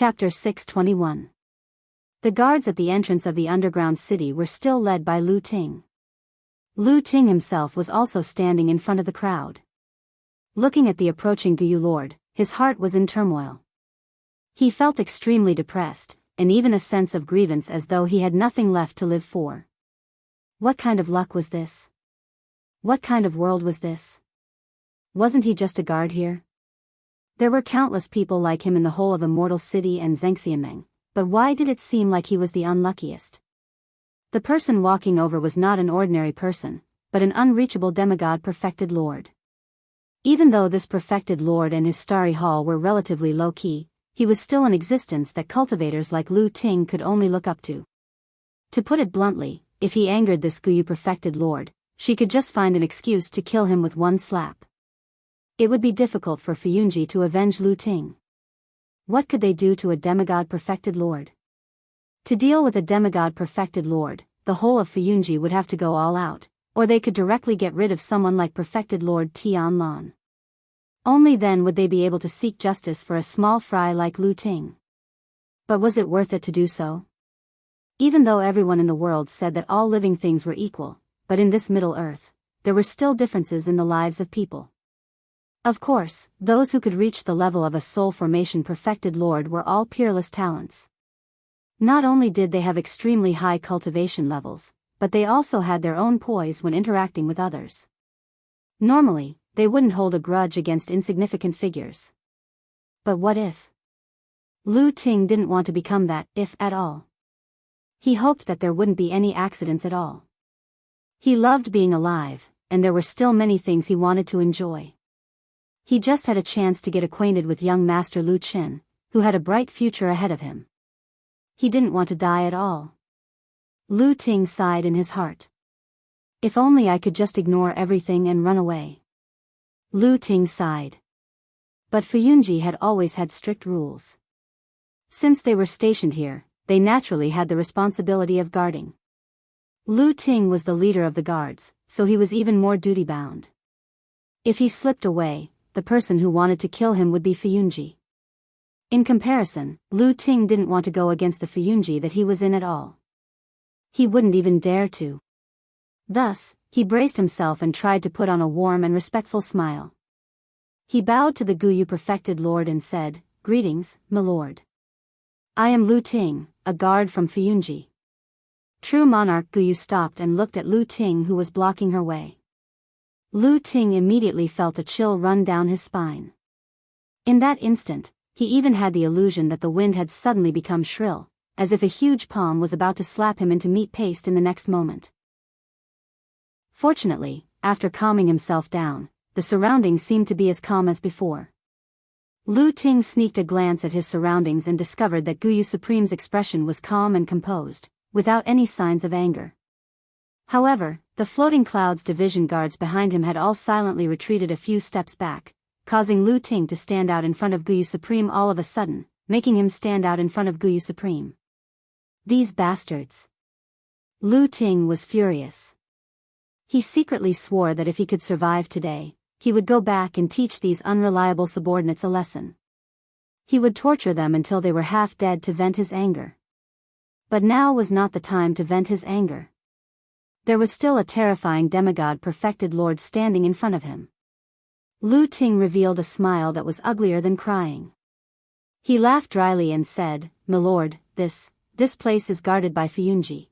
Chapter 621. The guards at the entrance of the underground city were still led by Lu Ting. Lu Ting himself was also standing in front of the crowd. Looking at the approaching Guyu Lord, his heart was in turmoil. He felt extremely depressed, and even a sense of grievance as though he had nothing left to live for. What kind of luck was this? What kind of world was this? Wasn't he just a guard here? There were countless people like him in the whole of Immortal City and Zhengxiameng, but why did it seem like he was the unluckiest? The person walking over was not an ordinary person, but an unreachable demigod perfected lord. Even though this perfected lord and his starry hall were relatively low-key, he was still an existence that cultivators like Lu Ting could only look up to. To put it bluntly, if he angered this Guyu perfected lord, she could just find an excuse to kill him with one slap. It would be difficult for Fuyunji to avenge Lu Ting. What could they do to a demigod perfected lord? To deal with a demigod perfected lord, the whole of Fuyunji would have to go all out, or they could directly get rid of someone like perfected Lord Tianlan. Only then would they be able to seek justice for a small fry like Lu Ting. But was it worth it to do so? Even though everyone in the world said that all living things were equal, but in this Middle Earth, there were still differences in the lives of people. Of course, those who could reach the level of a soul formation perfected lord were all peerless talents. Not only did they have extremely high cultivation levels, but they also had their own poise when interacting with others. Normally, they wouldn't hold a grudge against insignificant figures. But what if? Lu Ting didn't want to become that, if at all. He hoped that there wouldn't be any accidents at all. He loved being alive, and there were still many things he wanted to enjoy. He just had a chance to get acquainted with young Master Lu Qin, who had a bright future ahead of him. He didn't want to die at all. Lu Ting sighed in his heart. If only I could just ignore everything and run away. Lu Ting sighed. But Fuyunji had always had strict rules. Since they were stationed here, they naturally had the responsibility of guarding. Lu Ting was the leader of the guards, so he was even more duty-bound. If he slipped away, the person who wanted to kill him would be Fuyunji. In comparison, Lu Ting didn't want to go against the Fuyunji that he was in at all. He wouldn't even dare to. Thus, he braced himself and tried to put on a warm and respectful smile. He bowed to the Guyu perfected lord and said, "Greetings, my lord. I am Lu Ting, a guard from Fuyunji." True monarch Guyu stopped and looked at Lu Ting, who was blocking her way. Lu Ting immediately felt a chill run down his spine. In that instant, he even had the illusion that the wind had suddenly become shrill, as if a huge palm was about to slap him into meat paste in the next moment. Fortunately, after calming himself down, the surroundings seemed to be as calm as before. Lu Ting sneaked a glance at his surroundings and discovered that Guyu Supreme's expression was calm and composed, without any signs of anger. However, the floating clouds division guards behind him had all silently retreated a few steps back, causing Lu Ting to stand out in front of Guyu Supreme all of a sudden, making him stand out in front of Guyu Supreme. These bastards! Lu Ting was furious. He secretly swore that if he could survive today, he would go back and teach these unreliable subordinates a lesson. He would torture them until they were half dead to vent his anger. But now was not the time to vent his anger. There was still a terrifying demigod perfected lord standing in front of him. Lu Ting revealed a smile that was uglier than crying. He laughed dryly and said, "My lord, this place is guarded by Fuyunji.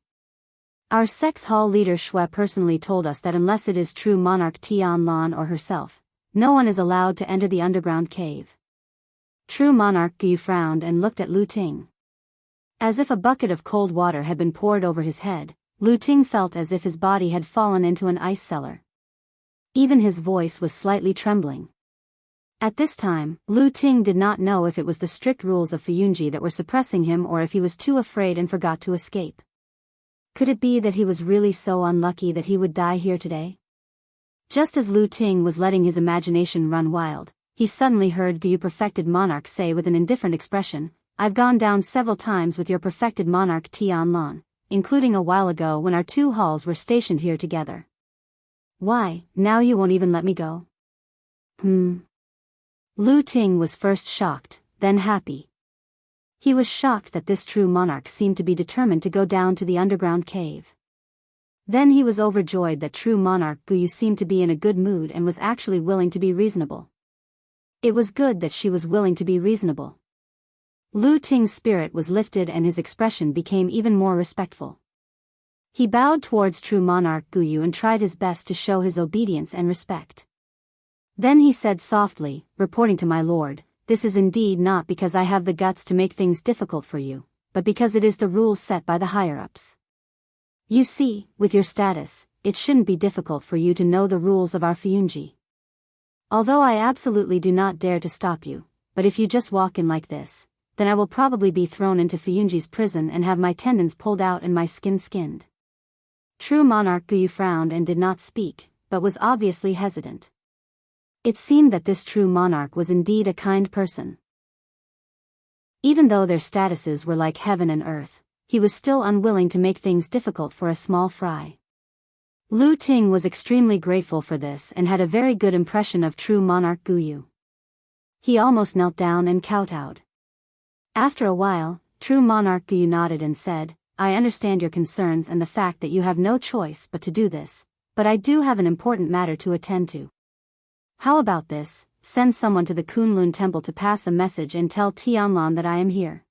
Our sex hall leader Shui personally told us that unless it is true monarch Tianlan or herself, no one is allowed to enter the underground cave." True monarch Guyu frowned and looked at Lu Ting. As if a bucket of cold water had been poured over his head, Lu Ting felt as if his body had fallen into an ice cellar. Even his voice was slightly trembling. At this time, Lu Ting did not know if it was the strict rules of Fuyunji that were suppressing him or if he was too afraid and forgot to escape. Could it be that he was really so unlucky that he would die here today? Just as Lu Ting was letting his imagination run wild, he suddenly heard Guyu perfected monarch say with an indifferent expression, "I've gone down several times with your perfected monarch Tianlan, including a while ago when our two halls were stationed here together. Why, now you won't even let me go?" Lu Ting was first shocked, then happy. He was shocked that this true monarch seemed to be determined to go down to the underground cave. Then he was overjoyed that true monarch Guyu seemed to be in a good mood and was actually willing to be reasonable. It was good that she was willing to be reasonable. Lu Ting's spirit was lifted and his expression became even more respectful. He bowed towards true monarch Guyu and tried his best to show his obedience and respect. Then he said softly, reporting to my lord, "This is indeed not because I have the guts to make things difficult for you, but because it is the rules set by the higher-ups. You see, with your status, it shouldn't be difficult for you to know the rules of our Fuyunji. Although I absolutely do not dare to stop you, but if you just walk in like this, then I will probably be thrown into Fuyunji's prison and have my tendons pulled out and my skin skinned." True monarch Guyu frowned and did not speak, but was obviously hesitant. It seemed that this true monarch was indeed a kind person. Even though their statuses were like heaven and earth, he was still unwilling to make things difficult for a small fry. Lu Ting was extremely grateful for this and had a very good impression of true monarch Guyu. He almost knelt down and kowtowed. After a while, true monarch Guyu nodded and said, "I understand your concerns and the fact that you have no choice but to do this, but I do have an important matter to attend to. How about this, send someone to the Kunlun temple to pass a message and tell Tianlan that I am here.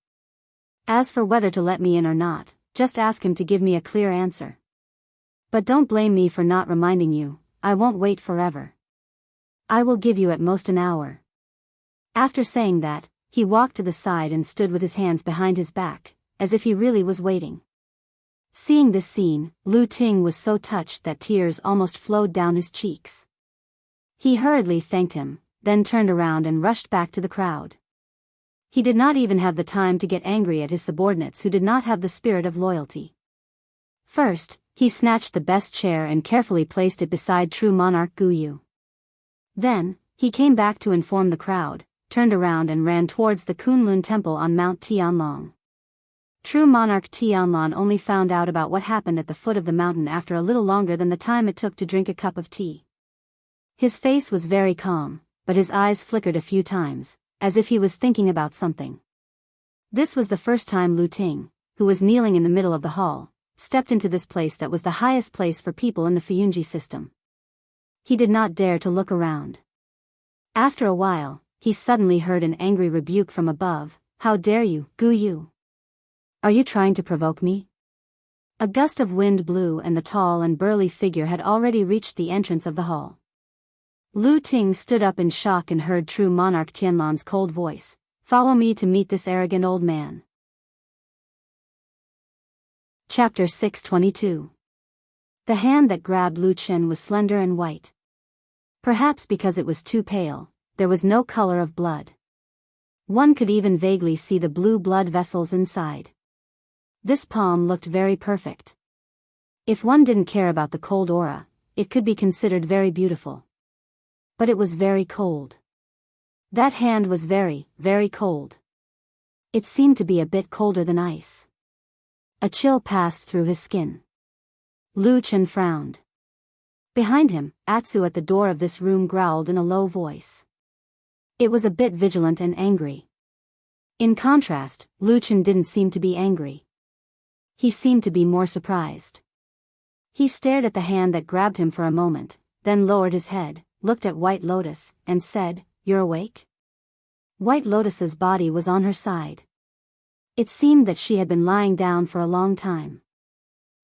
As for whether to let me in or not, just ask him to give me a clear answer. But don't blame me for not reminding you, I won't wait forever. I will give you at most an hour." After saying that, he walked to the side and stood with his hands behind his back, as if he really was waiting. Seeing this scene, Lu Ting was so touched that tears almost flowed down his cheeks. He hurriedly thanked him, then turned around and rushed back to the crowd. He did not even have the time to get angry at his subordinates who did not have the spirit of loyalty. First, he snatched the best chair and carefully placed it beside true monarch Guyu. Then, he came back to inform the crowd, turned around and ran towards the Kunlun temple on Mount Tianlong. True monarch Tianlan only found out about what happened at the foot of the mountain after a little longer than the time it took to drink a cup of tea. His face was very calm, but his eyes flickered a few times, as if he was thinking about something. This was the first time Lu Ting, who was kneeling in the middle of the hall, stepped into this place that was the highest place for people in the Fuyunji system. He did not dare to look around. After a while, he suddenly heard an angry rebuke from above, "How dare you, Guyu? Are you trying to provoke me?" A gust of wind blew and the tall and burly figure had already reached the entrance of the hall. Lu Ting stood up in shock and heard true monarch Tianlan's cold voice, "Follow me to meet this arrogant old man." Chapter 622. The hand that grabbed Lu Chen was slender and white. Perhaps because it was too pale, there was no color of blood. One could even vaguely see the blue blood vessels inside. This palm looked very perfect. If one didn't care about the cold aura, it could be considered very beautiful. But it was very cold. That hand was very, very cold. It seemed to be a bit colder than ice. A chill passed through his skin. Lu Chen frowned. Behind him, Atsu at the door of this room growled in a low voice. It was a bit vigilant and angry. In contrast, Lu Chen didn't seem to be angry. He seemed to be more surprised. He stared at the hand that grabbed him for a moment, then lowered his head, looked at White Lotus, and said, "You're awake?" White Lotus's body was on her side. It seemed that she had been lying down for a long time.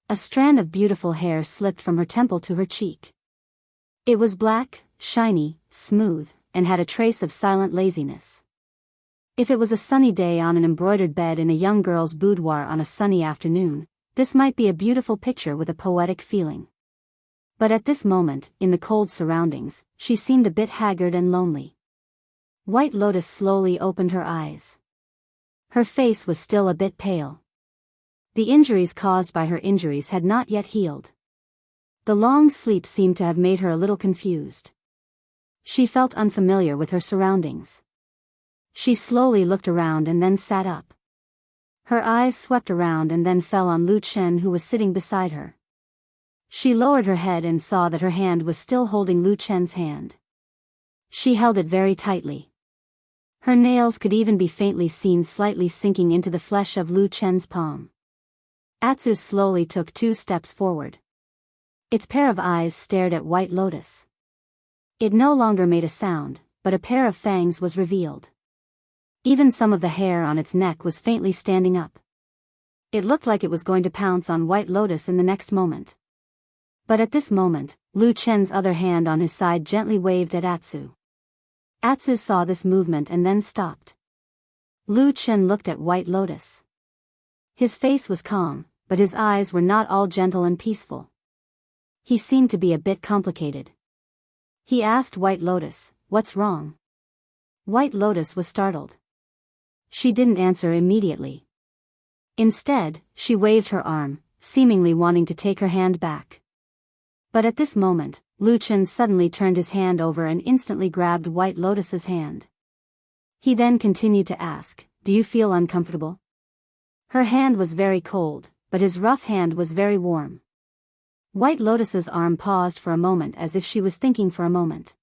A strand of beautiful hair slipped from her temple to her cheek. It was black, shiny, smooth, and had a trace of silent laziness. If it was a sunny day on an embroidered bed in a young girl's boudoir on a sunny afternoon, this might be a beautiful picture with a poetic feeling. But at this moment, in the cold surroundings, she seemed a bit haggard and lonely. White Lotus slowly opened her eyes. Her face was still a bit pale. The injuries caused by her injuries had not yet healed. The long sleep seemed to have made her a little confused. She felt unfamiliar with her surroundings. She slowly looked around and then sat up. Her eyes swept around and then fell on Lu Chen, who was sitting beside her. She lowered her head and saw that her hand was still holding Lu Chen's hand. She held it very tightly. Her nails could even be faintly seen slightly sinking into the flesh of Lu Chen's palm. Atsu slowly took 2 steps forward. Its pair of eyes stared at White Lotus. It no longer made a sound, but a pair of fangs was revealed. Even some of the hair on its neck was faintly standing up. It looked like it was going to pounce on White Lotus in the next moment. But at this moment, Lu Chen's other hand on his side gently waved at Atsu. Atsu saw this movement and then stopped. Lu Chen looked at White Lotus. His face was calm, but his eyes were not all gentle and peaceful. He seemed to be a bit complicated. He asked White Lotus, "What's wrong?" White Lotus was startled. She didn't answer immediately. Instead, she waved her arm, seemingly wanting to take her hand back. But at this moment, Lu Chen suddenly turned his hand over and instantly grabbed White Lotus's hand. He then continued to ask, "Do you feel uncomfortable?" Her hand was very cold, but his rough hand was very warm. White Lotus's arm paused for a moment as if she was thinking for a moment.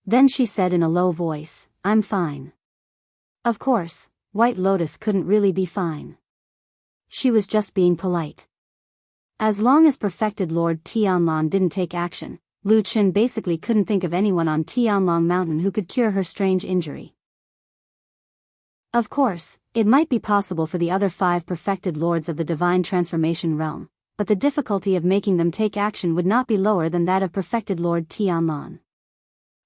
Then she said in a low voice, "I'm fine." Of course, White Lotus couldn't really be fine. She was just being polite. As long as perfected Lord Tianlan didn't take action, Lu Chen basically couldn't think of anyone on Tianlong Mountain who could cure her strange injury. Of course, it might be possible for the other 5 perfected lords of the divine transformation realm, but the difficulty of making them take action would not be lower than that of perfected Lord Tianlan.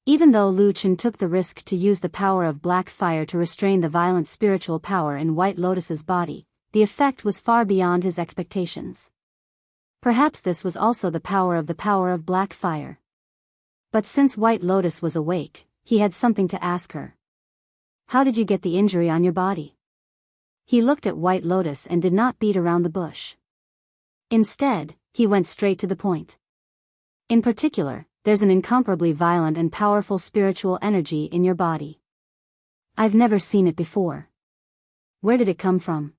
Even though Lu Chen took the risk to use the power of black fire to restrain the violent spiritual power in White Lotus's body, the effect was far beyond his expectations. Perhaps this was also the power of black fire. But since White Lotus was awake, he had something to ask her. "How did you get the injury on your body?" He looked at White Lotus and did not beat around the bush. Instead, he went straight to the point. In particular, there's an incomparably violent and powerful spiritual energy in your body. I've never seen it before. Where did it come from?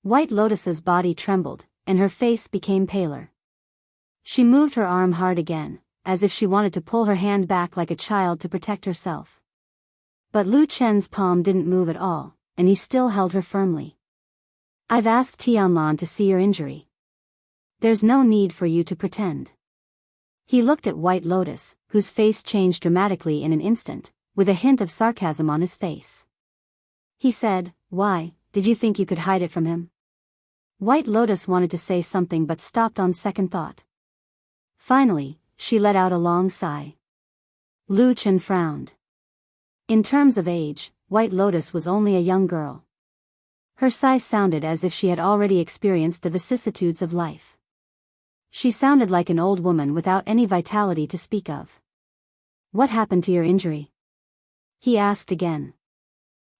White Lotus's body trembled, and her face became paler. She moved her arm hard again, as if she wanted to pull her hand back like a child to protect herself. But Lu Chen's palm didn't move at all, and he still held her firmly. "I've asked Tianlan to see your injury. There's no need for you to pretend." He looked at White Lotus, whose face changed dramatically in an instant, with a hint of sarcasm on his face. He said, "Why, did you think you could hide it from him?" White Lotus wanted to say something but stopped on second thought. Finally, she let out a long sigh. Lu Chen frowned. In terms of age, White Lotus was only a young girl. Her sigh sounded as if she had already experienced the vicissitudes of life. She sounded like an old woman without any vitality to speak of. "What happened to your injury?" he asked again.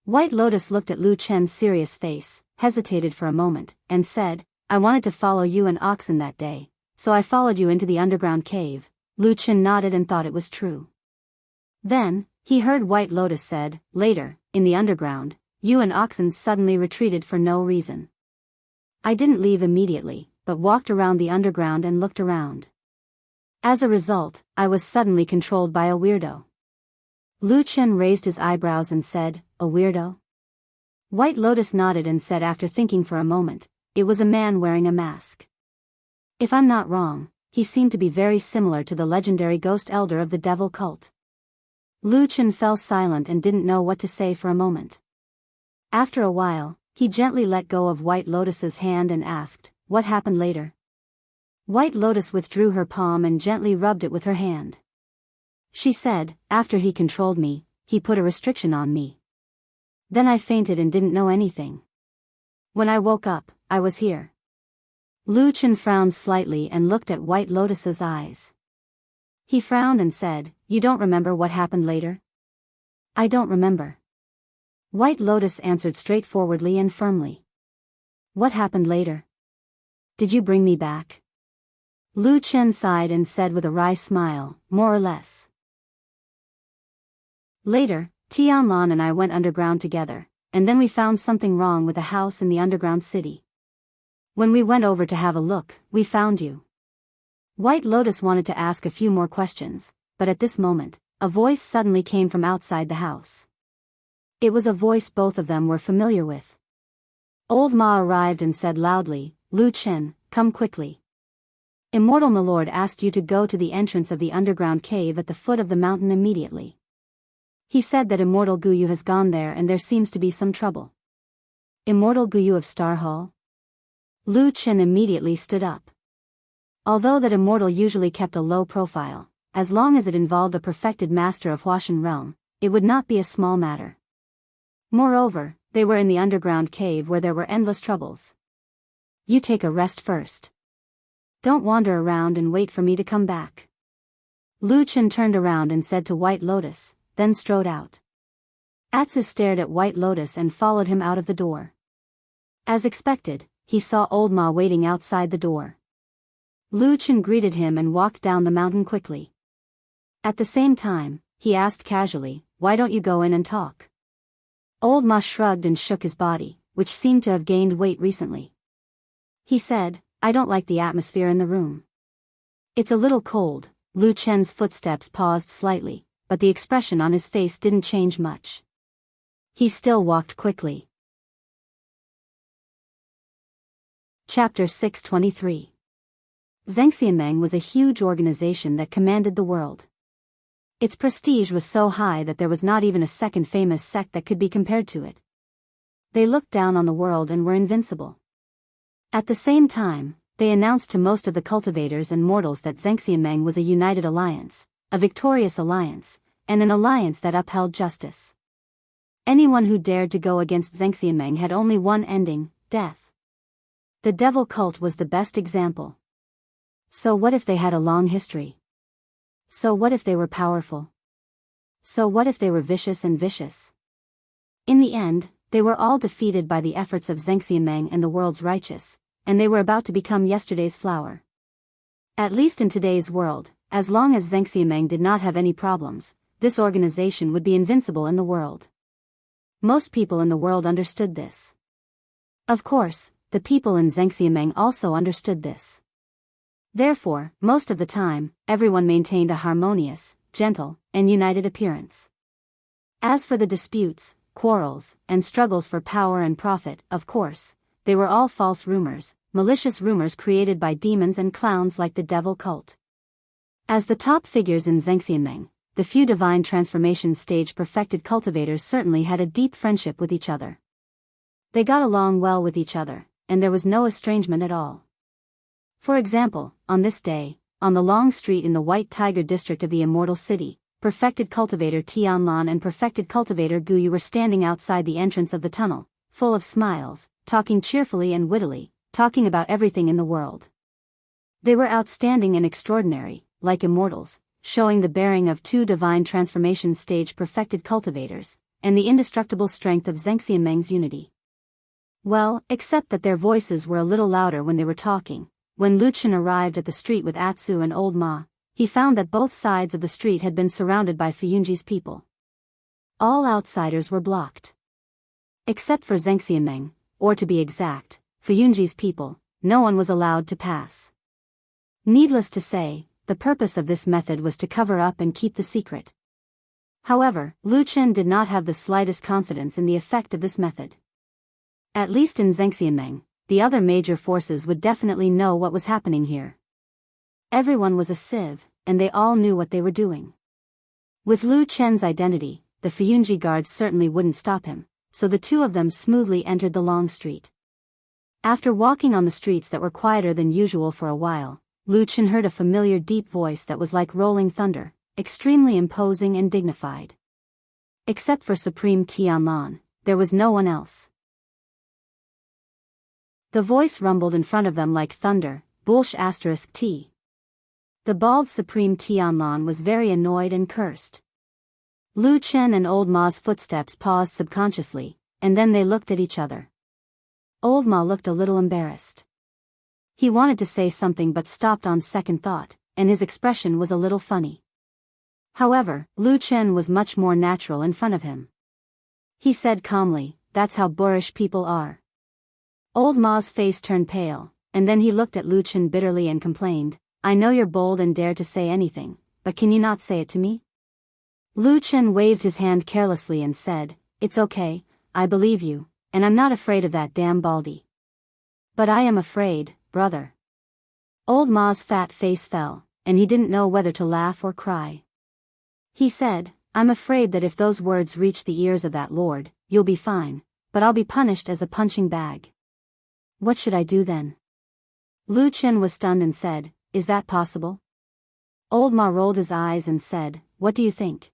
White Lotus looked at Lu Chen's serious face, hesitated for a moment, and said, "I wanted to follow you and Oxen that day, so I followed you into the underground cave." Lu Chen nodded and thought it was true. Then, he heard White Lotus said, "Later, in the underground, you and Oxen suddenly retreated for no reason. I didn't leave immediately, but walked around the underground and looked around. As a result, I was suddenly controlled by a weirdo." Lu Chen raised his eyebrows and said, "A weirdo?" White Lotus nodded and said after thinking for a moment, "It was a man wearing a mask. If I'm not wrong, he seemed to be very similar to the legendary ghost elder of the devil cult." Lu Chen fell silent and didn't know what to say for a moment. After a while, he gently let go of White Lotus's hand and asked, "What happened later?" White Lotus withdrew her palm and gently rubbed it with her hand. She said, "After he controlled me, he put a restriction on me. Then I fainted and didn't know anything. When I woke up, I was here." Lu Chen frowned slightly and looked at White Lotus's eyes. He frowned and said, "You don't remember what happened later?" "I don't remember." White Lotus answered straightforwardly and firmly. "What happened later? Did you bring me back?" Lu Chen sighed and said with a wry smile, "More or less." Later, Tianlan and I went underground together, and then we found something wrong with a house in the underground city. When we went over to have a look, we found you. White Lotus wanted to ask a few more questions, but at this moment, a voice suddenly came from outside the house. It was a voice both of them were familiar with. Old Ma arrived and said loudly, "Lu Chen, come quickly. Immortal Milord asked you to go to the entrance of the underground cave at the foot of the mountain immediately. He said that Immortal Guyu has gone there and there seems to be some trouble." Immortal Guyu of Star Hall? Lu Chen immediately stood up. Although that immortal usually kept a low profile, as long as it involved a perfected master of Huashan realm, it would not be a small matter. Moreover, they were in the underground cave where there were endless troubles. "You take a rest first. Don't wander around and wait for me to come back." Lu Chen turned around and said to White Lotus, then strode out. Atsu stared at White Lotus and followed him out of the door. As expected, he saw Old Ma waiting outside the door. Lu Chen greeted him and walked down the mountain quickly. At the same time, he asked casually, "Why don't you go in and talk?" Old Ma shrugged and shook his body, which seemed to have gained weight recently. He said, "I don't like the atmosphere in the room. It's a little cold." Lu Chen's footsteps paused slightly, but the expression on his face didn't change much. He still walked quickly. Chapter 623. Zhengxianmeng was a huge organization that commanded the world. Its prestige was so high that there was not even a second famous sect that could be compared to it. They looked down on the world and were invincible. At the same time, they announced to most of the cultivators and mortals that Zhengxianmeng was a united alliance, a victorious alliance, and an alliance that upheld justice. Anyone who dared to go against Zhengxianmeng had only one ending, death. The devil cult was the best example. So what if they had a long history? So what if they were powerful? So what if they were vicious and vicious? In the end, they were all defeated by the efforts of Zhengxianmeng and the world's righteous, and they were about to become yesterday's flower. At least in today's world, as long as Zhengxianmeng did not have any problems, this organization would be invincible in the world. Most people in the world understood this. Of course, the people in Zhengxianmeng also understood this. Therefore, most of the time, everyone maintained a harmonious, gentle, and united appearance. As for the disputes, quarrels, and struggles for power and profit, of course, they were all false rumors, malicious rumors created by demons and clowns like the devil cult. As the top figures in Zhengxianmeng, the few divine transformation stage perfected cultivators certainly had a deep friendship with each other. They got along well with each other, and there was no estrangement at all. For example, on this day, on the long street in the White Tiger district of the Immortal City, perfected cultivator Tianlan and perfected cultivator Guyu were standing outside the entrance of the tunnel, full of smiles, talking cheerfully and wittily, talking about everything in the world. They were outstanding and extraordinary, like immortals, showing the bearing of two divine transformation stage perfected cultivators, and the indestructible strength of Zhengxianmeng's unity. Well, except that their voices were a little louder when they were talking. When Lu Chen arrived at the street with Atsu and Old Ma, he found that both sides of the street had been surrounded by Fuyunji's people. All outsiders were blocked. Except for Zhengxianmeng, or to be exact, Fuyunji's people, no one was allowed to pass. Needless to say, the purpose of this method was to cover up and keep the secret. However, Lu Chen did not have the slightest confidence in the effect of this method. At least in Zhengxianmeng, the other major forces would definitely know what was happening here. Everyone was a sieve, and they all knew what they were doing. With Lu Chen's identity, the Fuyunji guards certainly wouldn't stop him, so the two of them smoothly entered the long street. After walking on the streets that were quieter than usual for a while, Lu Chen heard a familiar deep voice that was like rolling thunder, extremely imposing and dignified. Except for Supreme Tianlan, there was no one else. The voice rumbled in front of them like thunder, **T. The bald Supreme Tianlan was very annoyed and cursed. Lu Chen and Old Ma's footsteps paused subconsciously, and then they looked at each other. Old Ma looked a little embarrassed. He wanted to say something but stopped on second thought, and his expression was a little funny. However, Lu Chen was much more natural in front of him. He said calmly, "That's how boorish people are." Old Ma's face turned pale, and then he looked at Lu Chen bitterly and complained, "I know you're bold and dare to say anything, but can you not say it to me?" Lu Chen waved his hand carelessly and said, "It's okay, I believe you, and I'm not afraid of that damn Baldy." "But I am afraid, brother." Old Ma's fat face fell, and he didn't know whether to laugh or cry. He said, "I'm afraid that if those words reach the ears of that lord, you'll be fine, but I'll be punished as a punching bag." "What should I do then?" Lu Chen was stunned and said, "Is that possible?" Old Ma rolled his eyes and said, "What do you think?"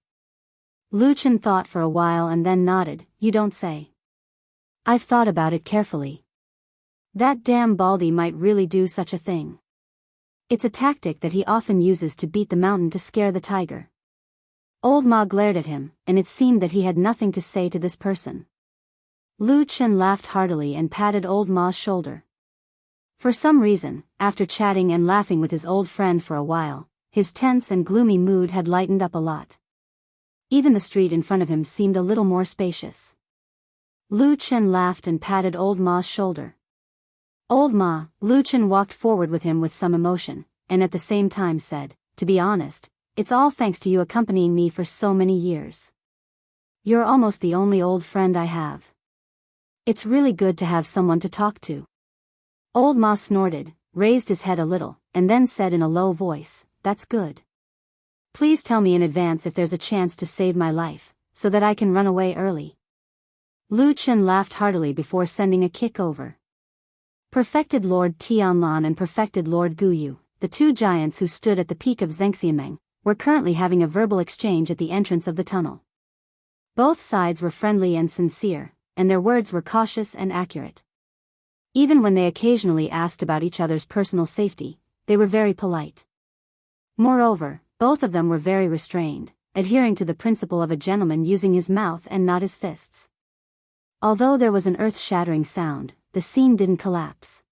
Lu Chen thought for a while and then nodded, "You don't say." "I've thought about it carefully. That damn Baldy might really do such a thing. It's a tactic that he often uses to beat the mountain to scare the tiger." Old Ma glared at him, and it seemed that he had nothing to say to this person. Lu Chen laughed heartily and patted Old Ma's shoulder. For some reason, after chatting and laughing with his old friend for a while, his tense and gloomy mood had lightened up a lot. Even the street in front of him seemed a little more spacious. Lu Chen laughed and patted Old Ma's shoulder. "Old Ma," Lu Chen walked forward with him with some emotion, and at the same time said, "To be honest, it's all thanks to you accompanying me for so many years. You're almost the only old friend I have. It's really good to have someone to talk to." Old Ma snorted, raised his head a little, and then said in a low voice, "That's good. Please tell me in advance if there's a chance to save my life, so that I can run away early." Lu Chen laughed heartily before sending a kick over. Perfected Lord Tianlan and Perfected Lord Guyu, the two giants who stood at the peak of Zhengxiameng, were currently having a verbal exchange at the entrance of the tunnel. Both sides were friendly and sincere, and their words were cautious and accurate. Even when they occasionally asked about each other's personal safety, they were very polite. Moreover, both of them were very restrained, adhering to the principle of a gentleman using his mouth and not his fists. Although there was an earth-shattering sound, the scene didn't collapse.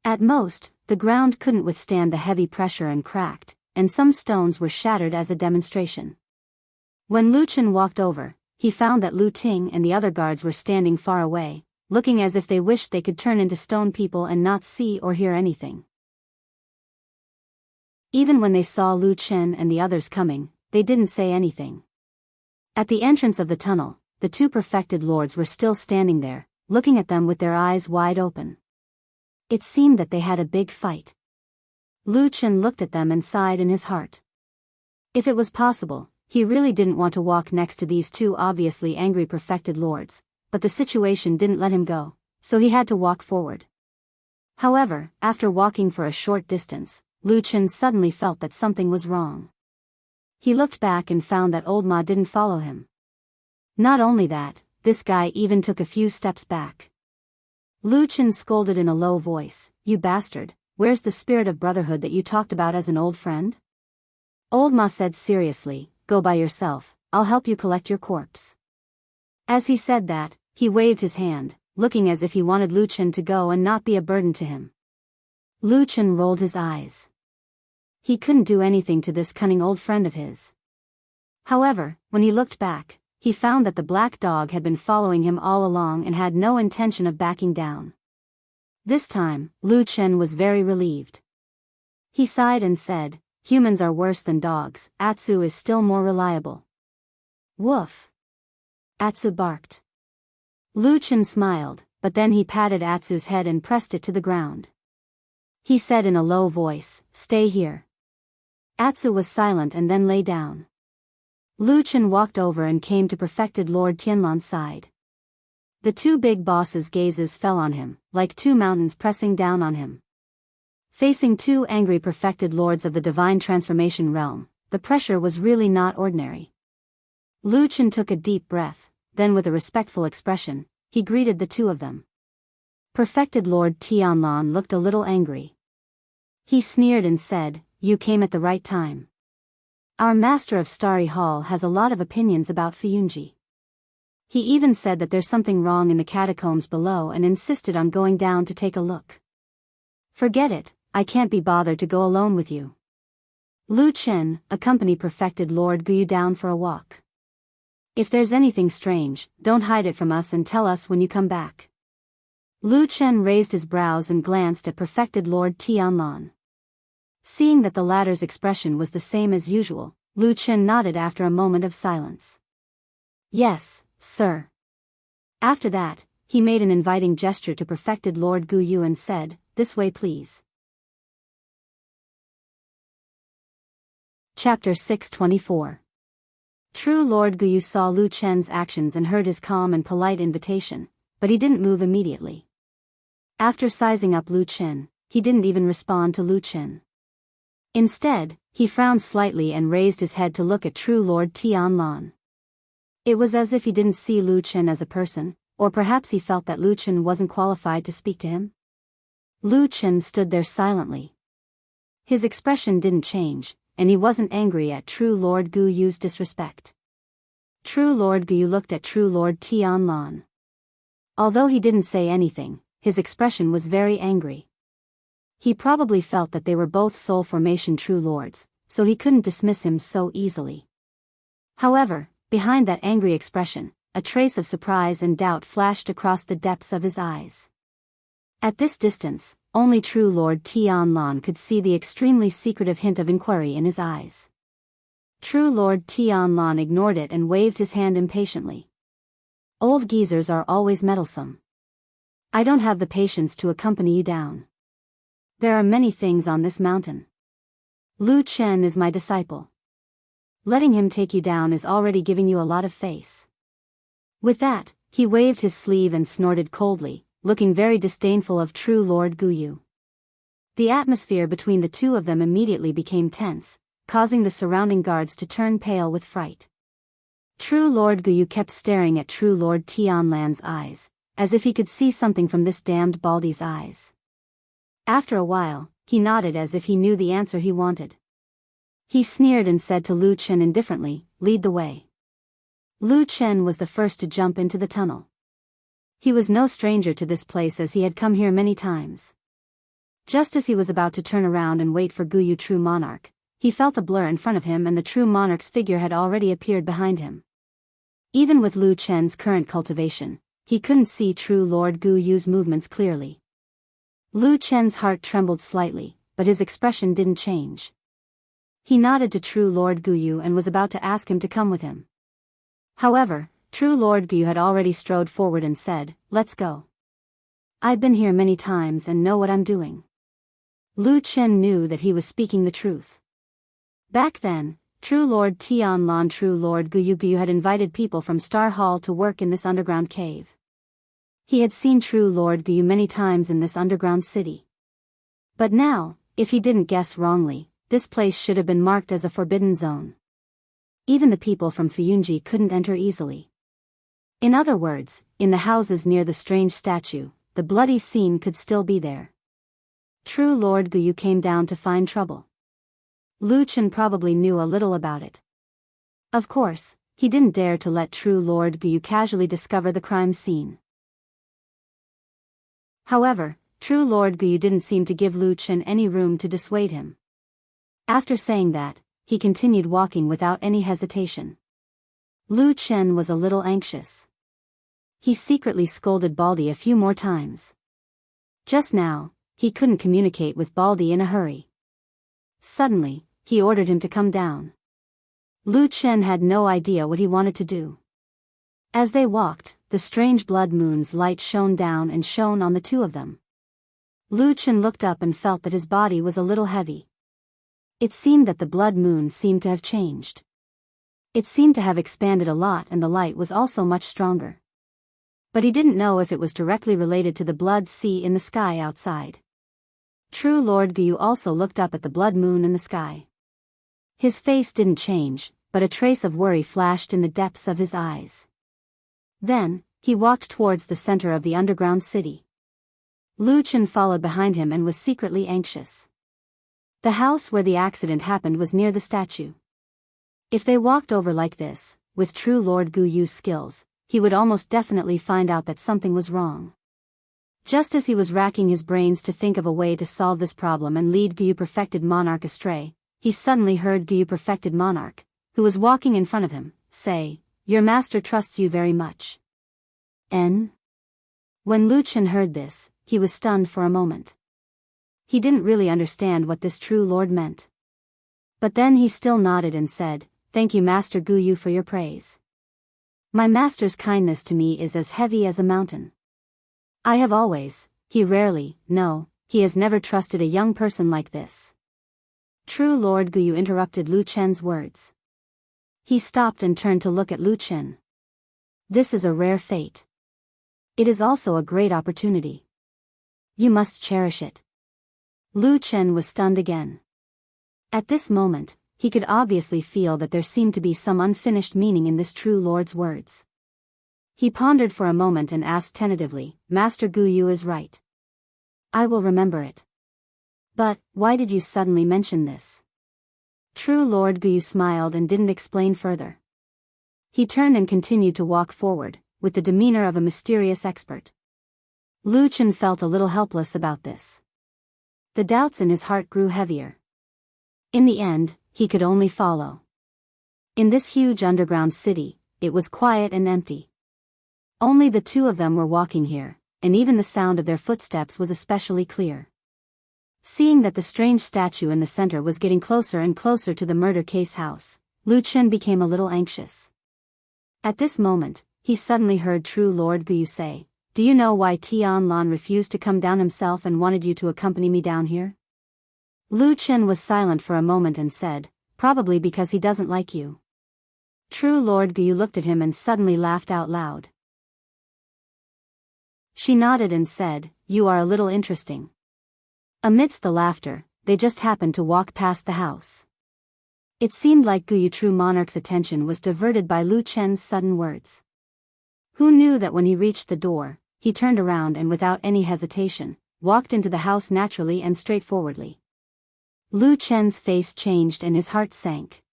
At most, the ground couldn't withstand the heavy pressure and cracked, and some stones were shattered as a demonstration. When Lu Chen walked over, he found that Lu Ting and the other guards were standing far away, looking as if they wished they could turn into stone people and not see or hear anything. Even when they saw Lu Chen and the others coming, they didn't say anything. At the entrance of the tunnel, the two perfected lords were still standing there, looking at them with their eyes wide open. It seemed that they had a big fight. Lu Chen looked at them and sighed in his heart. If it was possible, he really didn't want to walk next to these two obviously angry perfected lords, but the situation didn't let him go, so he had to walk forward. However, after walking for a short distance, Lu Chen suddenly felt that something was wrong. He looked back and found that Old Ma didn't follow him. Not only that, this guy even took a few steps back. Lu Chen scolded in a low voice, "You bastard, where's the spirit of brotherhood that you talked about as an old friend?" Old Ma said seriously, "Go by yourself, I'll help you collect your corpse." As he said that, he waved his hand, looking as if he wanted Lu Chen to go and not be a burden to him. Lu Chen rolled his eyes. He couldn't do anything to this cunning old friend of his. However, when he looked back, he found that the black dog had been following him all along and had no intention of backing down. This time, Lu Chen was very relieved. He sighed and said, "Humans are worse than dogs, Atsu is still more reliable." "Woof!" Atsu barked. Lu Chen smiled, but then he patted Atsu's head and pressed it to the ground. He said in a low voice, "Stay here." Atsu was silent and then lay down. Lu Chen walked over and came to Perfected Lord Tianlan's side. The two big bosses' gazes fell on him, like two mountains pressing down on him. Facing two angry Perfected Lords of the Divine Transformation Realm, the pressure was really not ordinary. Lu Chen took a deep breath, then with a respectful expression, he greeted the two of them. Perfected Lord Tianlan looked a little angry. He sneered and said, "You came at the right time. Our master of Starry Hall has a lot of opinions about Fuyunji. He even said that there's something wrong in the catacombs below and insisted on going down to take a look." "Forget it, I can't be bothered to go alone with you." Lu Chen, accompany Perfected Lord Guyu down for a walk. "If there's anything strange, don't hide it from us and tell us when you come back." Lu Chen raised his brows and glanced at Perfected Lord Tianlan. Seeing that the latter's expression was the same as usual, Lu Chen nodded after a moment of silence. "Yes, sir." After that, he made an inviting gesture to perfected Lord Guyu and said, "This way please." Chapter 624. True Lord Guyu saw Lu Chen's actions and heard his calm and polite invitation, but he didn't move immediately. After sizing up Lu Chen, he didn't even respond to Lu Chen. Instead, he frowned slightly and raised his head to look at True Lord Tianlan. It was as if he didn't see Lu Chen as a person, or perhaps he felt that Lu Chen wasn't qualified to speak to him. Lu Chen stood there silently. His expression didn't change, and he wasn't angry at True Lord Guyu's disrespect. True Lord Guyu looked at True Lord Tianlan. Although he didn't say anything, his expression was very angry. He probably felt that they were both soul formation true lords, so he couldn't dismiss him so easily. However, behind that angry expression, a trace of surprise and doubt flashed across the depths of his eyes. At this distance, only True Lord Tianlan could see the extremely secretive hint of inquiry in his eyes. True Lord Tianlan ignored it and waved his hand impatiently. "Old geezers are always meddlesome. I don't have the patience to accompany you down. There are many things on this mountain. Lu Chen is my disciple. Letting him take you down is already giving you a lot of face." With that, he waved his sleeve and snorted coldly, looking very disdainful of True Lord Guyu. The atmosphere between the two of them immediately became tense, causing the surrounding guards to turn pale with fright. True Lord Guyu kept staring at True Lord Tianlan's eyes, as if he could see something from this damned Baldy's eyes. After a while, he nodded as if he knew the answer he wanted. He sneered and said to Lu Chen indifferently, "Lead the way." Lu Chen was the first to jump into the tunnel. He was no stranger to this place as he had come here many times. Just as he was about to turn around and wait for Guyu True Monarch, he felt a blur in front of him and the True Monarch's figure had already appeared behind him. Even with Lu Chen's current cultivation, he couldn't see True Lord Guyu's movements clearly. Lu Chen's heart trembled slightly, but his expression didn't change. He nodded to True Lord Guyu and was about to ask him to come with him. However, True Lord Guyu had already strode forward and said, "Let's go. I've been here many times and know what I'm doing." Lu Chen knew that he was speaking the truth. Back then, True Lord Tianlan True Lord Guyu had invited people from Star Hall to work in this underground cave. He had seen True Lord Guyu many times in this underground city. But now, if he didn't guess wrongly, this place should have been marked as a forbidden zone. Even the people from Fuyunji couldn't enter easily. In other words, in the houses near the strange statue, the bloody scene could still be there. True Lord Guyu came down to find trouble. Lu Chen probably knew a little about it. Of course, he didn't dare to let True Lord Guyu casually discover the crime scene. However, True Lord Guyu didn't seem to give Lu Chen any room to dissuade him. After saying that, he continued walking without any hesitation. Lu Chen was a little anxious. He secretly scolded Baldy a few more times. Just now, he couldn't communicate with Baldy in a hurry. Suddenly, he ordered him to come down. Lu Chen had no idea what he wanted to do. As they walked, the strange blood moon's light shone down and shone on the two of them. Lu Chen looked up and felt that his body was a little heavy. It seemed that the blood moon seemed to have changed. It seemed to have expanded a lot and the light was also much stronger. But he didn't know if it was directly related to the blood sea in the sky outside. True Lord Guyu also looked up at the blood moon in the sky. His face didn't change, but a trace of worry flashed in the depths of his eyes. Then, he walked towards the center of the underground city. Lu Chen followed behind him and was secretly anxious. The house where the accident happened was near the statue. If they walked over like this, with True Lord Guyu's skills, he would almost definitely find out that something was wrong. Just as he was racking his brains to think of a way to solve this problem and lead Guyu Perfected Monarch astray, he suddenly heard Guyu Perfected Monarch, who was walking in front of him, say, "Your master trusts you very much." N. When Lu Chen heard this, he was stunned for a moment. He didn't really understand what this true lord meant. But then he still nodded and said, "Thank you Master Guyu for your praise." My master's kindness to me is as heavy as a mountain. I have always, he has never trusted a young person like this. True Lord Guyu interrupted Lu Chen's words. He stopped and turned to look at Lu Chen. This is a rare fate. It is also a great opportunity. You must cherish it. Lu Chen was stunned again. At this moment, he could obviously feel that there seemed to be some unfinished meaning in this true lord's words. He pondered for a moment and asked tentatively, Master Guyu is right. I will remember it. But, why did you suddenly mention this? True Lord Guyu smiled and didn't explain further. He turned and continued to walk forward, with the demeanor of a mysterious expert. Lu Chen felt a little helpless about this. The doubts in his heart grew heavier. In the end, he could only follow. In this huge underground city, it was quiet and empty. Only the two of them were walking here, and even the sound of their footsteps was especially clear. Seeing that the strange statue in the center was getting closer and closer to the murder case house, Lu Chen became a little anxious. At this moment, he suddenly heard True Lord Guyu say, Do you know why Tianlan refused to come down himself and wanted you to accompany me down here? Lu Chen was silent for a moment and said, Probably because he doesn't like you. True Lord Guyu looked at him and suddenly laughed out loud. She nodded and said, You are a little interesting. Amidst the laughter, they just happened to walk past the house. It seemed like Guyu True Monarch's attention was diverted by Lu Chen's sudden words. Who knew that when he reached the door, he turned around and without any hesitation, walked into the house naturally and straightforwardly. Lu Chen's face changed and his heart sank.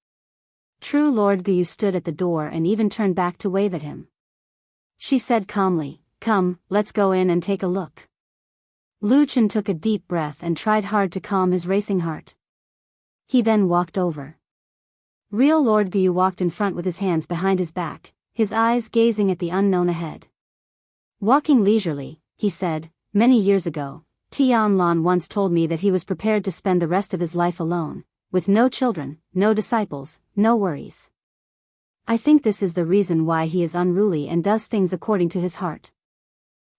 True Lord Guyu stood at the door and even turned back to wave at him. She said calmly, Come, let's go in and take a look. Lu Chen took a deep breath and tried hard to calm his racing heart. He then walked over. Real Lord Guyu walked in front with his hands behind his back, his eyes gazing at the unknown ahead. Walking leisurely, he said, Many years ago, Tianlan once told me that he was prepared to spend the rest of his life alone, with no children, no disciples, no worries. I think this is the reason why he is unruly and does things according to his heart.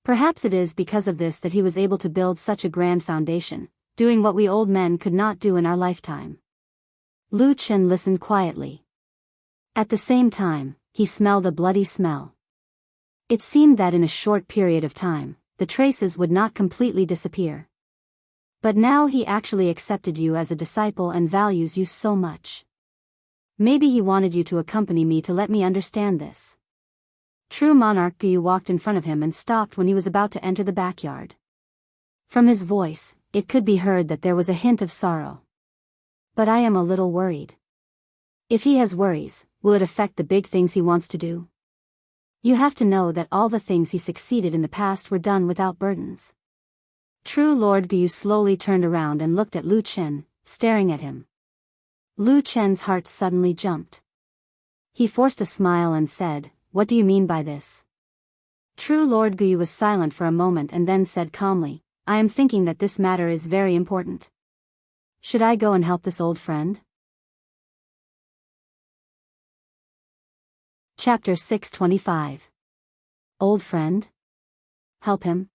Perhaps it is because of this that he was able to build such a grand foundation, doing what we old men could not do in our lifetime. Lu Chen listened quietly. At the same time, he smelled a bloody smell. It seemed that in a short period of time, the traces would not completely disappear. But now he actually accepted you as a disciple and values you so much. Maybe he wanted you to accompany me to let me understand this. True Monarch Guyu walked in front of him and stopped when he was about to enter the backyard. From his voice, it could be heard that there was a hint of sorrow. But I am a little worried. If he has worries, will it affect the big things he wants to do? You have to know that all the things he succeeded in the past were done without burdens. True Lord Guyu slowly turned around and looked at Lu Chen, staring at him. Lu Chen's heart suddenly jumped. He forced a smile and said, What do you mean by this? True Lord Guyu was silent for a moment and then said calmly, I am thinking that this matter is very important. Should I go and help this old friend? Chapter 625. Old friend? Help him?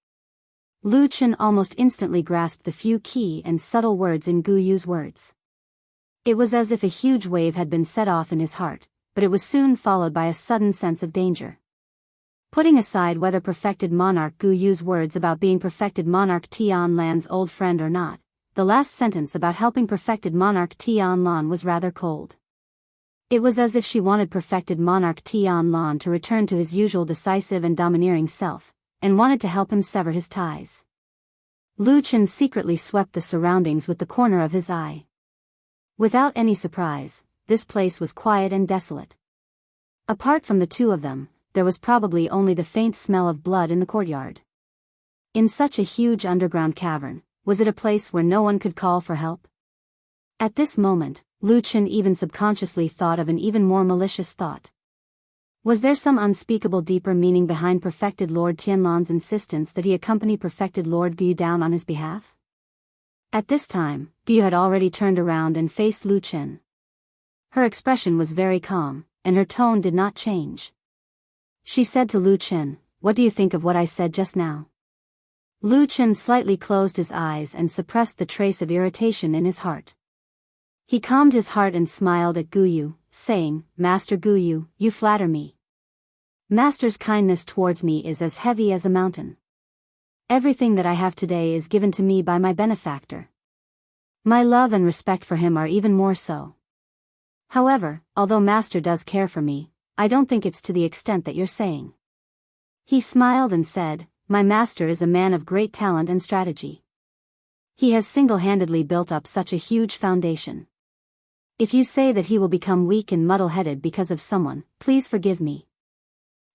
Lu Chen almost instantly grasped the few key and subtle words in Guyu's words. It was as if a huge wave had been set off in his heart, but it was soon followed by a sudden sense of danger. Putting aside whether perfected monarch Guyu's words about being perfected monarch Tianlan's old friend or not, the last sentence about helping perfected monarch Tianlan was rather cold. It was as if she wanted perfected monarch Tianlan to return to his usual decisive and domineering self, and wanted to help him sever his ties. Lu Chen secretly swept the surroundings with the corner of his eye. Without any surprise, this place was quiet and desolate. Apart from the two of them, there was probably only the faint smell of blood in the courtyard. In such a huge underground cavern, was it a place where no one could call for help? At this moment, Lu Chen even subconsciously thought of an even more malicious thought. Was there some unspeakable deeper meaning behind perfected Lord Tianlan's insistence that he accompany perfected Lord Guyu down on his behalf? At this time, Guyu had already turned around and faced Lu Chen. Her expression was very calm, and her tone did not change. She said to Lu Chen, "What do you think of what I said just now?" Lu Chen slightly closed his eyes and suppressed the trace of irritation in his heart. He calmed his heart and smiled at Guyu, saying, "Master Guyu, you flatter me. Master's kindness towards me is as heavy as a mountain. Everything that I have today is given to me by my benefactor. My love and respect for him are even more so. However, although Master does care for me, I don't think it's to the extent that you're saying." He smiled and said, "My master is a man of great talent and strategy. He has single-handedly built up such a huge foundation. If you say that he will become weak and muddle-headed because of someone, please forgive me.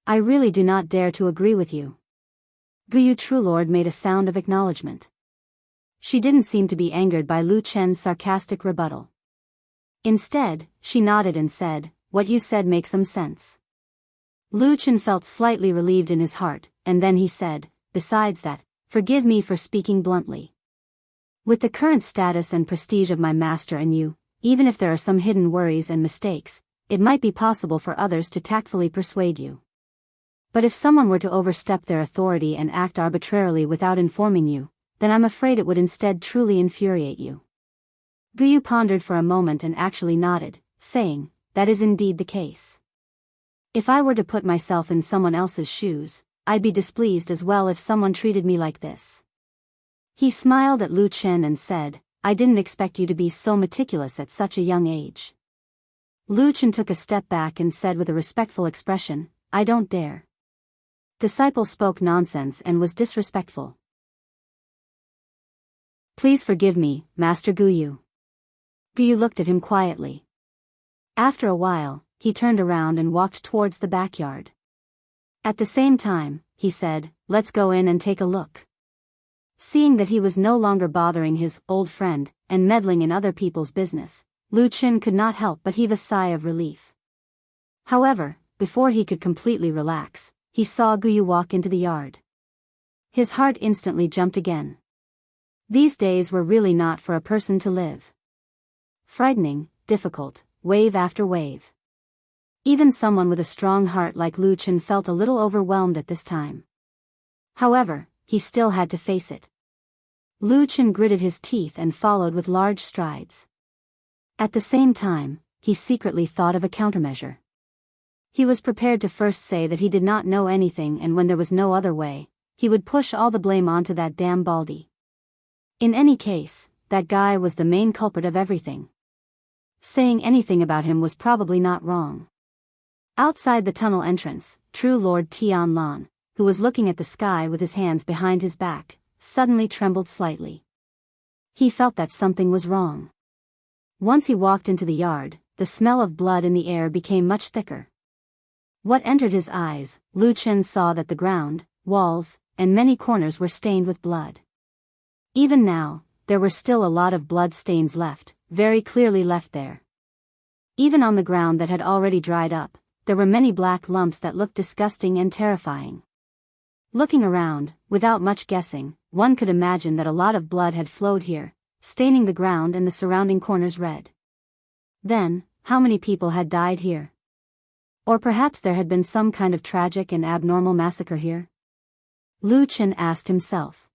I really do not dare to agree with you." Guyu Trulord made a sound of acknowledgement. She didn't seem to be angered by Lu Chen's sarcastic rebuttal. Instead, she nodded and said, "What you said makes some sense." Lu Chen felt slightly relieved in his heart, and then he said, "Besides that, forgive me for speaking bluntly. With the current status and prestige of my master and you, even if there are some hidden worries and mistakes, it might be possible for others to tactfully persuade you. But if someone were to overstep their authority and act arbitrarily without informing you, then I'm afraid it would instead truly infuriate you." Guyu pondered for a moment and actually nodded, saying, "That is indeed the case. If I were to put myself in someone else's shoes, I'd be displeased as well if someone treated me like this." He smiled at Lu Chen and said, "I didn't expect you to be so meticulous at such a young age." Lu Chen took a step back and said with a respectful expression, "I don't dare." Disciple spoke nonsense and was disrespectful. "Please forgive me, Master Guyu." Guyu looked at him quietly. After a while, he turned around and walked towards the backyard. At the same time, he said, "Let's go in and take a look." Seeing that he was no longer bothering his old friend and meddling in other people's business, Lu Chen could not help but heave a sigh of relief. However, before he could completely relax, he saw Guyu walk into the yard. His heart instantly jumped again. These days were really not for a person to live. Frightening, difficult, wave after wave. Even someone with a strong heart like Lu Chen felt a little overwhelmed at this time. However, he still had to face it. Lu Chen gritted his teeth and followed with large strides. At the same time, he secretly thought of a countermeasure. He was prepared to first say that he did not know anything, and when there was no other way, he would push all the blame onto that damn Baldy. In any case, that guy was the main culprit of everything. Saying anything about him was probably not wrong. Outside the tunnel entrance, True Lord Tian Lan, who was looking at the sky with his hands behind his back, suddenly trembled slightly. He felt that something was wrong. Once he walked into the yard, the smell of blood in the air became much thicker. What entered his eyes, Lu Chen saw that the ground, walls, and many corners were stained with blood. Even now, there were still a lot of blood stains left, very clearly left there. Even on the ground that had already dried up, there were many black lumps that looked disgusting and terrifying. Looking around, without much guessing, one could imagine that a lot of blood had flowed here, staining the ground and the surrounding corners red. Then, how many people had died here? Or perhaps there had been some kind of tragic and abnormal massacre here? Lu Chen asked himself.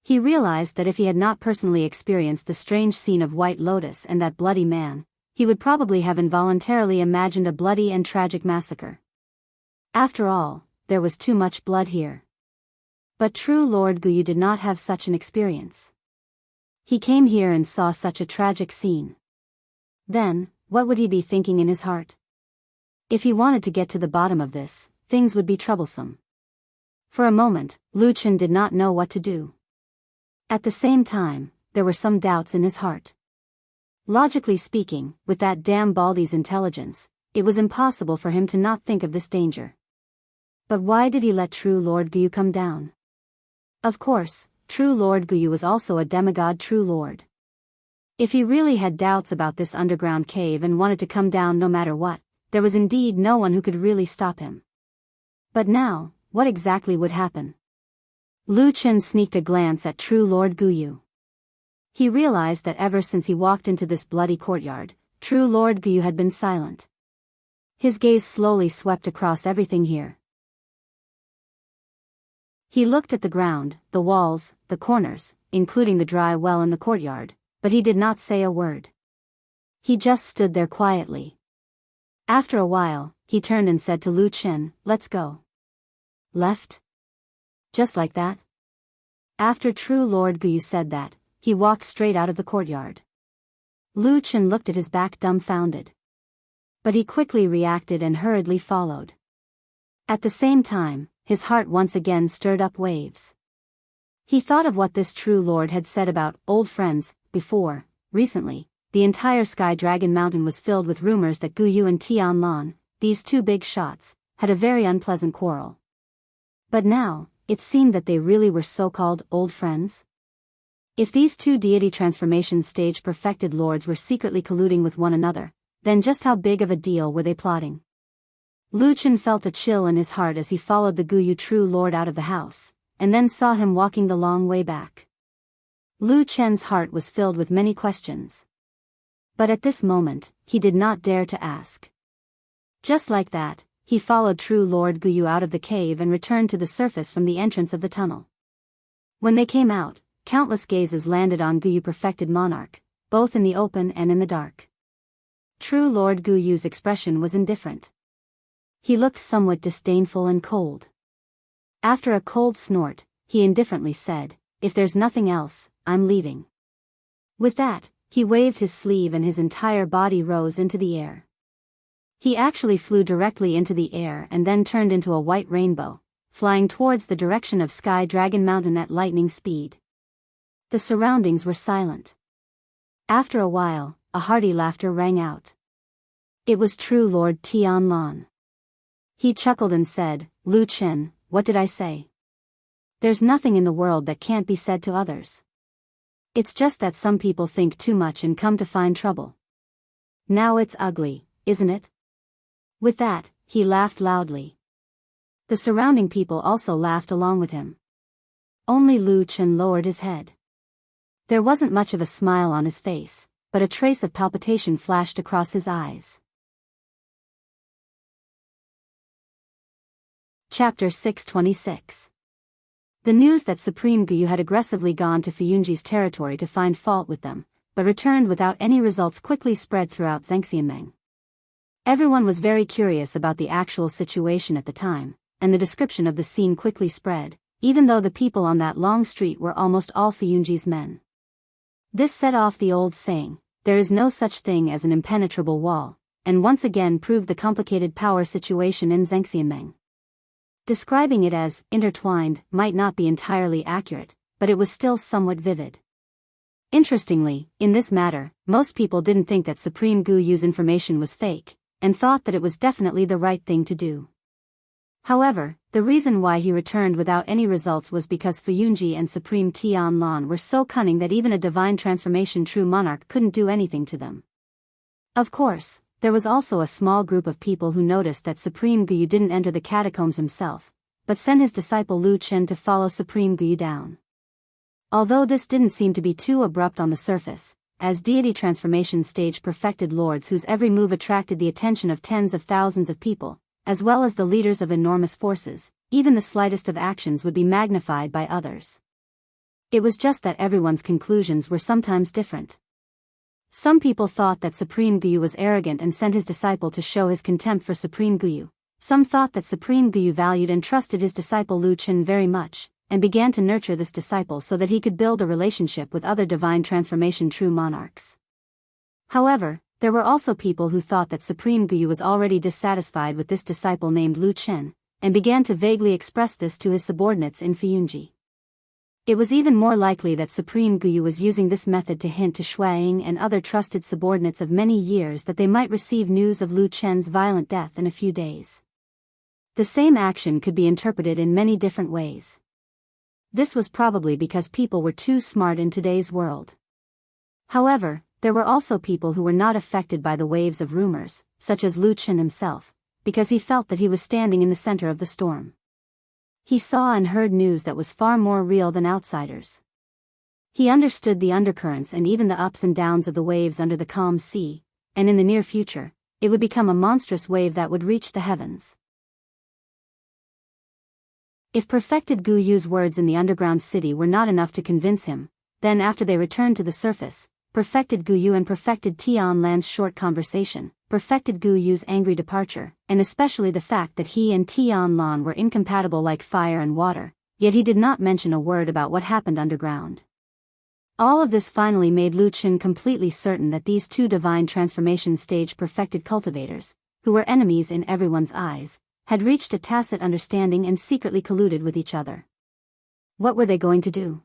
He realized that if he had not personally experienced the strange scene of White Lotus and that bloody man, he would probably have involuntarily imagined a bloody and tragic massacre. After all, there was too much blood here. But True Lord Guyu did not have such an experience. He came here and saw such a tragic scene. Then, what would he be thinking in his heart? If he wanted to get to the bottom of this, things would be troublesome. For a moment, Lu Chen did not know what to do. At the same time, there were some doubts in his heart. Logically speaking, with that damn Baldy's intelligence, it was impossible for him to not think of this danger. But why did he let True Lord Guyu come down? Of course, True Lord Guyu was also a demigod True Lord. If he really had doubts about this underground cave and wanted to come down no matter what, there was indeed no one who could really stop him. But now, what exactly would happen? Lu Chen sneaked a glance at True Lord Guyu. He realized that ever since he walked into this bloody courtyard, True Lord Guyu had been silent. His gaze slowly swept across everything here, He looked at the ground, the walls, the corners, including the dry well in the courtyard, but he did not say a word. He just stood there quietly. After a while, he turned and said to Lu Chen, "Let's go." Left? Just like that? After True Lord Guyu said that, he walked straight out of the courtyard. Lu Chen looked at his back dumbfounded. But he quickly reacted and hurriedly followed. At the same time, his heart once again stirred up waves. He thought of what this True Lord had said about old friends before. Recently, the entire Sky Dragon Mountain was filled with rumors that Guyu and Tianlan, these two big shots, had a very unpleasant quarrel. But now, it seemed that they really were so-called old friends. If these two deity transformation stage perfected lords were secretly colluding with one another, then just how big of a deal were they plotting? Lu Chen felt a chill in his heart as he followed the Guyu True Lord out of the house, and then saw him walking the long way back. Lu Chen's heart was filled with many questions. But at this moment, he did not dare to ask. Just like that, he followed True Lord Guyu out of the cave and returned to the surface from the entrance of the tunnel. When they came out, countless gazes landed on Guyu perfected monarch, both in the open and in the dark. True Lord Guyu's expression was indifferent. He looked somewhat disdainful and cold. After a cold snort, he indifferently said, "If there's nothing else, I'm leaving." With that, he waved his sleeve and his entire body rose into the air. He actually flew directly into the air and then turned into a white rainbow, flying towards the direction of Sky Dragon Mountain at lightning speed. The surroundings were silent. After a while, a hearty laughter rang out. It was True Lord Tianlan. He chuckled and said, "Lu Chen, what did I say? There's nothing in the world that can't be said to others. It's just that some people think too much and come to find trouble. Now it's ugly, isn't it?" With that, he laughed loudly. The surrounding people also laughed along with him. Only Lu Chen lowered his head. There wasn't much of a smile on his face, but a trace of palpitation flashed across his eyes. Chapter 626. The news that Supreme Guyu had aggressively gone to Fuyunji's territory to find fault with them, but returned without any results quickly spread throughout Zhangxianmeng. Everyone was very curious about the actual situation at the time, and the description of the scene quickly spread, even though the people on that long street were almost all Fuyunji's men. This set off the old saying, "There is no such thing as an impenetrable wall," and once again proved the complicated power situation in Zhangxianmeng. Describing it as intertwined might not be entirely accurate, but it was still somewhat vivid. Interestingly, in this matter, most people didn't think that Supreme Guyu's information was fake, and thought that it was definitely the right thing to do. However, the reason why he returned without any results was because Fuyunji and Supreme Tianlan were so cunning that even a divine transformation true monarch couldn't do anything to them. Of course, there was also a small group of people who noticed that Supreme Guyu didn't enter the catacombs himself, but sent his disciple Lu Chen to follow Supreme Guyu down. Although this didn't seem to be too abrupt on the surface, as deity transformation stage perfected lords whose every move attracted the attention of tens of thousands of people, as well as the leaders of enormous forces, even the slightest of actions would be magnified by others. It was just that everyone's conclusions were sometimes different. Some people thought that Supreme Guyu was arrogant and sent his disciple to show his contempt for Supreme Guyu. Some thought that Supreme Guyu valued and trusted his disciple Lu Chen very much, and began to nurture this disciple so that he could build a relationship with other divine transformation true monarchs. However, there were also people who thought that Supreme Guyu was already dissatisfied with this disciple named Lu Chen, and began to vaguely express this to his subordinates in Fuyunji. It was even more likely that Supreme Guyu was using this method to hint to Shuaiying and other trusted subordinates of many years that they might receive news of Lu Chen's violent death in a few days. The same action could be interpreted in many different ways. This was probably because people were too smart in today's world. However, there were also people who were not affected by the waves of rumors, such as Lu Chen himself, because he felt that he was standing in the center of the storm. He saw and heard news that was far more real than outsiders. He understood the undercurrents and even the ups and downs of the waves under the calm sea, and in the near future, it would become a monstrous wave that would reach the heavens. If perfected Gu Yu's words in the underground city were not enough to convince him, then after they returned to the surface, perfected Gu Yu and perfected Tian Lan's short conversation, perfected Gu Yu's angry departure, and especially the fact that he and Tian Lan were incompatible like fire and water, yet he did not mention a word about what happened underground. All of this finally made Lu Qin completely certain that these two divine transformation stage perfected cultivators, who were enemies in everyone's eyes, had reached a tacit understanding and secretly colluded with each other. What were they going to do?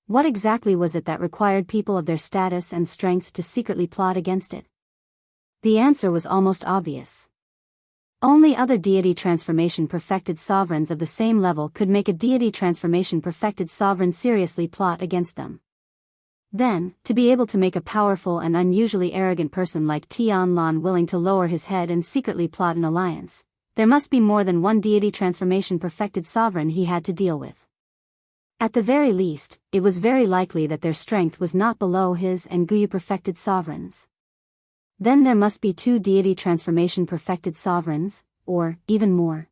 What exactly was it that required people of their status and strength to secretly plot against it? The answer was almost obvious. Only other deity transformation perfected sovereigns of the same level could make a deity transformation perfected sovereign seriously plot against them. Then, to be able to make a powerful and unusually arrogant person like Tian Lan willing to lower his head and secretly plot an alliance, there must be more than one deity transformation perfected sovereign he had to deal with. At the very least, it was very likely that their strength was not below his and Guyu perfected sovereigns. Then there must be two deity transformation perfected sovereigns, or, even more.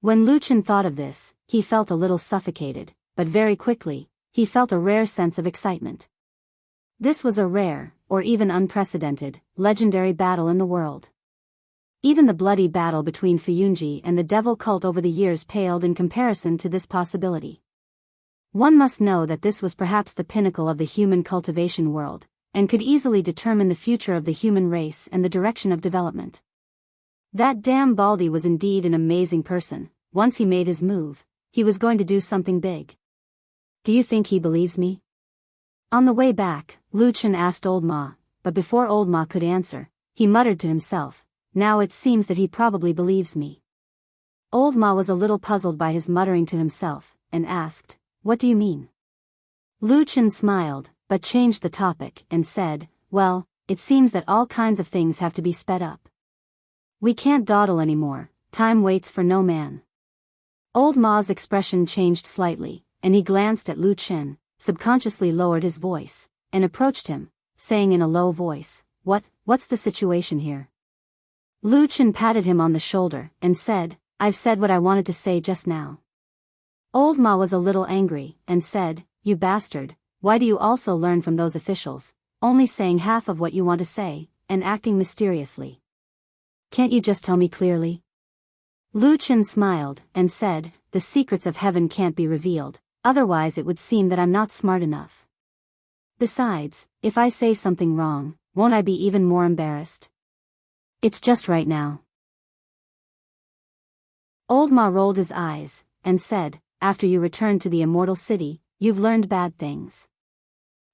When Lu Qin thought of this, he felt a little suffocated, but very quickly, he felt a rare sense of excitement. This was a rare, or even unprecedented, legendary battle in the world. Even the bloody battle between Fuyunji and the devil cult over the years paled in comparison to this possibility. One must know that this was perhaps the pinnacle of the human cultivation world, and could easily determine the future of the human race and the direction of development. That damn Baldy was indeed an amazing person. Once he made his move, he was going to do something big. Do you think he believes me? On the way back, Lu Qin asked Old Ma, but before Old Ma could answer, he muttered to himself, "Now it seems that he probably believes me." Old Ma was a little puzzled by his muttering to himself, and asked, "What do you mean?" Lu Qin smiled, but changed the topic and said, "Well, it seems that all kinds of things have to be sped up. We can't dawdle anymore, time waits for no man." Old Ma's expression changed slightly, and he glanced at Lu Qin, subconsciously lowered his voice, and approached him, saying in a low voice, What's the situation here?" Lu Qin patted him on the shoulder, and said, "I've said what I wanted to say just now." Old Ma was a little angry, and said, "You bastard, why do you also learn from those officials, only saying half of what you want to say, and acting mysteriously? Can't you just tell me clearly?" Lu Qin smiled, and said, "The secrets of heaven can't be revealed, otherwise it would seem that I'm not smart enough. Besides, if I say something wrong, won't I be even more embarrassed? It's just right now." Old Ma rolled his eyes, and said, "After you returned to the immortal city, you've learned bad things."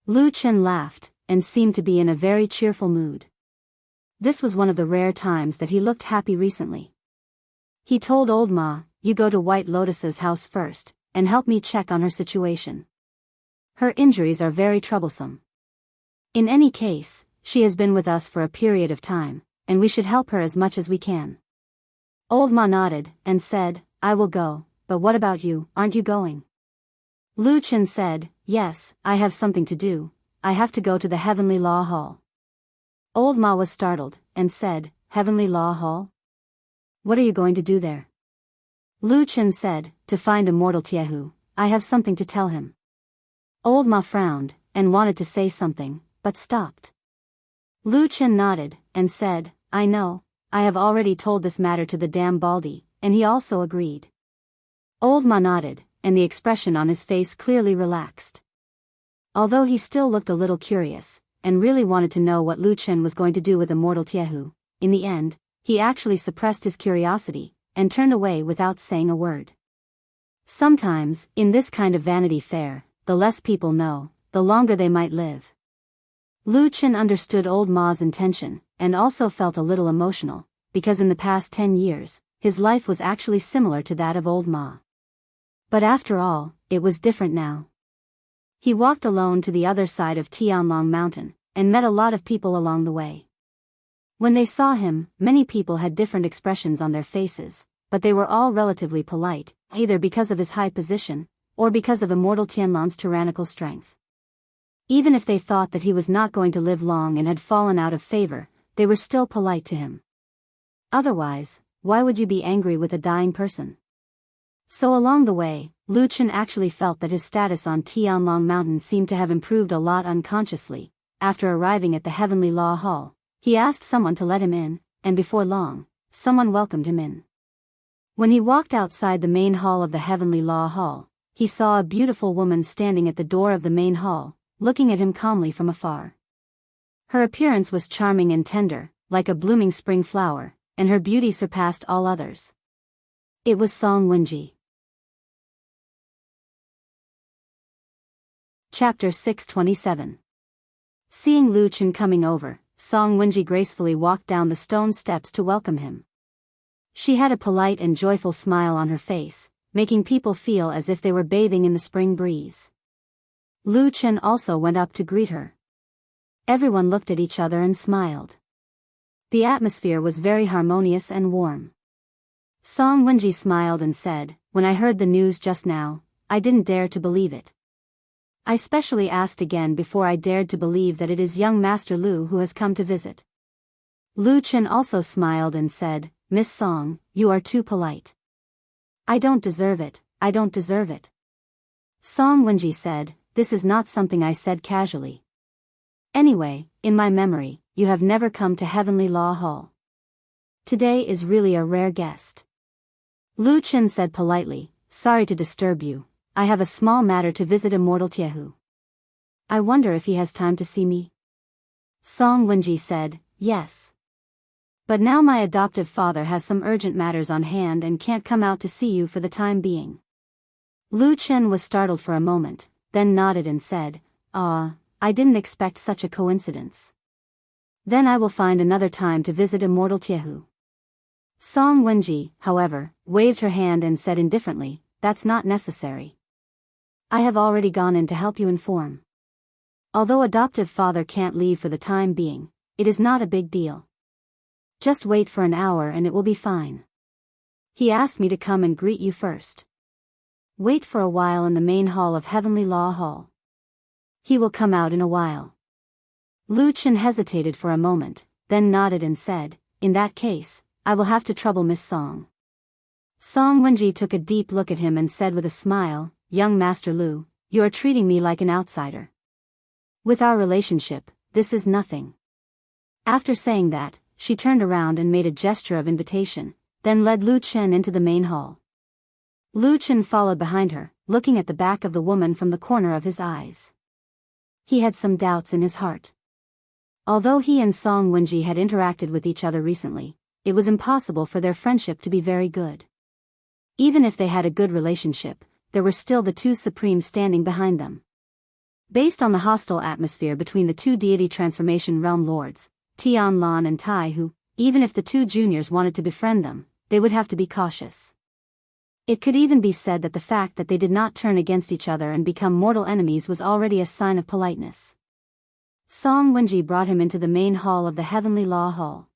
Lu Qin laughed, and seemed to be in a very cheerful mood. This was one of the rare times that he looked happy recently. He told Old Ma, "You go to White Lotus's house first, and help me check on her situation. Her injuries are very troublesome. In any case, she has been with us for a period of time, and we should help her as much as we can." Old Ma nodded, and said, "I will go, but what about you, aren't you going?" Lu Qin said, "Yes, I have something to do, I have to go to the Heavenly Law Hall." Old Ma was startled, and said, "Heavenly Law Hall? What are you going to do there?" Lu Qin said, "To find Immortal Tiehu, I have something to tell him." Old Ma frowned, and wanted to say something, but stopped. Lu Qin nodded, and said, "I know, I have already told this matter to the damn Baldy, and he also agreed." Old Ma nodded, and the expression on his face clearly relaxed. Although he still looked a little curious, and really wanted to know what Lu Qin was going to do with Immortal Tiehu, in the end, he actually suppressed his curiosity, and turned away without saying a word. Sometimes, in this kind of Vanity Fair, the less people know, the longer they might live. Lu Qin understood Old Ma's intention, and also felt a little emotional, because in the past 10 years, his life was actually similar to that of Old Ma. But after all, it was different now. He walked alone to the other side of Tianlong Mountain, and met a lot of people along the way. When they saw him, many people had different expressions on their faces, but they were all relatively polite, either because of his high position, or because of Immortal Tianlong's tyrannical strength. Even if they thought that he was not going to live long and had fallen out of favor, they were still polite to him. Otherwise, why would you be angry with a dying person? So along the way, Lu Chen actually felt that his status on Tianlong Mountain seemed to have improved a lot unconsciously. After arriving at the Heavenly Law Hall, he asked someone to let him in, and before long, someone welcomed him in. When he walked outside the main hall of the Heavenly Law Hall, he saw a beautiful woman standing at the door of the main hall, looking at him calmly from afar. Her appearance was charming and tender, like a blooming spring flower, and her beauty surpassed all others. It was Song Wenji. Chapter 627. Seeing Lu Chen coming over, Song Wenji gracefully walked down the stone steps to welcome him. She had a polite and joyful smile on her face, making people feel as if they were bathing in the spring breeze. Lu Chen also went up to greet her. Everyone looked at each other and smiled. The atmosphere was very harmonious and warm. Song Wenji smiled and said, "When I heard the news just now, I didn't dare to believe it. I specially asked again before I dared to believe that it is young Master Lu who has come to visit." Lu Chen also smiled and said, "Miss Song, you are too polite. I don't deserve it, I don't deserve it." Song Wenji said, "This is not something I said casually. Anyway, in my memory, you have never come to Heavenly Law Hall. Today is really a rare guest." Lu Chen said politely, "Sorry to disturb you. I have a small matter to visit Immortal Jianghu. I wonder if he has time to see me." Song Wenji said, "Yes. But now my adoptive father has some urgent matters on hand and can't come out to see you for the time being." Lu Chen was startled for a moment, then nodded and said, I didn't expect such a coincidence. Then I will find another time to visit Immortal Jianghu." Song Wenji, however, waved her hand and said indifferently, "That's not necessary. I have already gone in to help you inform. Although adoptive father can't leave for the time being, it is not a big deal. Just wait for an hour and it will be fine. He asked me to come and greet you first. Wait for a while in the main hall of Heavenly Law Hall. He will come out in a while." Lu Chen hesitated for a moment, then nodded and said, "In that case, I will have to trouble Miss Song." Song Wenji took a deep look at him and said with a smile, "Young Master Lu, you are treating me like an outsider. With our relationship, this is nothing." After saying that, she turned around and made a gesture of invitation, then led Lu Chen into the main hall. Lu Chen followed behind her, looking at the back of the woman from the corner of his eyes. He had some doubts in his heart. Although he and Song Wenji had interacted with each other recently, it was impossible for their friendship to be very good. Even if they had a good relationship, there were still the two supremes standing behind them. Based on the hostile atmosphere between the two deity transformation realm lords, Tianlan and Taihu, even if the two juniors wanted to befriend them, they would have to be cautious. It could even be said that the fact that they did not turn against each other and become mortal enemies was already a sign of politeness. Song Wenji brought him into the main hall of the Heavenly Law Hall.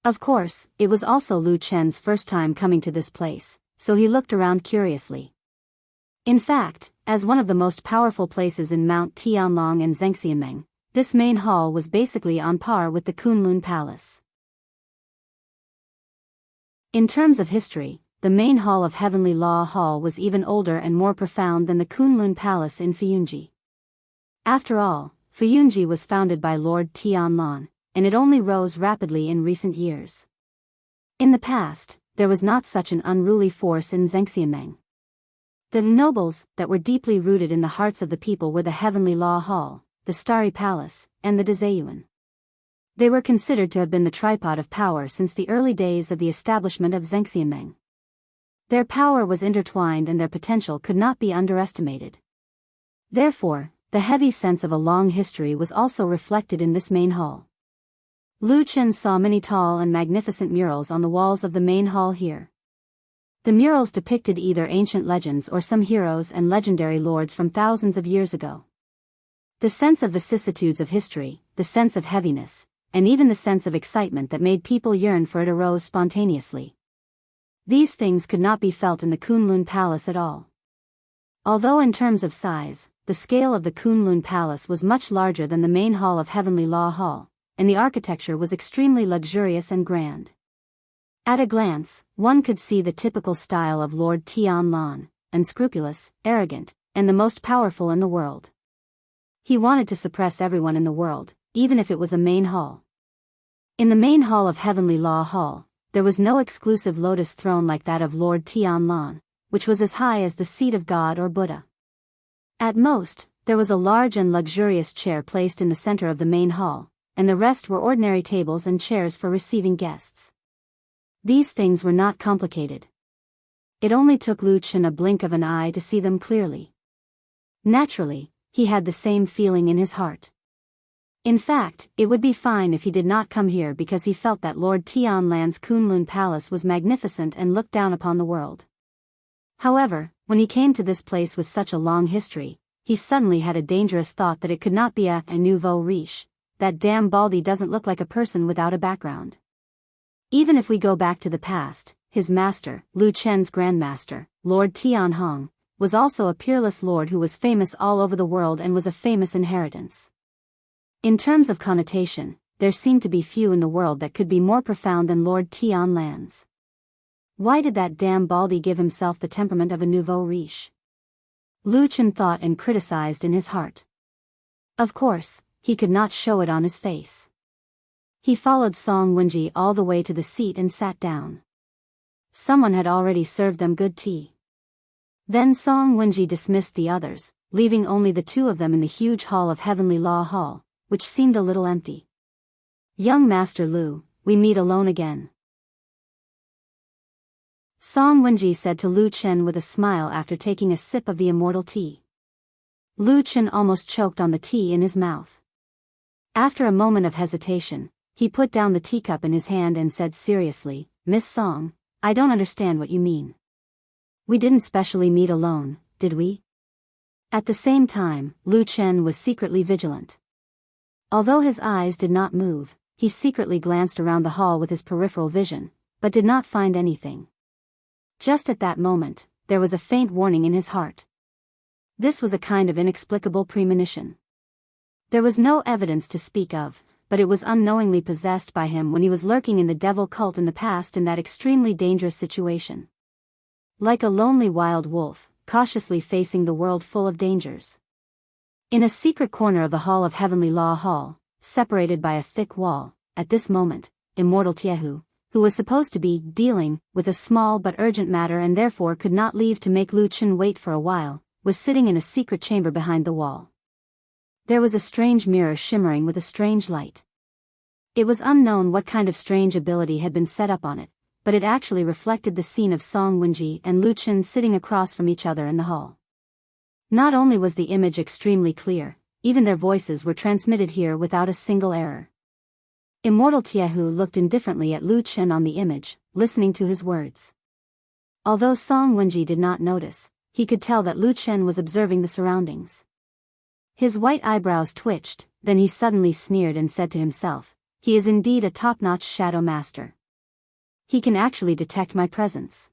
Of course, it was also Lu Chen's first time coming to this place, so he looked around curiously. In fact, as one of the most powerful places in Mount Tianlong and Zhengxianmeng, this main hall was basically on par with the Kunlun Palace. In terms of history, the main hall of Heavenly Law Hall was even older and more profound than the Kunlun Palace in Fuyunji. After all, Fuyunji was founded by Lord Tianlan, and it only rose rapidly in recent years. In the past, there was not such an unruly force in Zhengxianmeng. The nobles that were deeply rooted in the hearts of the people were the Heavenly Law Hall, the Starry Palace, and the Dezayuan. They were considered to have been the tripod of power since the early days of the establishment of Zhengxianmeng. Their power was intertwined and their potential could not be underestimated. Therefore, the heavy sense of a long history was also reflected in this main hall. Lu Chen saw many tall and magnificent murals on the walls of the main hall here. The murals depicted either ancient legends or some heroes and legendary lords from thousands of years ago. The sense of vicissitudes of history, the sense of heaviness, and even the sense of excitement that made people yearn for it arose spontaneously. These things could not be felt in the Kunlun Palace at all. Although in terms of size, the scale of the Kunlun Palace was much larger than the main hall of Heavenly Law Hall, and the architecture was extremely luxurious and grand. At a glance, one could see the typical style of Lord Tianlan, unscrupulous, arrogant, and the most powerful in the world. He wanted to suppress everyone in the world, even if it was a main hall. In the main hall of Heavenly Law Hall, there was no exclusive lotus throne like that of Lord Tianlan, which was as high as the seat of God or Buddha. At most, there was a large and luxurious chair placed in the center of the main hall, and the rest were ordinary tables and chairs for receiving guests. These things were not complicated. It only took Lu Chen a blink of an eye to see them clearly. Naturally, he had the same feeling in his heart. In fact, it would be fine if he did not come here because he felt that Lord Tianlan's Kunlun Palace was magnificent and looked down upon the world. However, when he came to this place with such a long history, he suddenly had a dangerous thought that it could not be a nouveau riche. That damn Baldy doesn't look like a person without a background. Even if we go back to the past, his master, Lu Chen's grandmaster, Lord Tianhong, was also a peerless lord who was famous all over the world and was a famous inheritance. In terms of connotation, there seemed to be few in the world that could be more profound than Lord Tianlan's. Why did that damn Baldy give himself the temperament of a nouveau riche? Lu Chen thought and criticized in his heart. Of course, he could not show it on his face. He followed Song Wenji all the way to the seat and sat down. Someone had already served them good tea. Then Song Wenji dismissed the others, leaving only the two of them in the huge hall of Heavenly Law Hall, which seemed a little empty. "Young Master Lu, we meet alone again," Song Wenji said to Lu Chen with a smile after taking a sip of the immortal tea. Lu Chen almost choked on the tea in his mouth. After a moment of hesitation, he put down the teacup in his hand and said seriously, "Miss Song, I don't understand what you mean. We didn't specially meet alone, did we?" At the same time, Lu Chen was secretly vigilant. Although his eyes did not move, he secretly glanced around the hall with his peripheral vision, but did not find anything. Just at that moment, there was a faint warning in his heart. This was a kind of inexplicable premonition. There was no evidence to speak of, but it was unknowingly possessed by him when he was lurking in the devil cult in the past in that extremely dangerous situation. Like a lonely wild wolf, cautiously facing the world full of dangers. In a secret corner of the hall of Heavenly Law Hall, separated by a thick wall, at this moment, Immortal Tiehu, who was supposed to be dealing with a small but urgent matter and therefore could not leave to make Lu Chen wait for a while, was sitting in a secret chamber behind the wall. There was a strange mirror shimmering with a strange light. It was unknown what kind of strange ability had been set up on it, but it actually reflected the scene of Song Wenji and Lu Chen sitting across from each other in the hall. Not only was the image extremely clear, even their voices were transmitted here without a single error. Immortal Tiehu looked indifferently at Lu Chen on the image, listening to his words. Although Song Wenji did not notice, he could tell that Lu Chen was observing the surroundings. His white eyebrows twitched, then he suddenly sneered and said to himself, "He is indeed a top-notch shadow master. He can actually detect my presence."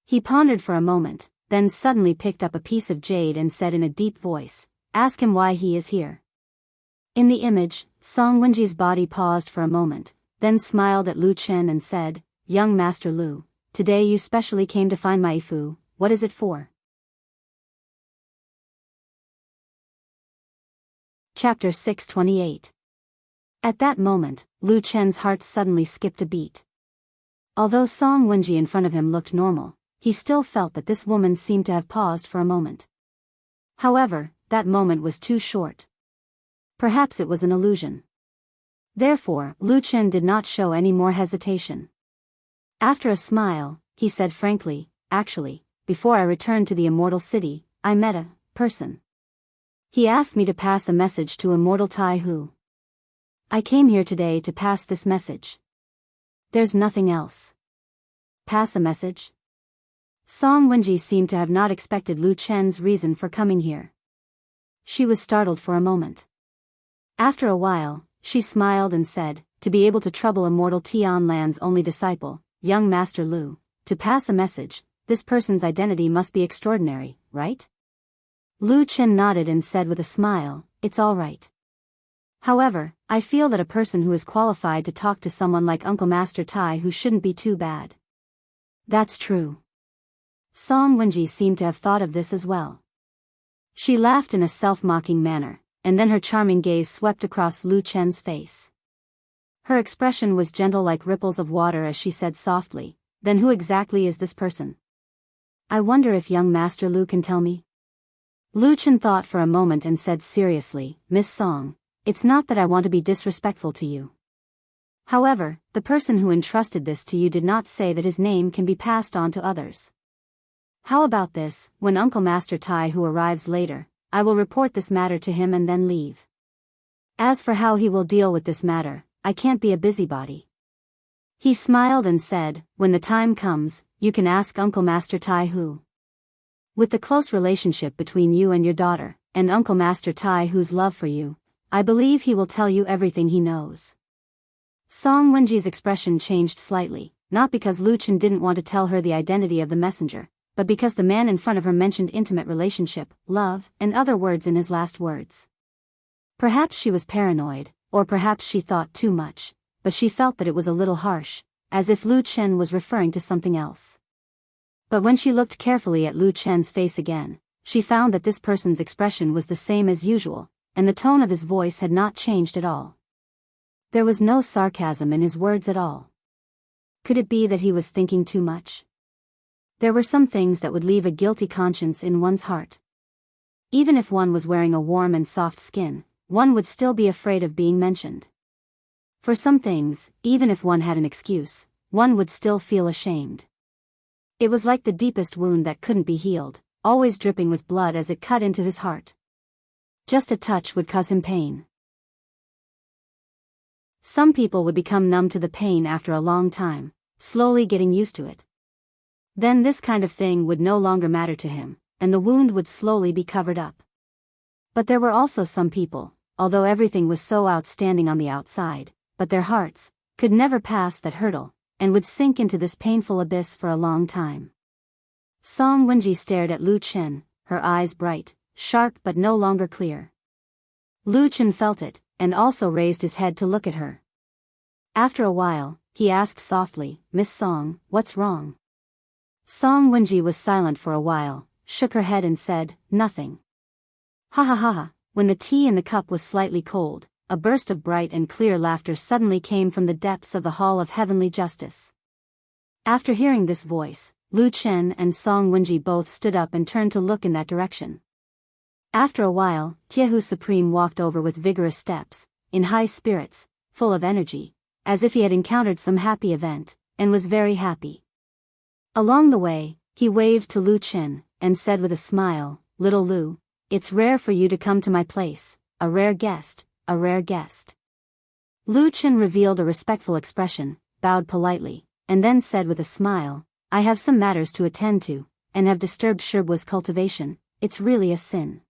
He pondered for a moment, then suddenly picked up a piece of jade and said in a deep voice, "Ask him why he is here." In the image, Song Wenji's body paused for a moment, then smiled at Lu Chen and said, "Young Master Lu, today you specially came to find my Ifu, what is it for?" Chapter 628. At that moment, Lu Chen's heart suddenly skipped a beat. Although Song Wenji in front of him looked normal, he still felt that this woman seemed to have paused for a moment. However, that moment was too short. Perhaps it was an illusion. Therefore, Lu Chen did not show any more hesitation. After a smile, he said frankly, "Actually, before I returned to the Immortal City, I met a person. He asked me to pass a message to Immortal Taihu. I came here today to pass this message. There's nothing else." "Pass a message?" Song Wenji seemed to have not expected Lu Chen's reason for coming here. She was startled for a moment. After a while, she smiled and said, "To be able to trouble Immortal Tianlan's only disciple, young Master Lu, to pass a message, this person's identity must be extraordinary, right?" Lu Chen nodded and said with a smile, "It's all right." However, I feel that a person who is qualified to talk to someone like Uncle Master Tai who shouldn't be too bad. That's true. Song Wenji seemed to have thought of this as well. She laughed in a self-mocking manner, and then her charming gaze swept across Lu Chen's face. Her expression was gentle like ripples of water as she said softly, "Then who exactly is this person? I wonder if young Master Lu can tell me?" Lu Chen thought for a moment and said seriously, "Miss Song, it's not that I want to be disrespectful to you. However, the person who entrusted this to you did not say that his name can be passed on to others. How about this, when Uncle Master Tai who arrives later, I will report this matter to him and then leave. As for how he will deal with this matter, I can't be a busybody." He smiled and said, "When the time comes, you can ask Uncle Master Tai who. With the close relationship between you and your daughter, and Uncle Master Tai who's love for you, I believe he will tell you everything he knows." Song Wenji's expression changed slightly, not because Lu Chen didn't want to tell her the identity of the messenger, but because the man in front of her mentioned intimate relationship, love, and other words in his last words. Perhaps she was paranoid, or perhaps she thought too much, but she felt that it was a little harsh, as if Lu Chen was referring to something else. But when she looked carefully at Lu Chen's face again, she found that this person's expression was the same as usual, and the tone of his voice had not changed at all. There was no sarcasm in his words at all. Could it be that he was thinking too much? There were some things that would leave a guilty conscience in one's heart. Even if one was wearing a warm and soft skin, one would still be afraid of being mentioned. For some things, even if one had an excuse, one would still feel ashamed. It was like the deepest wound that couldn't be healed, always dripping with blood as it cut into his heart. Just a touch would cause him pain. Some people would become numb to the pain after a long time, slowly getting used to it. Then this kind of thing would no longer matter to him, and the wound would slowly be covered up. But there were also some people, although everything was so outstanding on the outside, but their hearts could never pass that hurdle, and would sink into this painful abyss for a long time. Song Wenji stared at Lu Chen, her eyes bright, sharp but no longer clear. Lu Chen felt it, and also raised his head to look at her. After a while, he asked softly, "Miss Song, what's wrong?" Song Wenji was silent for a while, shook her head and said, "Nothing." Ha ha ha ha. When the tea in the cup was slightly cold, a burst of bright and clear laughter suddenly came from the depths of the Hall of Heavenly Justice. After hearing this voice, Lu Chen and Song Wenji both stood up and turned to look in that direction. After a while, Jianghu Supreme walked over with vigorous steps, in high spirits, full of energy, as if he had encountered some happy event, and was very happy. Along the way, he waved to Lu Chen, and said with a smile, "Little Lu, it's rare for you to come to my place, a rare guest, a rare guest." Lu Chen revealed a respectful expression, bowed politely, and then said with a smile, "I have some matters to attend to, and have disturbed Shibua's cultivation. It's really a sin."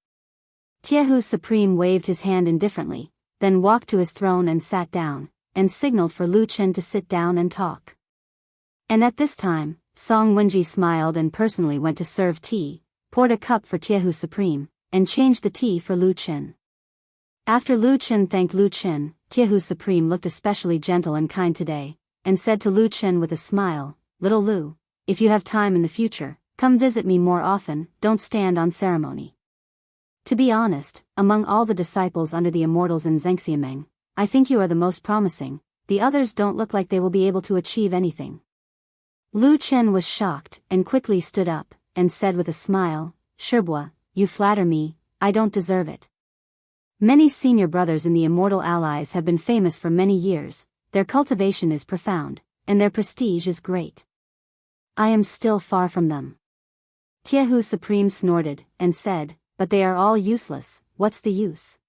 Jianghu Supreme waved his hand indifferently, then walked to his throne and sat down, and signaled for Lu Chen to sit down and talk. And at this time, Song Wenji smiled and personally went to serve tea, poured a cup for Jianghu Supreme, and changed the tea for Lu Chen. After Lu Chen thanked Lu Chen, Jianghu Supreme looked especially gentle and kind today, and said to Lu Chen with a smile, "Little Lu, if you have time in the future, come visit me more often, don't stand on ceremony." To be honest, among all the disciples under the immortals in Xianxia, I think you are the most promising, the others don't look like they will be able to achieve anything. Lu Chen was shocked, and quickly stood up, and said with a smile, "Shibua, you flatter me, I don't deserve it. Many senior brothers in the immortal allies have been famous for many years, their cultivation is profound, and their prestige is great. I am still far from them." Jianghu Supreme snorted, and said, "But they are all useless, what's the use?"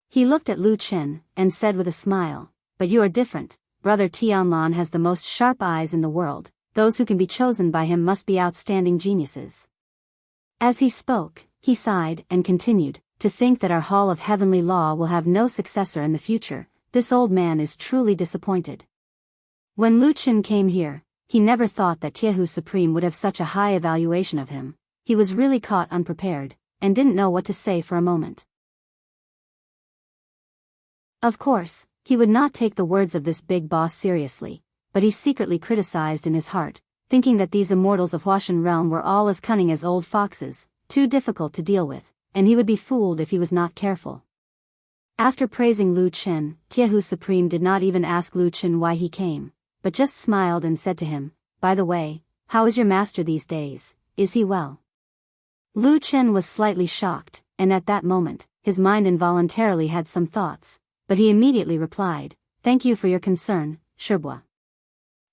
He looked at Lu Chen, and said with a smile, "But you are different, Brother Tianlan has the most sharp eyes in the world, those who can be chosen by him must be outstanding geniuses." As he spoke, he sighed and continued, "To think that our Hall of Heavenly Law will have no successor in the future, this old man is truly disappointed." When Lu Chen came here, he never thought that Jianghu Supreme would have such a high evaluation of him. He was really caught unprepared, and didn't know what to say for a moment. Of course, he would not take the words of this big boss seriously, but he secretly criticized in his heart, thinking that these immortals of Huashan realm were all as cunning as old foxes, too difficult to deal with, and he would be fooled if he was not careful. After praising Lu Chen, Jianghu Supreme did not even ask Lu Chen why he came, but just smiled and said to him, "By the way, how is your master these days? Is he well?" Lu Chen was slightly shocked, and at that moment, his mind involuntarily had some thoughts, but he immediately replied, "Thank you for your concern, Shibua.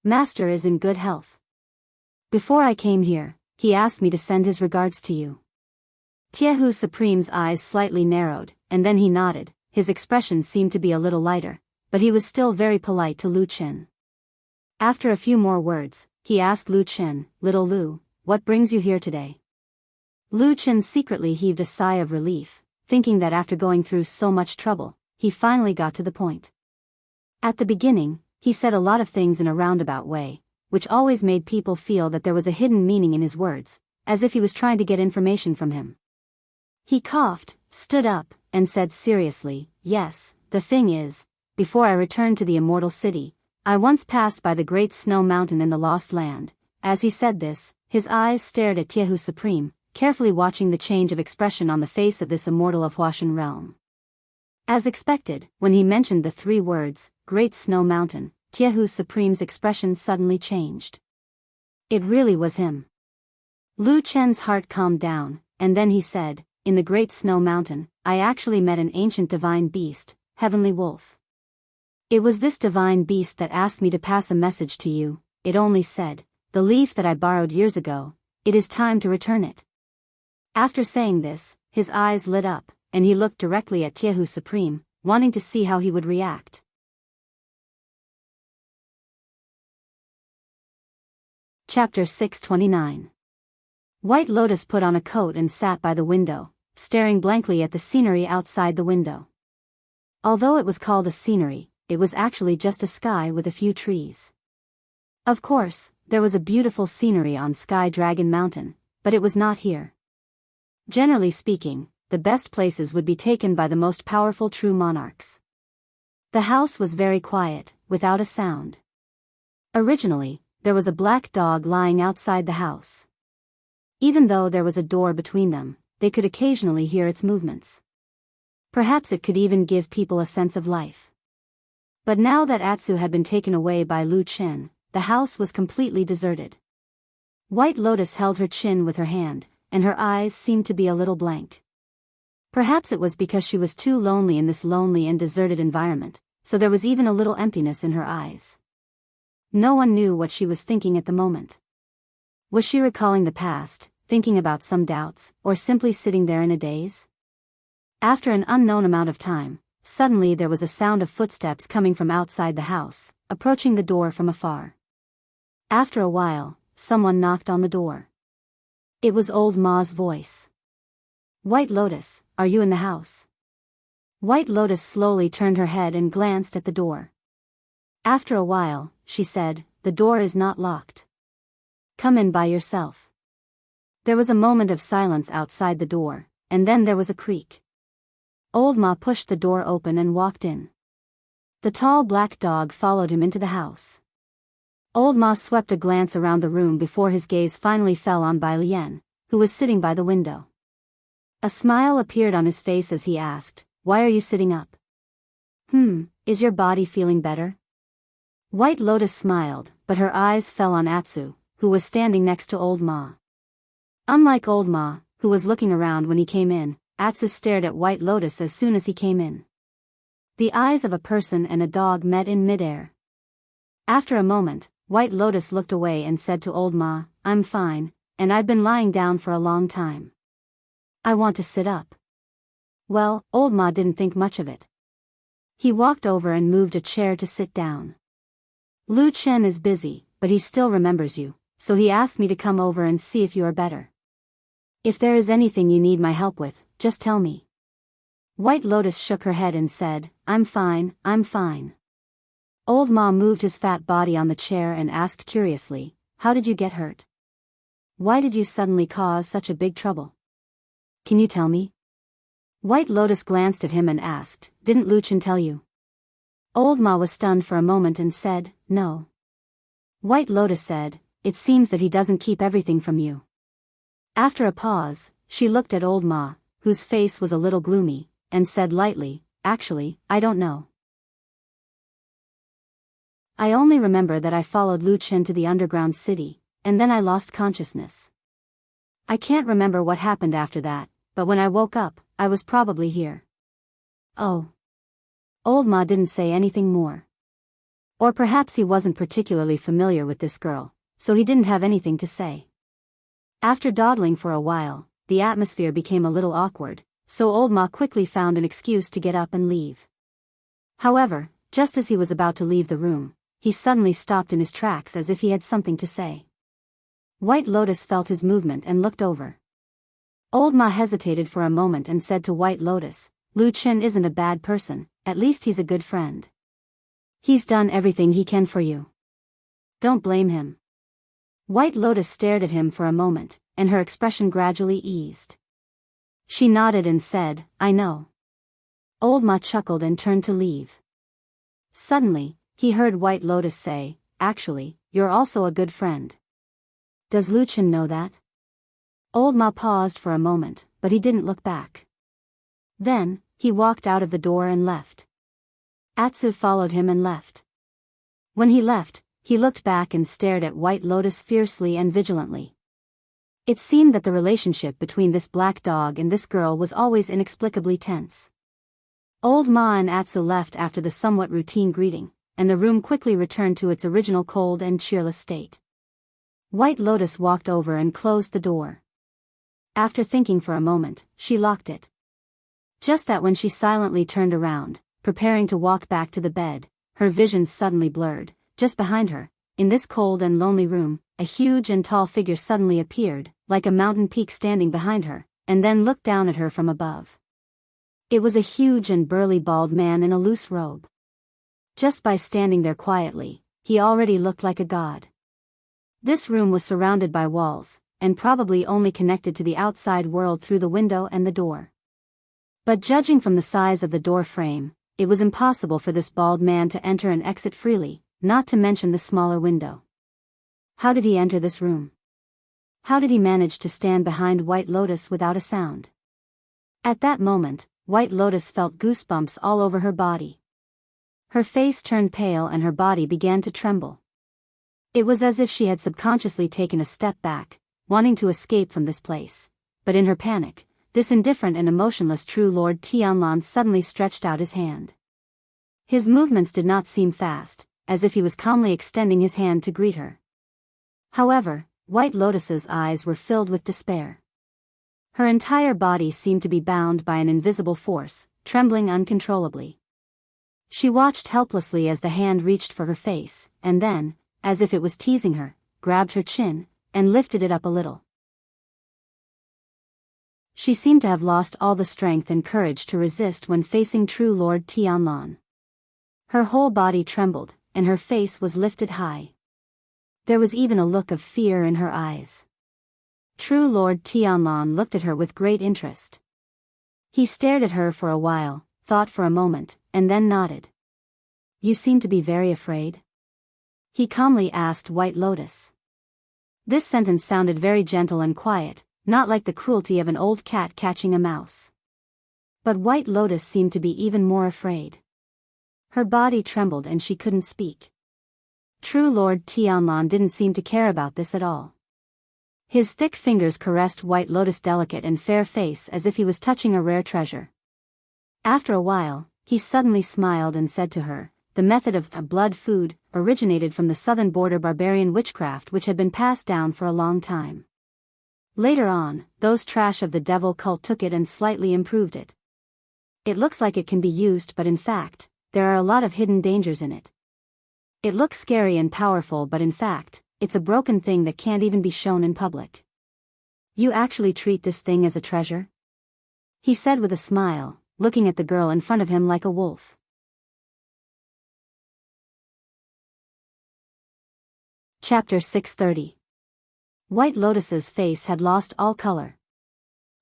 Master is in good health. Before I came here, he asked me to send his regards to you." Jianghu Supreme's eyes slightly narrowed, and then he nodded. His expression seemed to be a little lighter, but he was still very polite to Lu Chen. After a few more words, he asked Lu Chen, "Little Lu, what brings you here today?" Lu Chen secretly heaved a sigh of relief, thinking that after going through so much trouble, he finally got to the point. At the beginning, he said a lot of things in a roundabout way, which always made people feel that there was a hidden meaning in his words, as if he was trying to get information from him. He coughed, stood up, and said seriously, "Yes, the thing is, before I returned to the immortal city, I once passed by the great snow mountain in the lost land." As he said this, his eyes stared at Jianghu Supreme, carefully watching the change of expression on the face of this immortal of Huashan realm. As expected, when he mentioned the three words, Great Snow Mountain, Jianghu Supreme's expression suddenly changed. It really was him. Lu Chen's heart calmed down, and then he said, "In the Great Snow Mountain, I actually met an ancient divine beast, Heavenly Wolf. It was this divine beast that asked me to pass a message to you. It only said, 'The leaf that I borrowed years ago, it is time to return it.'" After saying this, his eyes lit up, and he looked directly at Jianghu Supreme, wanting to see how he would react. Chapter 629. White Lotus put on a coat and sat by the window, staring blankly at the scenery outside the window. Although it was called a scenery, it was actually just a sky with a few trees. Of course, there was a beautiful scenery on Sky Dragon Mountain, but it was not here. Generally speaking, the best places would be taken by the most powerful true monarchs. The house was very quiet, without a sound. Originally, there was a black dog lying outside the house. Even though there was a door between them, they could occasionally hear its movements. Perhaps it could even give people a sense of life. But now that Atsu had been taken away by Lu Chen, the house was completely deserted. White Lotus held her chin with her hand, and her eyes seemed to be a little blank. Perhaps it was because she was too lonely in this lonely and deserted environment, so there was even a little emptiness in her eyes. No one knew what she was thinking at the moment. Was she recalling the past, thinking about some doubts, or simply sitting there in a daze? After an unknown amount of time, suddenly there was a sound of footsteps coming from outside the house, approaching the door from afar. After a while, someone knocked on the door. It was Old Ma's voice. "White Lotus, are you in the house?" White Lotus slowly turned her head and glanced at the door. After a while, she said, "The door is not locked. Come in by yourself." There was a moment of silence outside the door, and then there was a creak. Old Ma pushed the door open and walked in. The tall black dog followed him into the house. Old Ma swept a glance around the room before his gaze finally fell on Bai Lian, who was sitting by the window. A smile appeared on his face as he asked, "Why are you sitting up? Is your body feeling better?" White Lotus smiled, but her eyes fell on Atsu, who was standing next to Old Ma. Unlike Old Ma, who was looking around when he came in, Atsu stared at White Lotus as soon as he came in. The eyes of a person and a dog met in midair. After a moment, White Lotus looked away and said to Old Ma, "I'm fine, and I've been lying down for a long time. I want to sit up." Well, Old Ma didn't think much of it. He walked over and moved a chair to sit down. "Lu Chen is busy, but he still remembers you, so he asked me to come over and see if you are better. If there is anything you need my help with, just tell me." White Lotus shook her head and said, I'm fine." Old Ma moved his fat body on the chair and asked curiously, "How did you get hurt? Why did you suddenly cause such a big trouble? Can you tell me?" White Lotus glanced at him and asked, "Didn't Lu Chen tell you? Old Ma was stunned for a moment and said, "No." White Lotus said, "It seems that he doesn't keep everything from you." After a pause, she looked at Old Ma, whose face was a little gloomy, and said lightly, "Actually, I don't know. I only remember that I followed Lu Chen to the underground city, and then I lost consciousness. I can't remember what happened after that, but when I woke up, I was probably here." Oh. Old Ma didn't say anything more. Or perhaps he wasn't particularly familiar with this girl, so he didn't have anything to say. After dawdling for a while, the atmosphere became a little awkward, so Old Ma quickly found an excuse to get up and leave. However, just as he was about to leave the room, he suddenly stopped in his tracks as if he had something to say. White Lotus felt his movement and looked over. Old Ma hesitated for a moment and said to White Lotus, "Lu Chen isn't a bad person, at least he's a good friend. He's done everything he can for you. Don't blame him." White Lotus stared at him for a moment, and her expression gradually eased. She nodded and said, "I know." Old Ma chuckled and turned to leave. Suddenly, he heard White Lotus say, "Actually, you're also a good friend. Does Lu Chen know that?" Old Ma paused for a moment, but he didn't look back. Then, he walked out of the door and left. Atsu followed him and left. When he left, he looked back and stared at White Lotus fiercely and vigilantly. It seemed that the relationship between this black dog and this girl was always inexplicably tense. Old Ma and Atsu left after the somewhat routine greeting, and the room quickly returned to its original cold and cheerless state. White Lotus walked over and closed the door. After thinking for a moment, she locked it. Just that when she silently turned around, preparing to walk back to the bed, her vision suddenly blurred. Just behind her, in this cold and lonely room, a huge and tall figure suddenly appeared, like a mountain peak standing behind her, and then looked down at her from above. It was a huge and burly bald man in a loose robe. Just by standing there quietly, he already looked like a god. This room was surrounded by walls, and probably only connected to the outside world through the window and the door. But judging from the size of the door frame, it was impossible for this bald man to enter and exit freely, not to mention the smaller window. How did he enter this room? How did he manage to stand behind White Lotus without a sound? At that moment, White Lotus felt goosebumps all over her body. Her face turned pale and her body began to tremble. It was as if she had subconsciously taken a step back, wanting to escape from this place. But in her panic, this indifferent and emotionless True Lord Tianlan suddenly stretched out his hand. His movements did not seem fast, as if he was calmly extending his hand to greet her. However, White Lotus's eyes were filled with despair. Her entire body seemed to be bound by an invisible force, trembling uncontrollably. She watched helplessly as the hand reached for her face, and then, as if it was teasing her, grabbed her chin, and lifted it up a little. She seemed to have lost all the strength and courage to resist when facing True Lord Tianlan. Her whole body trembled, and her face was lifted high. There was even a look of fear in her eyes. True Lord Tianlan looked at her with great interest. He stared at her for a while, thought for a moment, and then nodded. "You seem to be very afraid?" he calmly asked White Lotus. This sentence sounded very gentle and quiet, not like the cruelty of an old cat catching a mouse. But White Lotus seemed to be even more afraid. Her body trembled and she couldn't speak. True Lord Tianlan didn't seem to care about this at all. His thick fingers caressed White Lotus' delicate and fair face as if he was touching a rare treasure. After a while, he suddenly smiled and said to her, "The method of blood food originated from the southern border barbarian witchcraft which had been passed down for a long time. Later on, those trash of the devil cult took it and slightly improved it. It looks like it can be used, but in fact, there are a lot of hidden dangers in it. It looks scary and powerful, but in fact, it's a broken thing that can't even be shown in public. You actually treat this thing as a treasure?" he said with a smile, looking at the girl in front of him like a wolf. Chapter 630. White Lotus's face had lost all color.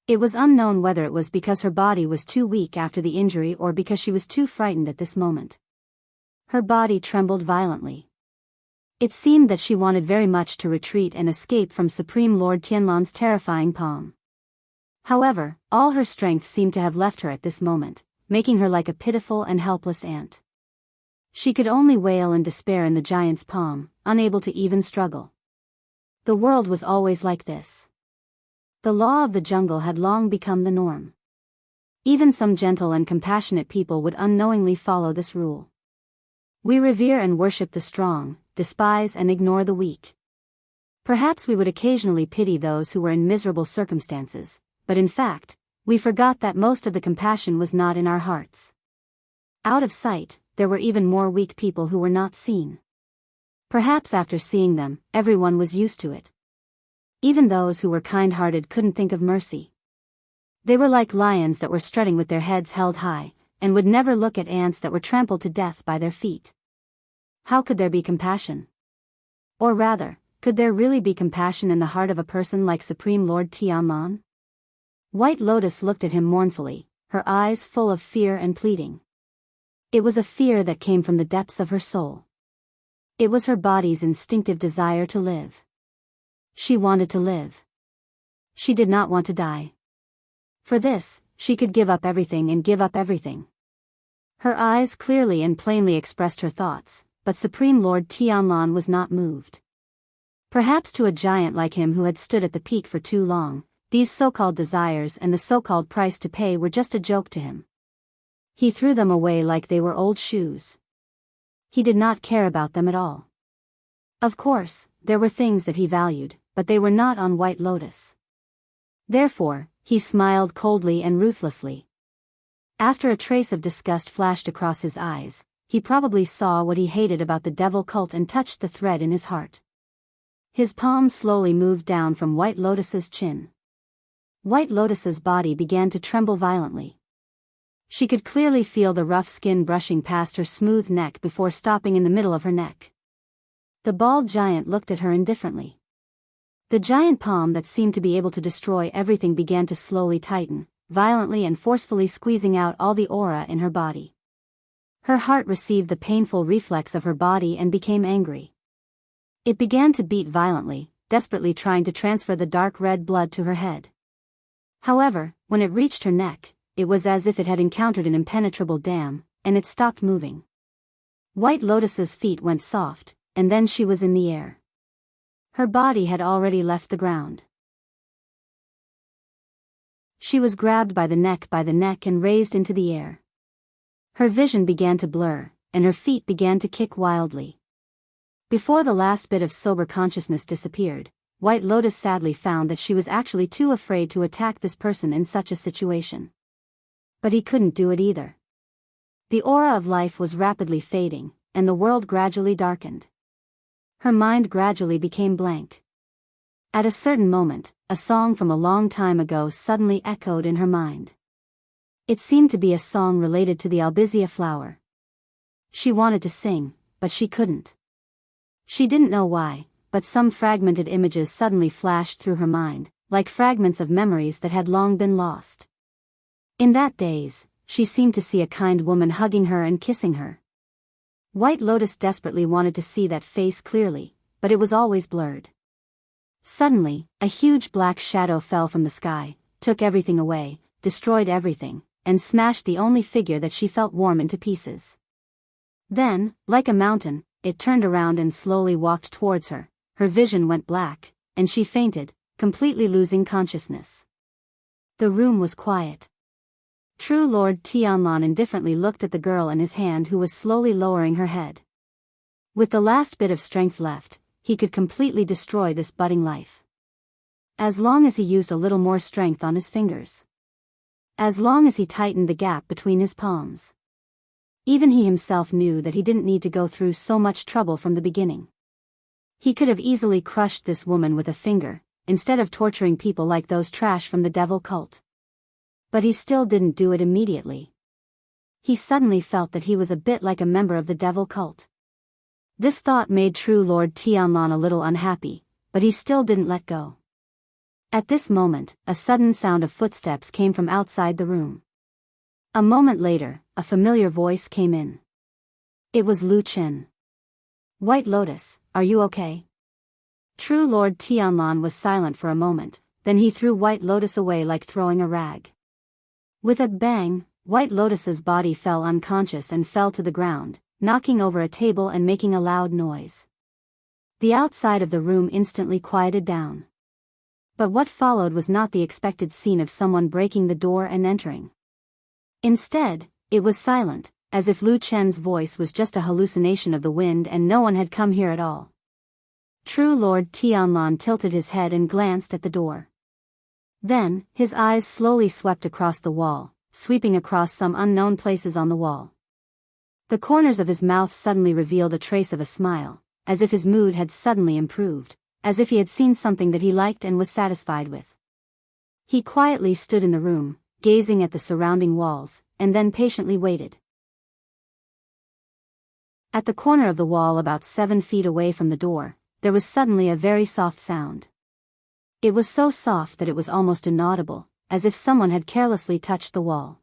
It was unknown whether it was because her body was too weak after the injury or because she was too frightened at this moment. Her body trembled violently. It seemed that she wanted very much to retreat and escape from Supreme Lord Tianlan's terrifying palm. However, all her strength seemed to have left her at this moment, making her like a pitiful and helpless ant. She could only wail in despair in the giant's palm, unable to even struggle. The world was always like this. The law of the jungle had long become the norm. Even some gentle and compassionate people would unknowingly follow this rule. We revere and worship the strong, despise and ignore the weak. Perhaps we would occasionally pity those who were in miserable circumstances, but in fact, we forgot that most of the compassion was not in our hearts. Out of sight, there were even more weak people who were not seen. Perhaps after seeing them, everyone was used to it. Even those who were kind-hearted couldn't think of mercy. They were like lions that were strutting with their heads held high, and would never look at ants that were trampled to death by their feet. How could there be compassion? Or rather, could there really be compassion in the heart of a person like Supreme Lord Tianlan? White Lotus looked at him mournfully, her eyes full of fear and pleading. It was a fear that came from the depths of her soul. It was her body's instinctive desire to live. She wanted to live. She did not want to die. For this, she could give up everything and give up everything. Her eyes clearly and plainly expressed her thoughts, but Supreme Lord Tianlan was not moved. Perhaps to a giant like him who had stood at the peak for too long, these so-called desires and the so-called price to pay were just a joke to him. He threw them away like they were old shoes. He did not care about them at all. Of course, there were things that he valued, but they were not on White Lotus. Therefore, he smiled coldly and ruthlessly. After a trace of disgust flashed across his eyes, he probably saw what he hated about the devil cult and touched the thread in his heart. His palm slowly moved down from White Lotus's chin. White Lotus's body began to tremble violently. She could clearly feel the rough skin brushing past her smooth neck before stopping in the middle of her neck. The bald giant looked at her indifferently. The giant palm that seemed to be able to destroy everything began to slowly tighten, violently and forcefully squeezing out all the aura in her body. Her heart received the painful reflex of her body and became angry. It began to beat violently, desperately trying to transfer the dark red blood to her head. However, when it reached her neck, it was as if it had encountered an impenetrable dam, and it stopped moving. White Lotus's feet went soft, and then she was in the air. Her body had already left the ground. She was grabbed by the neck and raised into the air. Her vision began to blur, and her feet began to kick wildly. Before the last bit of sober consciousness disappeared, White Lotus sadly found that she was actually too afraid to attack this person in such a situation. But he couldn't do it either. The aura of life was rapidly fading, and the world gradually darkened. Her mind gradually became blank. At a certain moment, a song from a long time ago suddenly echoed in her mind. It seemed to be a song related to the albizia flower. She wanted to sing, but she couldn't. She didn't know why, but some fragmented images suddenly flashed through her mind, like fragments of memories that had long been lost. In that daze, she seemed to see a kind woman hugging her and kissing her. White Lotus desperately wanted to see that face clearly, but it was always blurred. Suddenly, a huge black shadow fell from the sky, took everything away, destroyed everything, and smashed the only figure that she felt warm into pieces. Then, like a mountain, it turned around and slowly walked towards her. Her vision went black, and she fainted, completely losing consciousness. The room was quiet. True Lord Tianlan indifferently looked at the girl in his hand who was slowly lowering her head. With the last bit of strength left, he could completely destroy this budding life. As long as he used a little more strength on his fingers. As long as he tightened the gap between his palms. Even he himself knew that he didn't need to go through so much trouble from the beginning. He could have easily crushed this woman with a finger, instead of torturing people like those trash from the devil cult. But he still didn't do it immediately. He suddenly felt that he was a bit like a member of the devil cult. This thought made True Lord Tianlan a little unhappy, but he still didn't let go. At this moment, a sudden sound of footsteps came from outside the room. A moment later, a familiar voice came in. It was Lu Qin. White Lotus, are you okay? True Lord Tianlan was silent for a moment, then he threw White Lotus away like throwing a rag. With a bang, White Lotus's body fell unconscious and fell to the ground, knocking over a table and making a loud noise. The outside of the room instantly quieted down. But what followed was not the expected scene of someone breaking the door and entering. Instead, it was silent, as if Lu Chen's voice was just a hallucination of the wind and no one had come here at all. True Lord Tianlan tilted his head and glanced at the door. Then, his eyes slowly swept across the wall, sweeping across some unknown places on the wall. The corners of his mouth suddenly revealed a trace of a smile, as if his mood had suddenly improved, as if he had seen something that he liked and was satisfied with. He quietly stood in the room, gazing at the surrounding walls, and then patiently waited. At the corner of the wall about 7 feet away from the door, there was suddenly a very soft sound. It was so soft that it was almost inaudible, as if someone had carelessly touched the wall.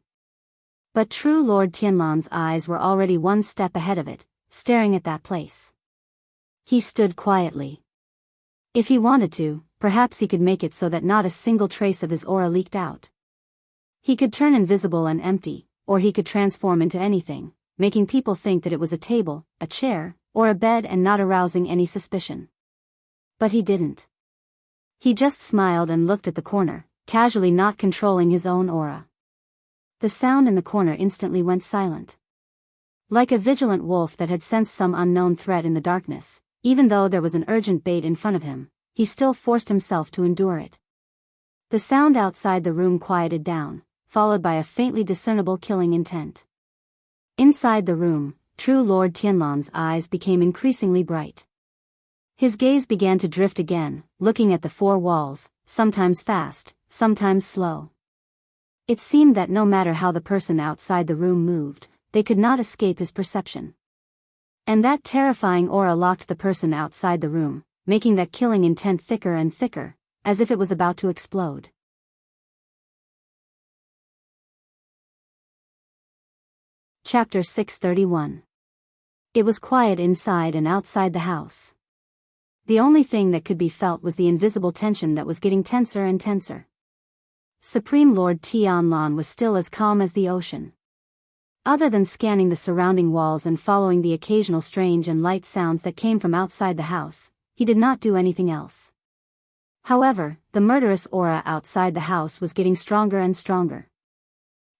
But true Lord Tianlan's eyes were already one step ahead of it, staring at that place. He stood quietly. If he wanted to, perhaps he could make it so that not a single trace of his aura leaked out. He could turn invisible and empty, or he could transform into anything, making people think that it was a table, a chair, or a bed and not arousing any suspicion. But he didn't. He just smiled and looked at the corner, casually not controlling his own aura. The sound in the corner instantly went silent. Like a vigilant wolf that had sensed some unknown threat in the darkness, even though there was an urgent bait in front of him, he still forced himself to endure it. The sound outside the room quieted down, followed by a faintly discernible killing intent. Inside the room, true Lord Tianlan's eyes became increasingly bright. His gaze began to drift again, looking at the 4 walls, sometimes fast, sometimes slow. It seemed that no matter how the person outside the room moved, they could not escape his perception. And that terrifying aura locked the person outside the room, making that killing intent thicker and thicker, as if it was about to explode. Chapter 631. It was quiet inside and outside the house. The only thing that could be felt was the invisible tension that was getting tenser and tenser. Supreme Lord Tianlan was still as calm as the ocean. Other than scanning the surrounding walls and following the occasional strange and light sounds that came from outside the house, he did not do anything else. However, the murderous aura outside the house was getting stronger and stronger.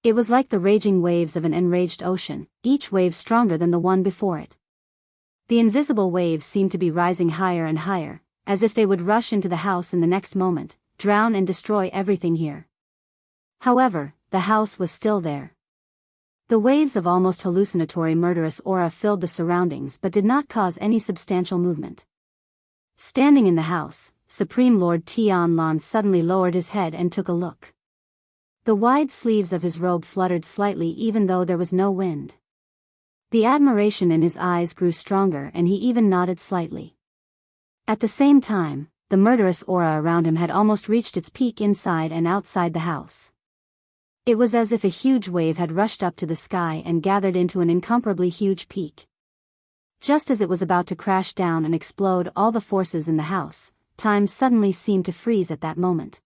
It was like the raging waves of an enraged ocean, each wave stronger than the one before it. The invisible waves seemed to be rising higher and higher, as if they would rush into the house in the next moment, drown and destroy everything here. However, the house was still there. The waves of almost hallucinatory murderous aura filled the surroundings but did not cause any substantial movement. Standing in the house, Supreme Lord Tianlan suddenly lowered his head and took a look. The wide sleeves of his robe fluttered slightly even though there was no wind. The admiration in his eyes grew stronger and he even nodded slightly. At the same time, the murderous aura around him had almost reached its peak inside and outside the house. It was as if a huge wave had rushed up to the sky and gathered into an incomparably huge peak. Just as it was about to crash down and explode all the forces in the house, time suddenly seemed to freeze at that moment.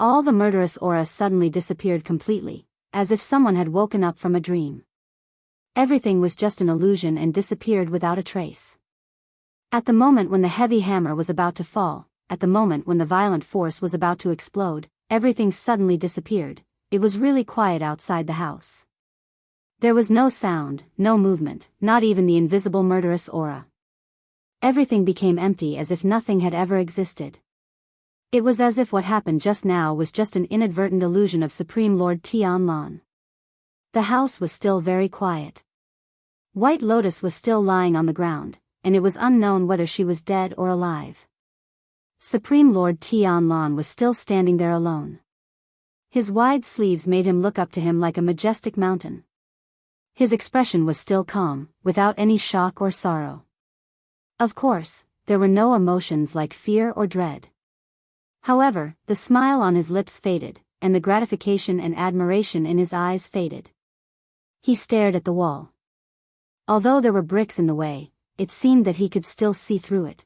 All the murderous aura suddenly disappeared completely, as if someone had woken up from a dream. Everything was just an illusion and disappeared without a trace. At the moment when the heavy hammer was about to fall, at the moment when the violent force was about to explode, everything suddenly disappeared. It was really quiet outside the house. There was no sound, no movement, not even the invisible murderous aura. Everything became empty as if nothing had ever existed. It was as if what happened just now was just an inadvertent illusion of Supreme Lord Tianlan. The house was still very quiet. White Lotus was still lying on the ground, and it was unknown whether she was dead or alive. Supreme Lord Tianlan was still standing there alone. His wide sleeves made him look up to him like a majestic mountain. His expression was still calm, without any shock or sorrow. Of course, there were no emotions like fear or dread. However, the smile on his lips faded, and the gratification and admiration in his eyes faded. He stared at the wall. Although there were bricks in the way, it seemed that he could still see through it.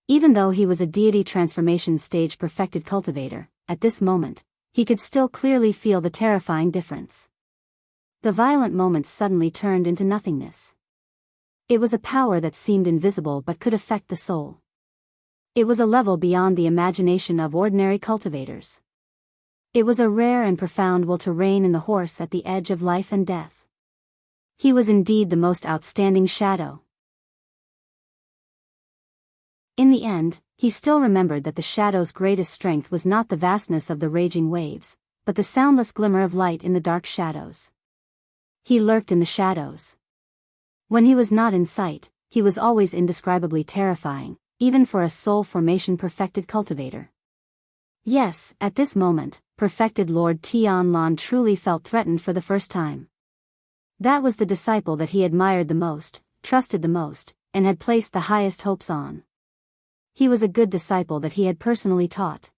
Even though he was a deity transformation stage perfected cultivator, at this moment, he could still clearly feel the terrifying difference. The violent moments suddenly turned into nothingness. It was a power that seemed invisible but could affect the soul. It was a level beyond the imagination of ordinary cultivators. It was a rare and profound will to reign in the horse at the edge of life and death. He was indeed the most outstanding shadow. In the end, he still remembered that the shadow's greatest strength was not the vastness of the raging waves, but the soundless glimmer of light in the dark shadows. He lurked in the shadows. When he was not in sight, he was always indescribably terrifying, even for a soul formation perfected cultivator. Yes, at this moment, perfected Lord Tianlan truly felt threatened for the first time. That was the disciple that he admired the most, trusted the most, and had placed the highest hopes on. He was a good disciple that he had personally taught.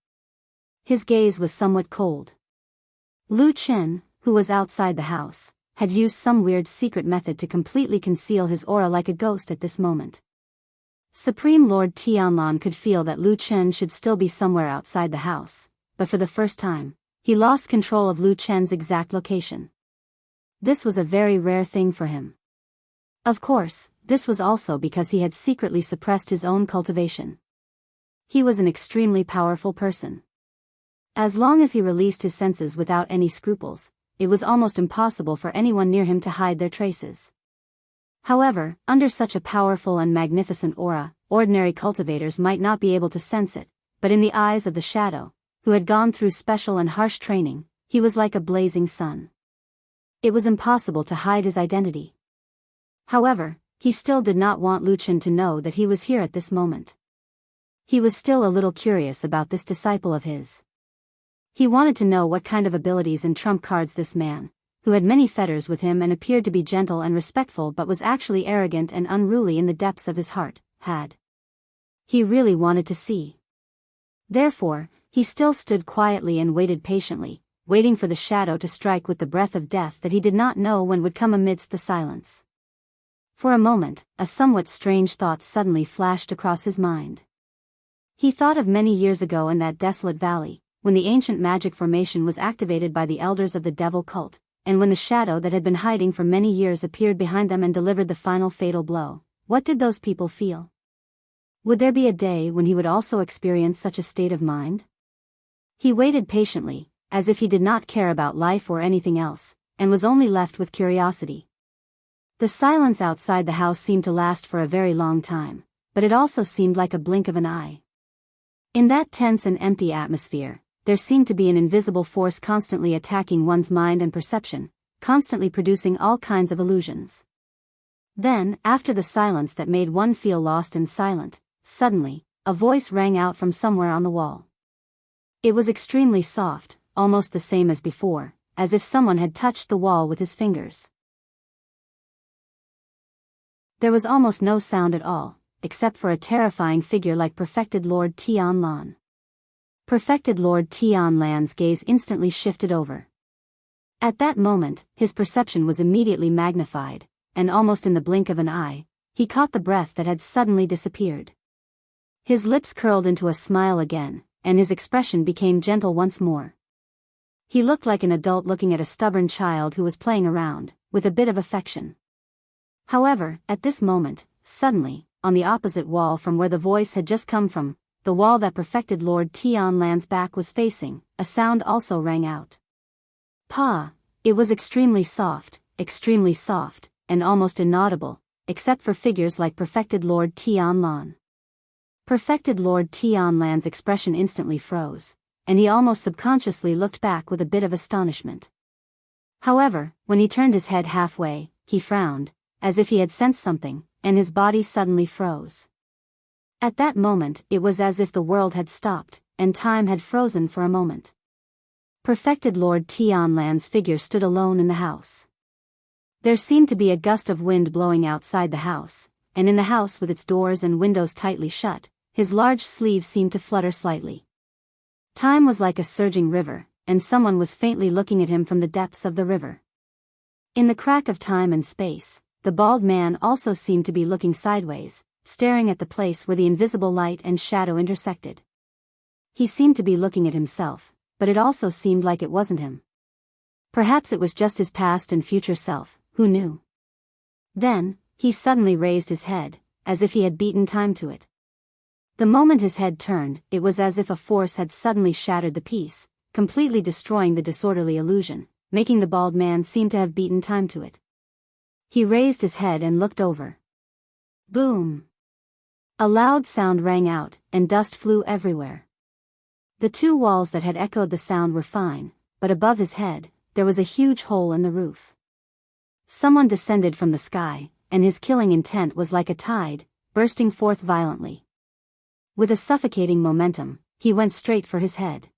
His gaze was somewhat cold. Lu Chen, who was outside the house, had used some weird secret method to completely conceal his aura like a ghost at this moment. Supreme Lord Tianlan could feel that Lu Chen should still be somewhere outside the house, but for the first time, he lost control of Lu Chen's exact location. This was a very rare thing for him. Of course, this was also because he had secretly suppressed his own cultivation. He was an extremely powerful person. As long as he released his senses without any scruples, it was almost impossible for anyone near him to hide their traces. However, under such a powerful and magnificent aura, ordinary cultivators might not be able to sense it, but in the eyes of the shadow, who had gone through special and harsh training, he was like a blazing sun. It was impossible to hide his identity. However, he still did not want Lu Chen to know that he was here at this moment. He was still a little curious about this disciple of his. He wanted to know what kind of abilities and trump cards this man, who had many fetters with him and appeared to be gentle and respectful but was actually arrogant and unruly in the depths of his heart, had. He really wanted to see. Therefore, he still stood quietly and waited patiently, waiting for the shadow to strike with the breath of death that he did not know when would come amidst the silence. For a moment, a somewhat strange thought suddenly flashed across his mind. He thought of many years ago in that desolate valley, when the ancient magic formation was activated by the elders of the devil cult, and when the shadow that had been hiding for many years appeared behind them and delivered the final fatal blow. What did those people feel? Would there be a day when he would also experience such a state of mind? He waited patiently, as if he did not care about life or anything else, and was only left with curiosity. The silence outside the house seemed to last for a very long time, but it also seemed like a blink of an eye. In that tense and empty atmosphere, there seemed to be an invisible force constantly attacking one's mind and perception, constantly producing all kinds of illusions. Then, after the silence that made one feel lost and silent, suddenly, a voice rang out from somewhere on the wall. It was extremely soft, almost the same as before, as if someone had touched the wall with his fingers. There was almost no sound at all, except for a terrifying figure like perfected Lord Tianlan. Perfected Lord Tianlan's gaze instantly shifted over. At that moment, his perception was immediately magnified, and almost in the blink of an eye, he caught the breath that had suddenly disappeared. His lips curled into a smile again, and his expression became gentle once more. He looked like an adult looking at a stubborn child who was playing around, with a bit of affection. However, at this moment, suddenly, on the opposite wall from where the voice had just come from, the wall that perfected Lord Tianlan's back was facing, a sound also rang out. Pa! It was extremely soft, and almost inaudible, except for figures like perfected Lord Tianlan. Perfected Lord Tianlan's expression instantly froze, and he almost subconsciously looked back with a bit of astonishment. However, when he turned his head halfway, he frowned, as if he had sensed something, and his body suddenly froze. At that moment, it was as if the world had stopped, and time had frozen for a moment. Perfected Lord Tianlan's figure stood alone in the house. There seemed to be a gust of wind blowing outside the house, and in the house with its doors and windows tightly shut, his large sleeve seemed to flutter slightly. Time was like a surging river, and someone was faintly looking at him from the depths of the river. In the crack of time and space, the bald man also seemed to be looking sideways, staring at the place where the invisible light and shadow intersected. He seemed to be looking at himself, but it also seemed like it wasn't him. Perhaps it was just his past and future self, who knew? Then, he suddenly raised his head, as if he had beaten time to it. The moment his head turned, it was as if a force had suddenly shattered the piece, completely destroying the disorderly illusion, making the bald man seem to have beaten time to it. He raised his head and looked over. Boom! A loud sound rang out, and dust flew everywhere. The two walls that had echoed the sound were fine, but above his head, there was a huge hole in the roof. Someone descended from the sky, and his killing intent was like a tide, bursting forth violently. With a suffocating momentum, he went straight for his head.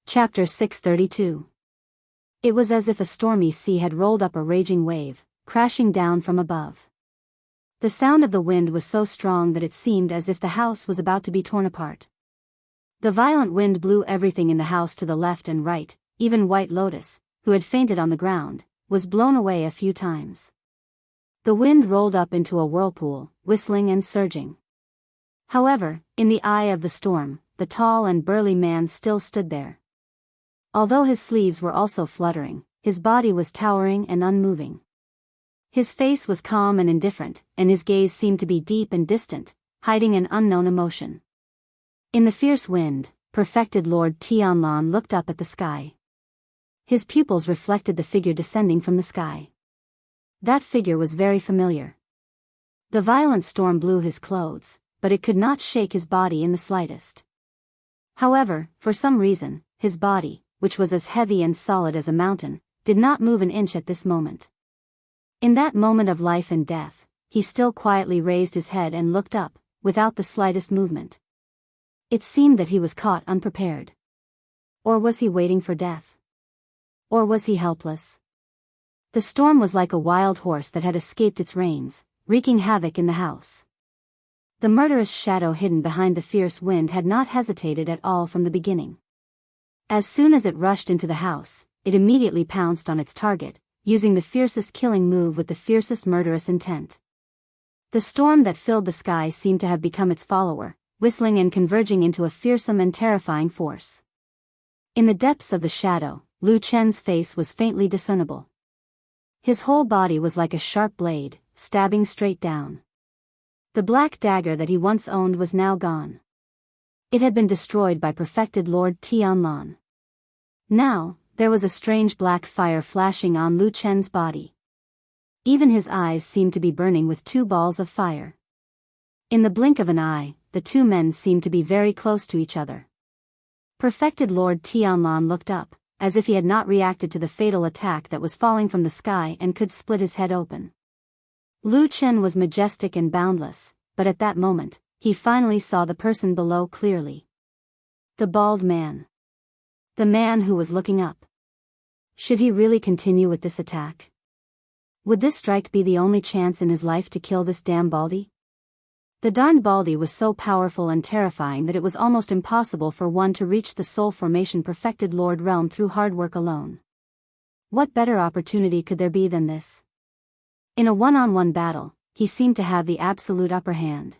Chapter 632. It was as if a stormy sea had rolled up a raging wave, crashing down from above. The sound of the wind was so strong that it seemed as if the house was about to be torn apart. The violent wind blew everything in the house to the left and right, even White Lotus, who had fainted on the ground, was blown away a few times. The wind rolled up into a whirlpool, whistling and surging. However, in the eye of the storm, the tall and burly man still stood there. Although his sleeves were also fluttering, his body was towering and unmoving. His face was calm and indifferent, and his gaze seemed to be deep and distant, hiding an unknown emotion. In the fierce wind, perfected Lord Tianlan looked up at the sky. His pupils reflected the figure descending from the sky. That figure was very familiar. The violent storm blew his clothes, but it could not shake his body in the slightest. However, for some reason, his body, which was as heavy and solid as a mountain, did not move an inch at this moment. In that moment of life and death, he still quietly raised his head and looked up, without the slightest movement. It seemed that he was caught unprepared. Or was he waiting for death? Or was he helpless? The storm was like a wild horse that had escaped its reins, wreaking havoc in the house. The murderous shadow hidden behind the fierce wind had not hesitated at all from the beginning. As soon as it rushed into the house, it immediately pounced on its target, using the fiercest killing move with the fiercest murderous intent. The storm that filled the sky seemed to have become its follower, whistling and converging into a fearsome and terrifying force. In the depths of the shadow, Lu Chen's face was faintly discernible. His whole body was like a sharp blade, stabbing straight down. The black dagger that he once owned was now gone. It had been destroyed by perfected Lord Tianlan. Now, there was a strange black fire flashing on Lu Chen's body. Even his eyes seemed to be burning with two balls of fire. In the blink of an eye, the two men seemed to be very close to each other. Perfected Lord Tianlan looked up, as if he had not reacted to the fatal attack that was falling from the sky and could split his head open. Lu Chen was majestic and boundless, but at that moment, he finally saw the person below clearly. The bald man. The man who was looking up. Should he really continue with this attack? Would this strike be the only chance in his life to kill this damn baldy? The darned baldy was so powerful and terrifying that it was almost impossible for one to reach the soul formation perfected Lord realm through hard work alone. What better opportunity could there be than this? In a one-on-one battle, he seemed to have the absolute upper hand.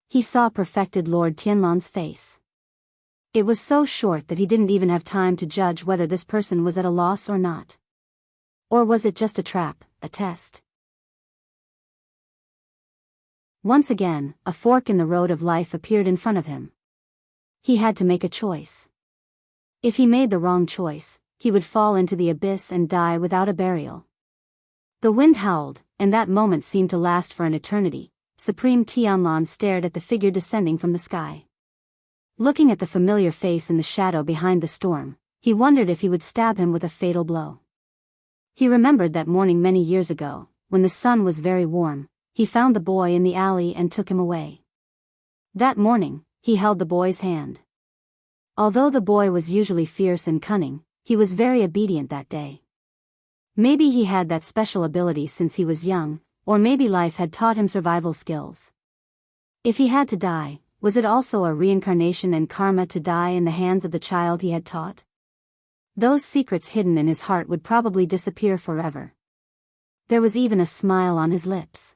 He saw perfected Lord Tianlan's face. It was so short that he didn't even have time to judge whether this person was at a loss or not. Or was it just a trap, a test? Once again, a fork in the road of life appeared in front of him. He had to make a choice. If he made the wrong choice, he would fall into the abyss and die without a burial. The wind howled, and that moment seemed to last for an eternity. Supreme Tianlan stared at the figure descending from the sky. Looking at the familiar face in the shadow behind the storm, he wondered if he would stab him with a fatal blow. He remembered that morning many years ago, when the sun was very warm. He found the boy in the alley and took him away. That morning, he held the boy's hand. Although the boy was usually fierce and cunning, he was very obedient that day. Maybe he had that special ability since he was young, or maybe life had taught him survival skills. If he had to die, was it also a reincarnation and karma to die in the hands of the child he had taught? Those secrets hidden in his heart would probably disappear forever. There was even a smile on his lips.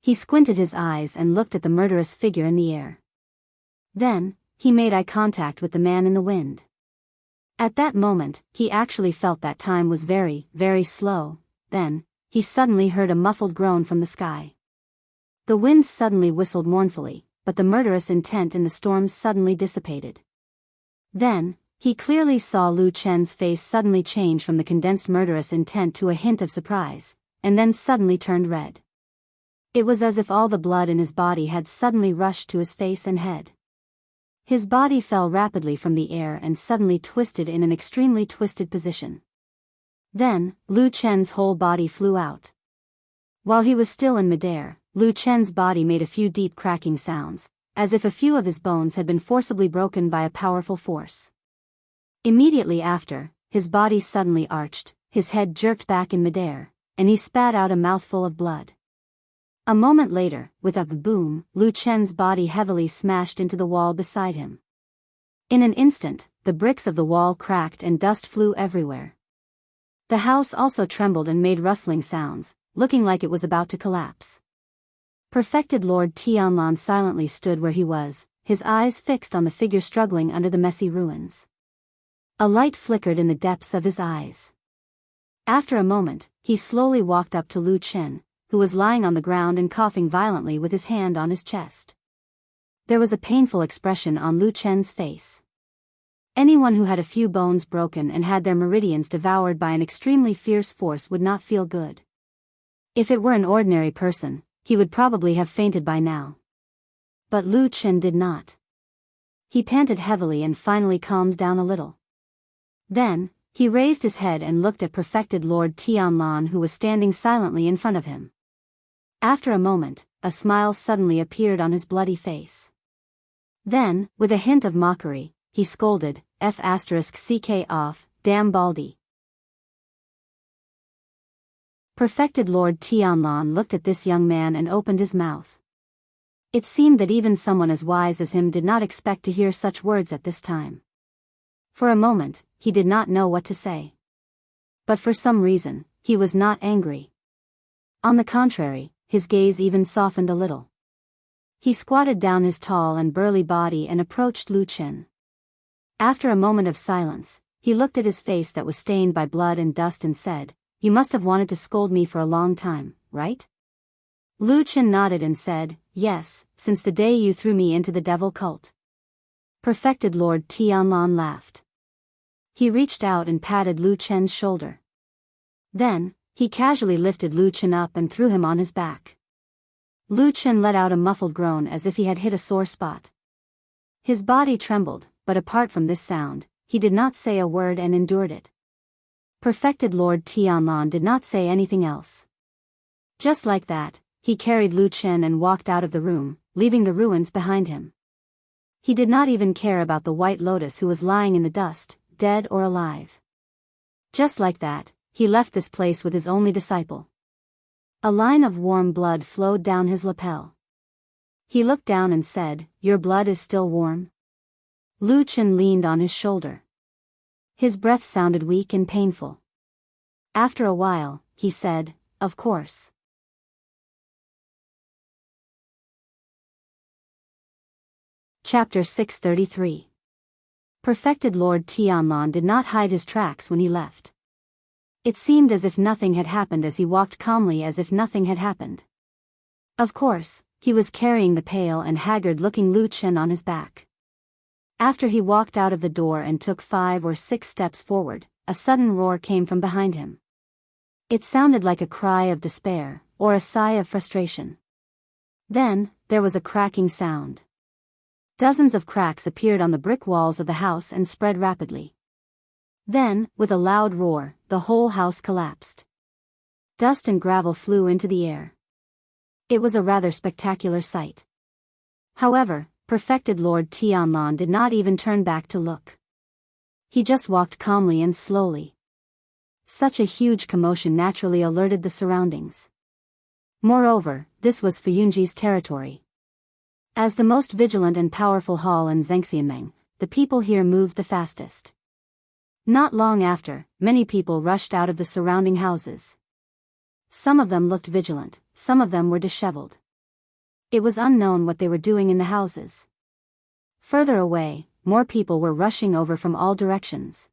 He squinted his eyes and looked at the murderous figure in the air. Then, he made eye contact with the man in the wind. At that moment, he actually felt that time was very, very slow. Then, he suddenly heard a muffled groan from the sky. The wind suddenly whistled mournfully, but the murderous intent in the storm suddenly dissipated. Then, he clearly saw Lu Chen's face suddenly change from the condensed murderous intent to a hint of surprise, and then suddenly turned red. It was as if all the blood in his body had suddenly rushed to his face and head. His body fell rapidly from the air and suddenly twisted in an extremely twisted position. Then, Lu Chen's whole body flew out. While he was still in midair, Lu Chen's body made a few deep cracking sounds, as if a few of his bones had been forcibly broken by a powerful force. Immediately after, his body suddenly arched, his head jerked back in midair, and he spat out a mouthful of blood. A moment later, with a boom, Lu Chen's body heavily smashed into the wall beside him. In an instant, the bricks of the wall cracked and dust flew everywhere. The house also trembled and made rustling sounds, looking like it was about to collapse. Perfected Lord Tianlan silently stood where he was, his eyes fixed on the figure struggling under the messy ruins. A light flickered in the depths of his eyes. After a moment, he slowly walked up to Lu Chen, who was lying on the ground and coughing violently with his hand on his chest. There was a painful expression on Lu Chen's face. Anyone who had a few bones broken and had their meridians devoured by an extremely fierce force would not feel good. If it were an ordinary person, he would probably have fainted by now. But Lu Chen did not. He panted heavily and finally calmed down a little. Then, he raised his head and looked at Perfected Lord Tianlan, who was standing silently in front of him. After a moment, a smile suddenly appeared on his bloody face. Then, with a hint of mockery, he scolded, F***ck off, damn baldy. Perfected Lord Tianlan looked at this young man and opened his mouth. It seemed that even someone as wise as him did not expect to hear such words at this time. For a moment, he did not know what to say. But for some reason, he was not angry. On the contrary, his gaze even softened a little. He squatted down his tall and burly body and approached Lu Chen. After a moment of silence, he looked at his face that was stained by blood and dust and said, "You must have wanted to scold me for a long time, right?" Lu Chen nodded and said, "Yes, since the day you threw me into the devil cult." Perfected Lord Tianlan laughed. He reached out and patted Lu Chen's shoulder. Then, he casually lifted Lu Chen up and threw him on his back. Lu Chen let out a muffled groan as if he had hit a sore spot. His body trembled, but apart from this sound, he did not say a word and endured it. Perfected Lord Tianlan did not say anything else. Just like that, he carried Lu Chen and walked out of the room, leaving the ruins behind him. He did not even care about the White Lotus who was lying in the dust, dead or alive. Just like that, he left this place with his only disciple. A line of warm blood flowed down his lapel. He looked down and said, "Your blood is still warm?" Lu Chen leaned on his shoulder. His breath sounded weak and painful. After a while, he said, "Of course." Chapter 633. Perfected Lord Tianlan did not hide his tracks when he left. It seemed as if nothing had happened as he walked calmly as if nothing had happened. Of course, he was carrying the pale and haggard-looking Lu Chen on his back. After he walked out of the door and took 5 or 6 steps forward, a sudden roar came from behind him. It sounded like a cry of despair, or a sigh of frustration. Then, there was a cracking sound. Dozens of cracks appeared on the brick walls of the house and spread rapidly. Then, with a loud roar, the whole house collapsed. Dust and gravel flew into the air. It was a rather spectacular sight. However, Perfected Lord Tianlan did not even turn back to look. He just walked calmly and slowly. Such a huge commotion naturally alerted the surroundings. Moreover, this was Fuyunji's territory. As the most vigilant and powerful hall in Zhengxianmeng, the people here moved the fastest. Not long after, many people rushed out of the surrounding houses. Some of them looked vigilant, some of them were disheveled. It was unknown what they were doing in the houses. Further away, more people were rushing over from all directions.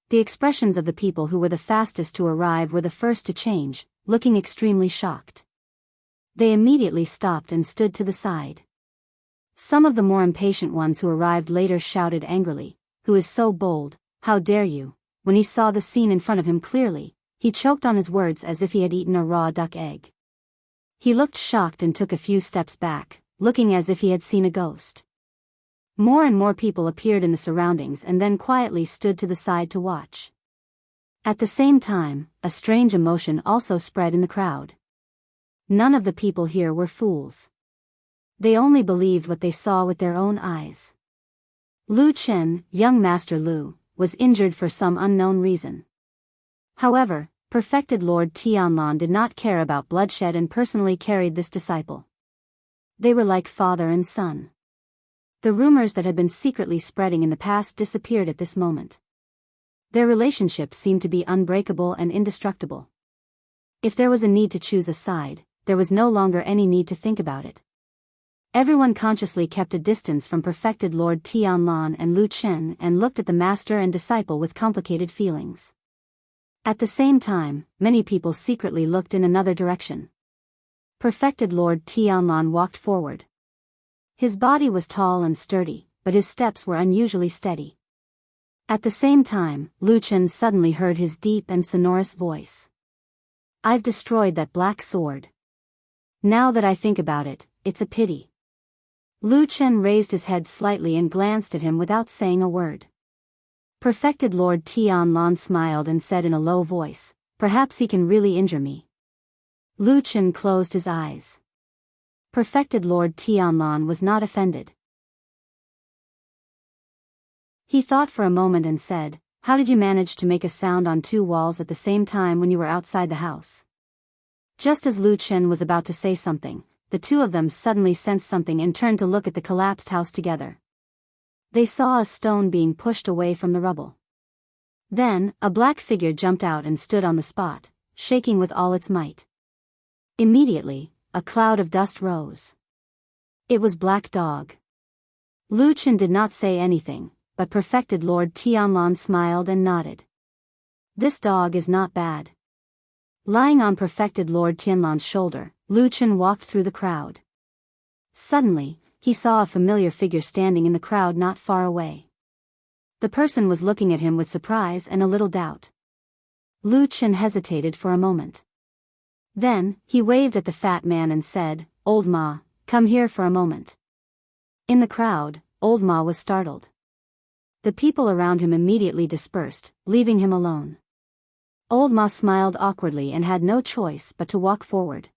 The expressions of the people who were the fastest to arrive were the first to change, looking extremely shocked. They immediately stopped and stood to the side. Some of the more impatient ones who arrived later shouted angrily, "Who is so bold? How dare you?" When he saw the scene in front of him clearly, he choked on his words as if he had eaten a raw duck egg. He looked shocked and took a few steps back, looking as if he had seen a ghost. More and more people appeared in the surroundings and then quietly stood to the side to watch. At the same time, a strange emotion also spread in the crowd. None of the people here were fools. They only believed what they saw with their own eyes. Lu Chen, young Master Lu, was injured for some unknown reason. However, perfected Lord Tianlan did not care about bloodshed and personally carried this disciple. They were like father and son. The rumors that had been secretly spreading in the past disappeared at this moment. Their relationship seemed to be unbreakable and indestructible. If there was a need to choose a side, there was no longer any need to think about it. Everyone consciously kept a distance from perfected Lord Tianlan and Lu Chen and looked at the master and disciple with complicated feelings. At the same time, many people secretly looked in another direction. Perfected Lord Tianlan walked forward. His body was tall and sturdy, but his steps were unusually steady. At the same time, Lu Chen suddenly heard his deep and sonorous voice. "I've destroyed that black sword. Now that I think about it, it's a pity." Lu Chen raised his head slightly and glanced at him without saying a word. Perfected Lord Tianlan smiled and said in a low voice, "Perhaps he can really injure me." Lu Chen closed his eyes. Perfected Lord Tianlan was not offended. He thought for a moment and said, "How did you manage to make a sound on two walls at the same time when you were outside the house?" Just as Lu Chen was about to say something, the two of them suddenly sensed something and turned to look at the collapsed house together. They saw a stone being pushed away from the rubble. Then, a black figure jumped out and stood on the spot, shaking with all its might. Immediately, a cloud of dust rose. It was Black Dog. Lu Chen did not say anything, but perfected Lord Tianlan smiled and nodded. "This dog is not bad." Lying on perfected Lord Tianlan's shoulder, Lu Chen walked through the crowd. Suddenly, he saw a familiar figure standing in the crowd not far away. The person was looking at him with surprise and a little doubt. Lu Chen hesitated for a moment. Then, he waved at the fat man and said, "Old Ma, come here for a moment." In the crowd, Old Ma was startled. The people around him immediately dispersed, leaving him alone. Old Ma smiled awkwardly and had no choice but to walk forward.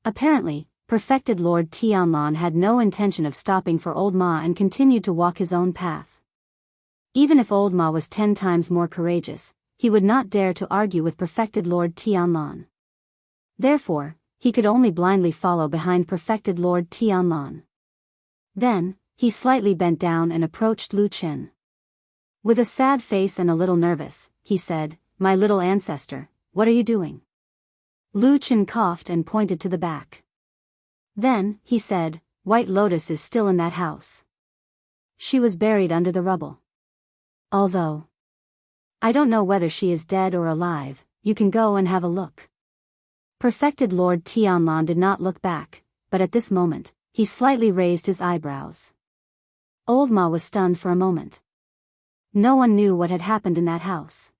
Apparently, perfected Lord Tianlan had no intention of stopping for Old Ma and continued to walk his own path. Even if Old Ma was 10 times more courageous, he would not dare to argue with perfected Lord Tianlan. Therefore, he could only blindly follow behind perfected Lord Tianlan. Then, he slightly bent down and approached Lu Chen. With a sad face and a little nervous, he said, "My little ancestor, what are you doing?" Lu Chen coughed and pointed to the back. Then, he said, "White Lotus is still in that house. She was buried under the rubble. Although I don't know whether she is dead or alive, you can go and have a look." Perfected Lord Tianlan did not look back, but at this moment, he slightly raised his eyebrows. Old Ma was stunned for a moment. No one knew what had happened in that house.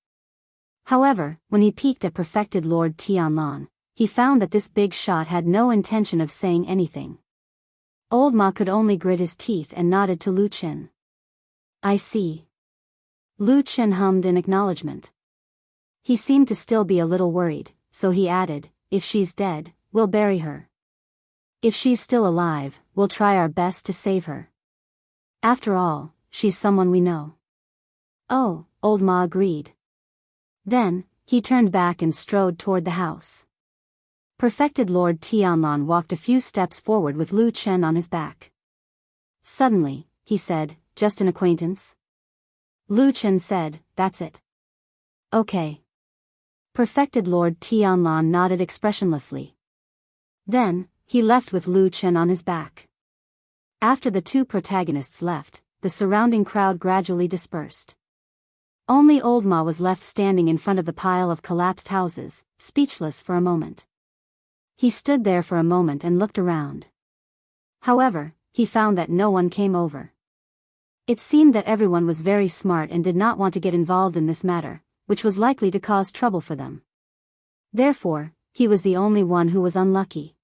However, when he peeked at perfected Lord Tianlan, he found that this big shot had no intention of saying anything. Old Ma could only grit his teeth and nodded to Lu Chen. "I see." Lu Chen hummed in acknowledgement. He seemed to still be a little worried, so he added, "If she's dead, we'll bury her. If she's still alive, we'll try our best to save her. After all, she's someone we know." "Oh," Old Ma agreed. Then, he turned back and strode toward the house. Perfected Lord Tianlan walked a few steps forward with Lu Chen on his back. Suddenly, he said, "Just an acquaintance?" Lu Chen said, "That's it." "Okay." Perfected Lord Tianlan nodded expressionlessly. Then, he left with Lu Chen on his back. After the two protagonists left, the surrounding crowd gradually dispersed. Only Old Ma was left standing in front of the pile of collapsed houses, speechless for a moment. He stood there for a moment and looked around. However, he found that no one came over. It seemed that everyone was very smart and did not want to get involved in this matter, which was likely to cause trouble for them. Therefore, he was the only one who was unlucky.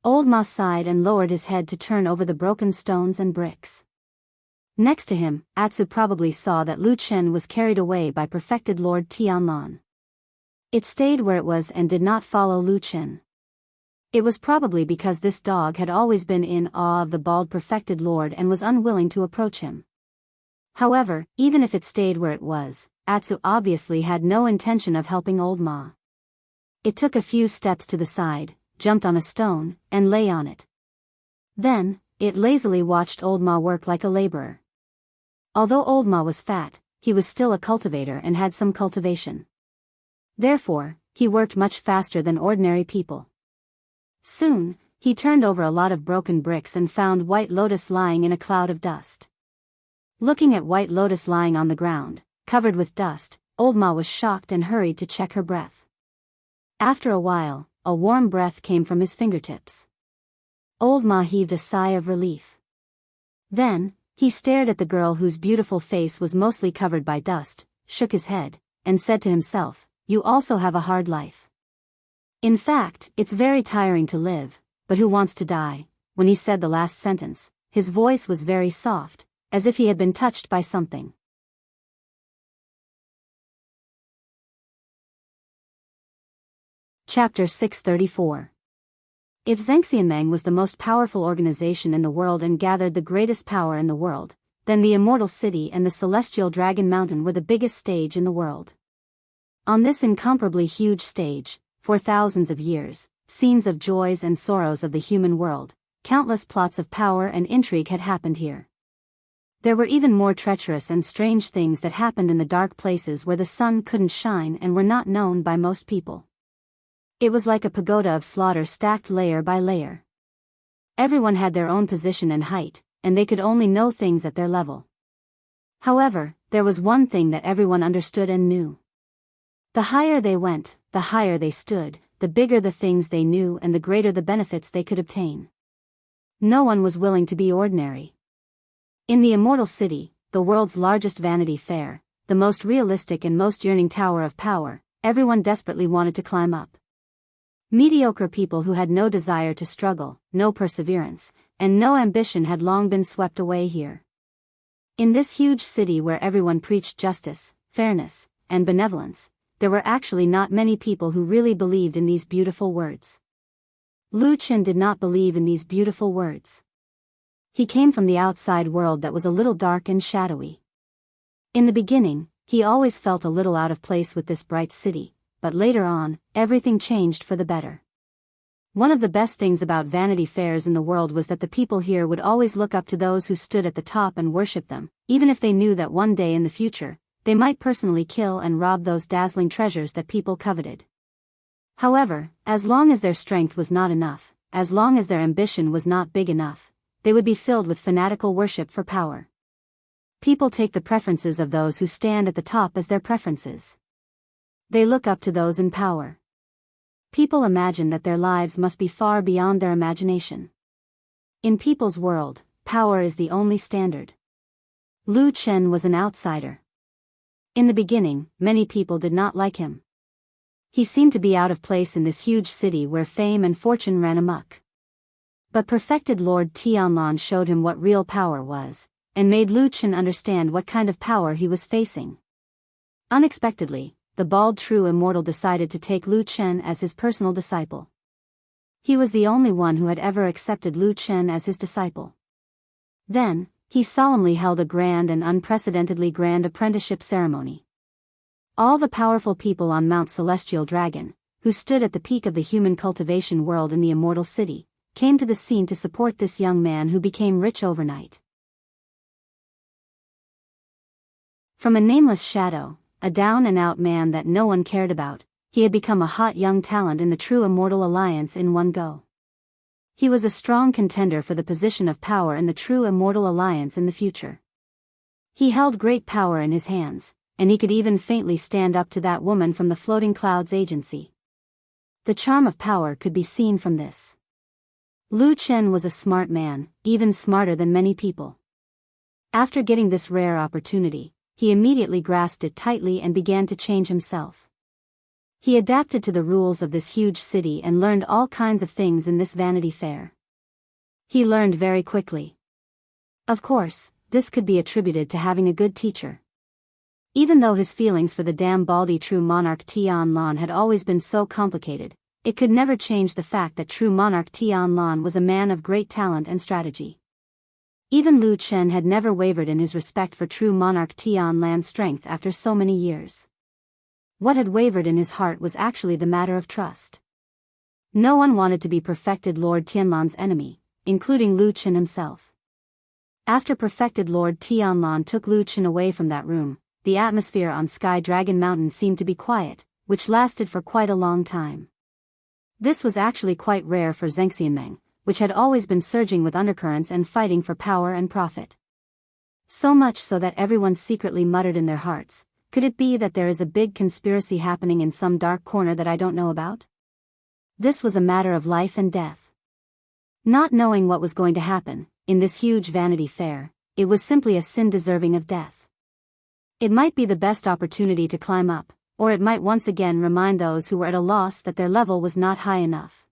Old Ma sighed and lowered his head to turn over the broken stones and bricks. Next to him, Atsu probably saw that Lu Chen was carried away by perfected Lord Tianlan. It stayed where it was and did not follow Lu Chen. It was probably because this dog had always been in awe of the bald perfected lord and was unwilling to approach him. However, even if it stayed where it was, Atsu obviously had no intention of helping Old Ma. It took a few steps to the side, jumped on a stone, and lay on it. Then, it lazily watched Old Ma work like a laborer. Although Old Ma was fat, he was still a cultivator and had some cultivation. Therefore, he worked much faster than ordinary people. Soon, he turned over a lot of broken bricks and found White Lotus lying in a cloud of dust. Looking at White Lotus lying on the ground, covered with dust, Old Ma was shocked and hurried to check her breath. After a while, a warm breath came from his fingertips. Old Ma heaved a sigh of relief. Then, he stared at the girl whose beautiful face was mostly covered by dust, shook his head, and said to himself, "You also have a hard life. In fact, it's very tiring to live, but who wants to die?" When he said the last sentence, his voice was very soft, as if he had been touched by something. Chapter 634. If Zhengxianmeng was the most powerful organization in the world and gathered the greatest power in the world, then the Immortal City and the Celestial Dragon Mountain were the biggest stage in the world. On this incomparably huge stage, for thousands of years, scenes of joys and sorrows of the human world, countless plots of power and intrigue had happened here. There were even more treacherous and strange things that happened in the dark places where the sun couldn't shine and were not known by most people. It was like a pagoda of slaughter stacked layer by layer. Everyone had their own position and height, and they could only know things at their level. However, there was one thing that everyone understood and knew. The higher they went, the higher they stood, the bigger the things they knew and the greater the benefits they could obtain. No one was willing to be ordinary. In the Immortal City, the world's largest Vanity Fair, the most realistic and most yearning tower of power, everyone desperately wanted to climb up. Mediocre people who had no desire to struggle, no perseverance, and no ambition had long been swept away here. In this huge city where everyone preached justice, fairness, and benevolence, there were actually not many people who really believed in these beautiful words. Lu Chen did not believe in these beautiful words. He came from the outside world that was a little dark and shadowy. In the beginning, he always felt a little out of place with this bright city, but later on, everything changed for the better. One of the best things about Vanity Fairs in the world was that the people here would always look up to those who stood at the top and worship them, even if they knew that one day in the future, they might personally kill and rob those dazzling treasures that people coveted. However, as long as their strength was not enough, as long as their ambition was not big enough, they would be filled with fanatical worship for power. People take the preferences of those who stand at the top as their preferences. They look up to those in power. People imagine that their lives must be far beyond their imagination. In people's world, power is the only standard. Lu Chen was an outsider. In the beginning, many people did not like him. He seemed to be out of place in this huge city where fame and fortune ran amok. But perfected Lord Tianlan showed him what real power was, and made Lu Chen understand what kind of power he was facing. Unexpectedly, the bald true immortal decided to take Lu Chen as his personal disciple. He was the only one who had ever accepted Lu Chen as his disciple. Then, he solemnly held a grand and unprecedentedly grand apprenticeship ceremony. All the powerful people on Mount Celestial Dragon, who stood at the peak of the human cultivation world in the Immortal City, came to the scene to support this young man who became rich overnight. From a nameless shadow, a down-and-out man that no one cared about, he had become a hot young talent in the true Immortal Alliance in one go. He was a strong contender for the position of power in the true Immortal Alliance in the future. He held great power in his hands, and he could even faintly stand up to that woman from the Floating Clouds Agency. The charm of power could be seen from this. Lu Chen was a smart man, even smarter than many people. After getting this rare opportunity, he immediately grasped it tightly and began to change himself. He adapted to the rules of this huge city and learned all kinds of things in this Vanity Fair. He learned very quickly. Of course, this could be attributed to having a good teacher. Even though his feelings for the damn baldy true monarch Tianlan had always been so complicated, it could never change the fact that true monarch Tianlan was a man of great talent and strategy. Even Lu Chen had never wavered in his respect for true monarch Tianlan's strength after so many years. What had wavered in his heart was actually the matter of trust. No one wanted to be perfected Lord Tianlan's enemy, including Lu Chen himself. After perfected Lord Tianlan took Lu Chen away from that room, the atmosphere on Sky Dragon Mountain seemed to be quiet, which lasted for quite a long time. This was actually quite rare for Xianxia, which had always been surging with undercurrents and fighting for power and profit. So much so that everyone secretly muttered in their hearts, could it be that there is a big conspiracy happening in some dark corner that I don't know about? This was a matter of life and death. Not knowing what was going to happen, in this huge Vanity Fair, it was simply a sin deserving of death. It might be the best opportunity to climb up, or it might once again remind those who were at a loss that their level was not high enough.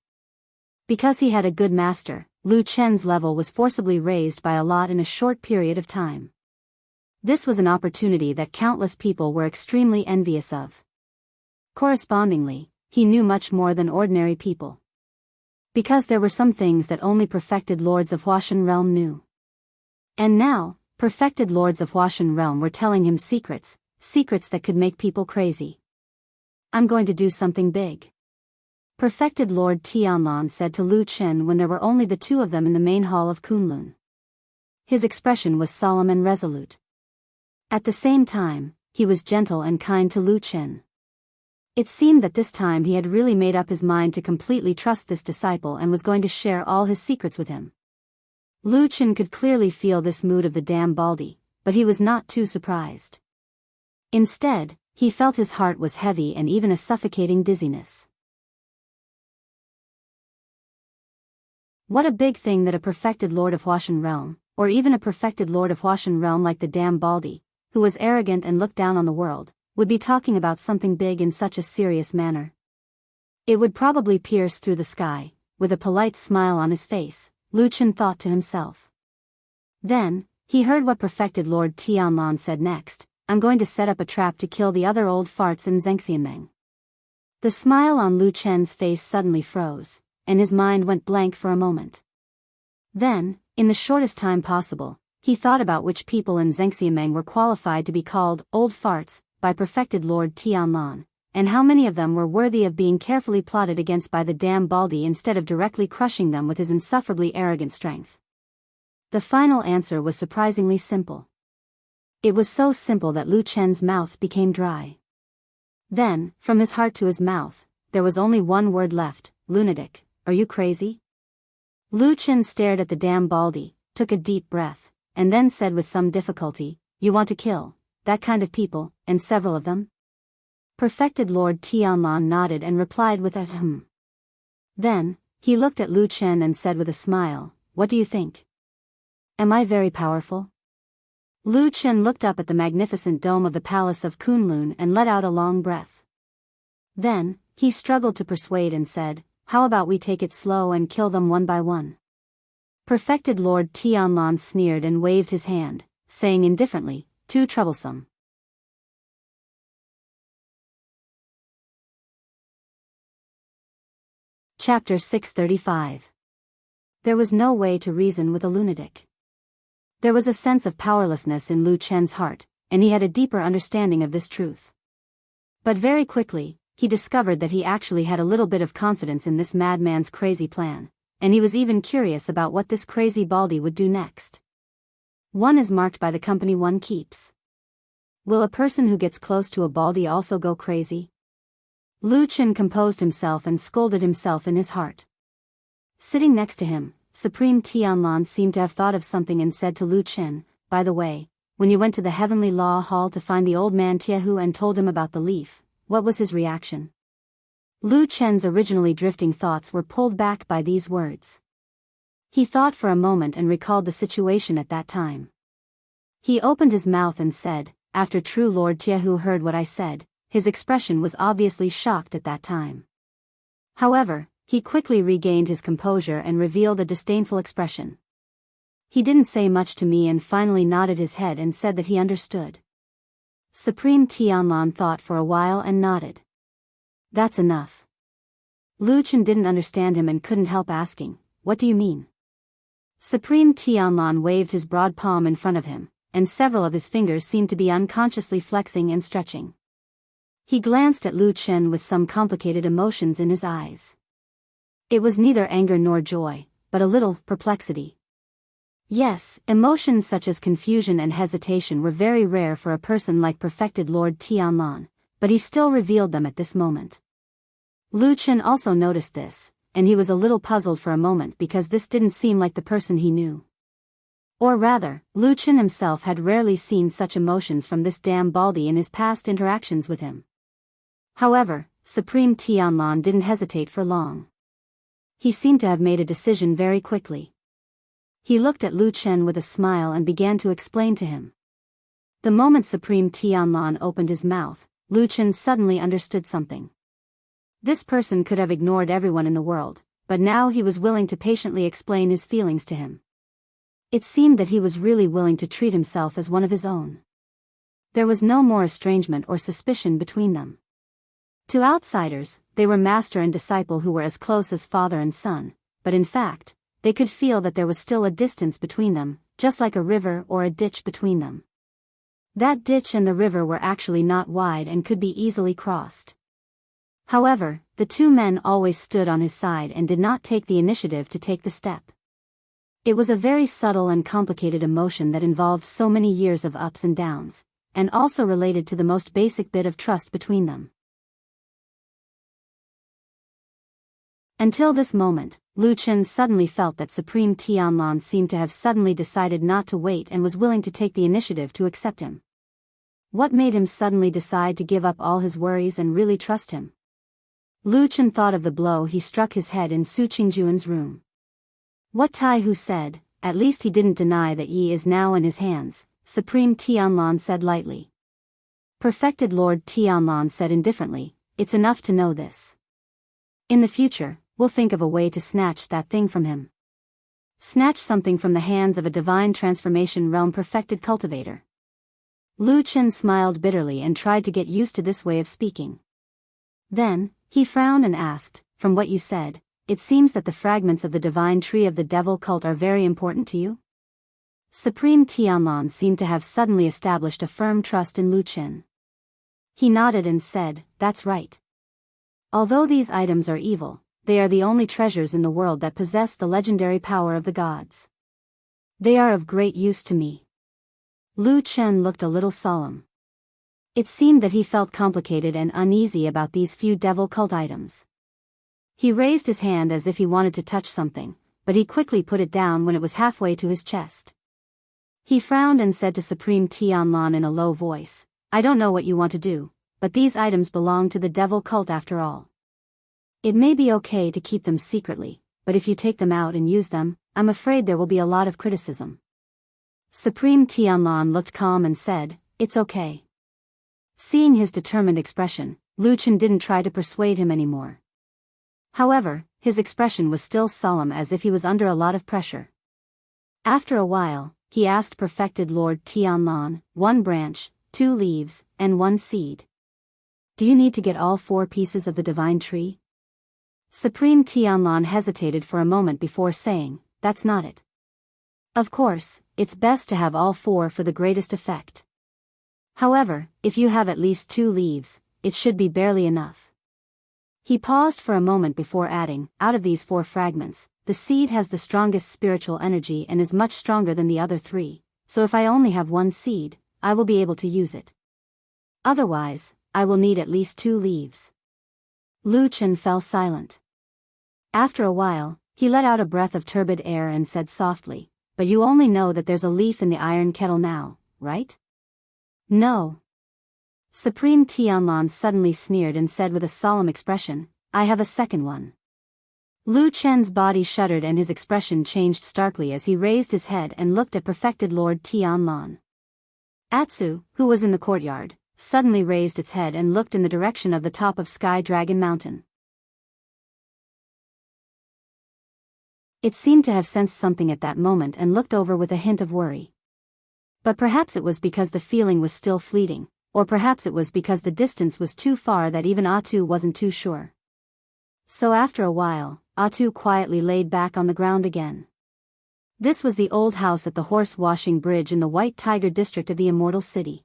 Because he had a good master, Lu Chen's level was forcibly raised by a lot in a short period of time. This was an opportunity that countless people were extremely envious of. Correspondingly, he knew much more than ordinary people. Because there were some things that only perfected lords of Huashan Realm knew. And now, perfected lords of Huashan Realm were telling him secrets that could make people crazy. I'm going to do something big. Perfected Lord Tianlan said to Lu Chen when there were only the two of them in the main hall of Kunlun. His expression was solemn and resolute. At the same time, he was gentle and kind to Lu Chen. It seemed that this time he had really made up his mind to completely trust this disciple and was going to share all his secrets with him. Lu Chen could clearly feel this mood of the damn baldy, but he was not too surprised. Instead, he felt his heart was heavy and even a suffocating dizziness. What a big thing that a perfected lord of Huashan Realm, or even a perfected lord of Huashan Realm like the damn baldy, who was arrogant and looked down on the world, would be talking about something big in such a serious manner. It would probably pierce through the sky. With a polite smile on his face, Lu Chen thought to himself. Then, he heard what perfected Lord Tianlan said next, I'm going to set up a trap to kill the other old farts in Xianxia. The smile on Lu Chen's face suddenly froze, and his mind went blank for a moment. Then, in the shortest time possible, he thought about which people in Xianxia were qualified to be called old farts by perfected Lord Tianlan, and how many of them were worthy of being carefully plotted against by the damn baldy instead of directly crushing them with his insufferably arrogant strength. The final answer was surprisingly simple. It was so simple that Lu Chen's mouth became dry. Then, from his heart to his mouth, there was only one word left, lunatic. Are you crazy? Lu Chen stared at the damn baldy, took a deep breath, and then said with some difficulty, You want to kill that kind of people, and several of them? Perfected Lord Tianlan nodded and replied with a Then, he looked at Lu Chen and said with a smile, What do you think? Am I very powerful? Lu Chen looked up at the magnificent dome of the palace of Kunlun and let out a long breath. Then, he struggled to persuade and said, How about we take it slow and kill them one by one? Perfected Lord Tianlan sneered and waved his hand, saying indifferently, Too troublesome. Chapter 635. There was no way to reason with a lunatic. There was a sense of powerlessness in Lu Chen's heart, and he had a deeper understanding of this truth. But very quickly, he discovered that he actually had a little bit of confidence in this madman's crazy plan, and he was even curious about what this crazy baldy would do next. One is marked by the company one keeps. Will a person who gets close to a baldy also go crazy? Lu Chen composed himself and scolded himself in his heart. Sitting next to him, Supreme Tianlan seemed to have thought of something and said to Lu Chen, "By the way, when you went to the Heavenly Law Hall to find the old man Jianghu and told him about the leaf, what was his reaction?" Lu Chen's originally drifting thoughts were pulled back by these words. He thought for a moment and recalled the situation at that time. He opened his mouth and said, "After true Lord Jianghu heard what I said, his expression was obviously shocked at that time. However, he quickly regained his composure and revealed a disdainful expression. He didn't say much to me and finally nodded his head and said that he understood." Supreme Tianlan thought for a while and nodded. "That's enough." Lu Chen didn't understand him and couldn't help asking, "What do you mean?" Supreme Tianlan waved his broad palm in front of him, and several of his fingers seemed to be unconsciously flexing and stretching. He glanced at Lu Chen with some complicated emotions in his eyes. It was neither anger nor joy, but a little perplexity. Yes, emotions such as confusion and hesitation were very rare for a person like perfected Lord Tianlan, but he still revealed them at this moment. Lu Chen also noticed this, and he was a little puzzled for a moment because this didn't seem like the person he knew. Or rather, Lu Chen himself had rarely seen such emotions from this damn baldy in his past interactions with him. However, Supreme Tianlan didn't hesitate for long. He seemed to have made a decision very quickly. He looked at Lu Chen with a smile and began to explain to him. The moment Supreme Tianlan opened his mouth, Lu Chen suddenly understood something. This person could have ignored everyone in the world, but now he was willing to patiently explain his feelings to him. It seemed that he was really willing to treat himself as one of his own. There was no more estrangement or suspicion between them. To outsiders, they were master and disciple who were as close as father and son, but in fact, they could feel that there was still a distance between them, just like a river or a ditch between them. That ditch and the river were actually not wide and could be easily crossed. However, the two men always stood on his side and did not take the initiative to take the step. It was a very subtle and complicated emotion that involved so many years of ups and downs, and also related to the most basic bit of trust between them. Until this moment, Lu Chen suddenly felt that Supreme Tianlan seemed to have suddenly decided not to wait and was willing to take the initiative to accept him. What made him suddenly decide to give up all his worries and really trust him? Lu Chen thought of the blow he struck his head in Su Qingjuan's room. What Tai Hu said, at least he didn't deny that Yi is now in his hands, Supreme Tianlan said lightly. Perfected Lord Tianlan said indifferently, "It's enough to know this. In the future, we'll think of a way to snatch that thing from him. Snatch something from the hands of a divine transformation realm perfected cultivator." Lu Chen smiled bitterly and tried to get used to this way of speaking. Then, he frowned and asked, "From what you said, it seems that the fragments of the divine tree of the devil cult are very important to you?" Supreme Tianlan seemed to have suddenly established a firm trust in Lu Chen. He nodded and said, "That's right. Although these items are evil, they are the only treasures in the world that possess the legendary power of the gods. They are of great use to me." Lu Chen looked a little solemn. It seemed that he felt complicated and uneasy about these few devil cult items. He raised his hand as if he wanted to touch something, but he quickly put it down when it was halfway to his chest. He frowned and said to Supreme Tianlan in a low voice, "I don't know what you want to do, but these items belong to the devil cult after all. It may be okay to keep them secretly, but if you take them out and use them, I'm afraid there will be a lot of criticism." Supreme Tianlan looked calm and said, "It's okay." Seeing his determined expression, Lu Chen didn't try to persuade him anymore. However, his expression was still solemn as if he was under a lot of pressure. After a while, he asked Perfected Lord Tianlan, "1 branch, 2 leaves, and 1 seed. Do you need to get all 4 pieces of the divine tree?" Supreme Tianlan hesitated for a moment before saying, "That's not it. Of course, it's best to have all 4 for the greatest effect. However, if you have at least 2 leaves, it should be barely enough." He paused for a moment before adding, "Out of these 4 fragments, the seed has the strongest spiritual energy and is much stronger than the other 3, so if I only have 1 seed, I will be able to use it. Otherwise, I will need at least 2 leaves. Lu Chen fell silent. After a while, he let out a breath of turbid air and said softly, "But you only know that there's a leaf in the iron kettle now, right?" "No." Supreme Tianlan suddenly sneered and said with a solemn expression, "I have a second one." Lu Chen's body shuddered and his expression changed starkly as he raised his head and looked at perfected Lord Tianlan. Atsu, who was in the courtyard, suddenly raised its head and looked in the direction of the top of Sky Dragon Mountain. It seemed to have sensed something at that moment and looked over with a hint of worry. But perhaps it was because the feeling was still fleeting, or perhaps it was because the distance was too far that even Atsu wasn't too sure. So after a while, Atsu quietly laid back on the ground again. This was the old house at the horse-washing bridge in the White Tiger district of the Immortal City.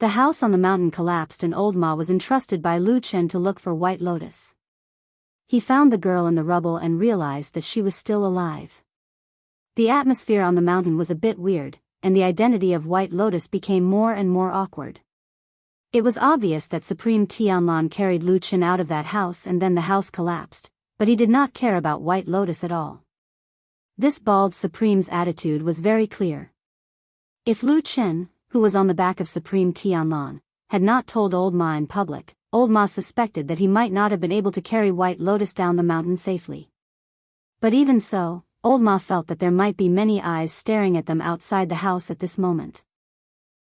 The house on the mountain collapsed and Old Ma was entrusted by Lu Chen to look for White Lotus. He found the girl in the rubble and realized that she was still alive. The atmosphere on the mountain was a bit weird, and the identity of White Lotus became more and more awkward. It was obvious that Supreme Tianlan carried Lu Chen out of that house and then the house collapsed, but he did not care about White Lotus at all. This bald Supreme's attitude was very clear. If Lu Chen, who was on the back of Supreme Tianlan, had not told Old Ma in public, Old Ma suspected that he might not have been able to carry White Lotus down the mountain safely. But even so, Old Ma felt that there might be many eyes staring at them outside the house at this moment.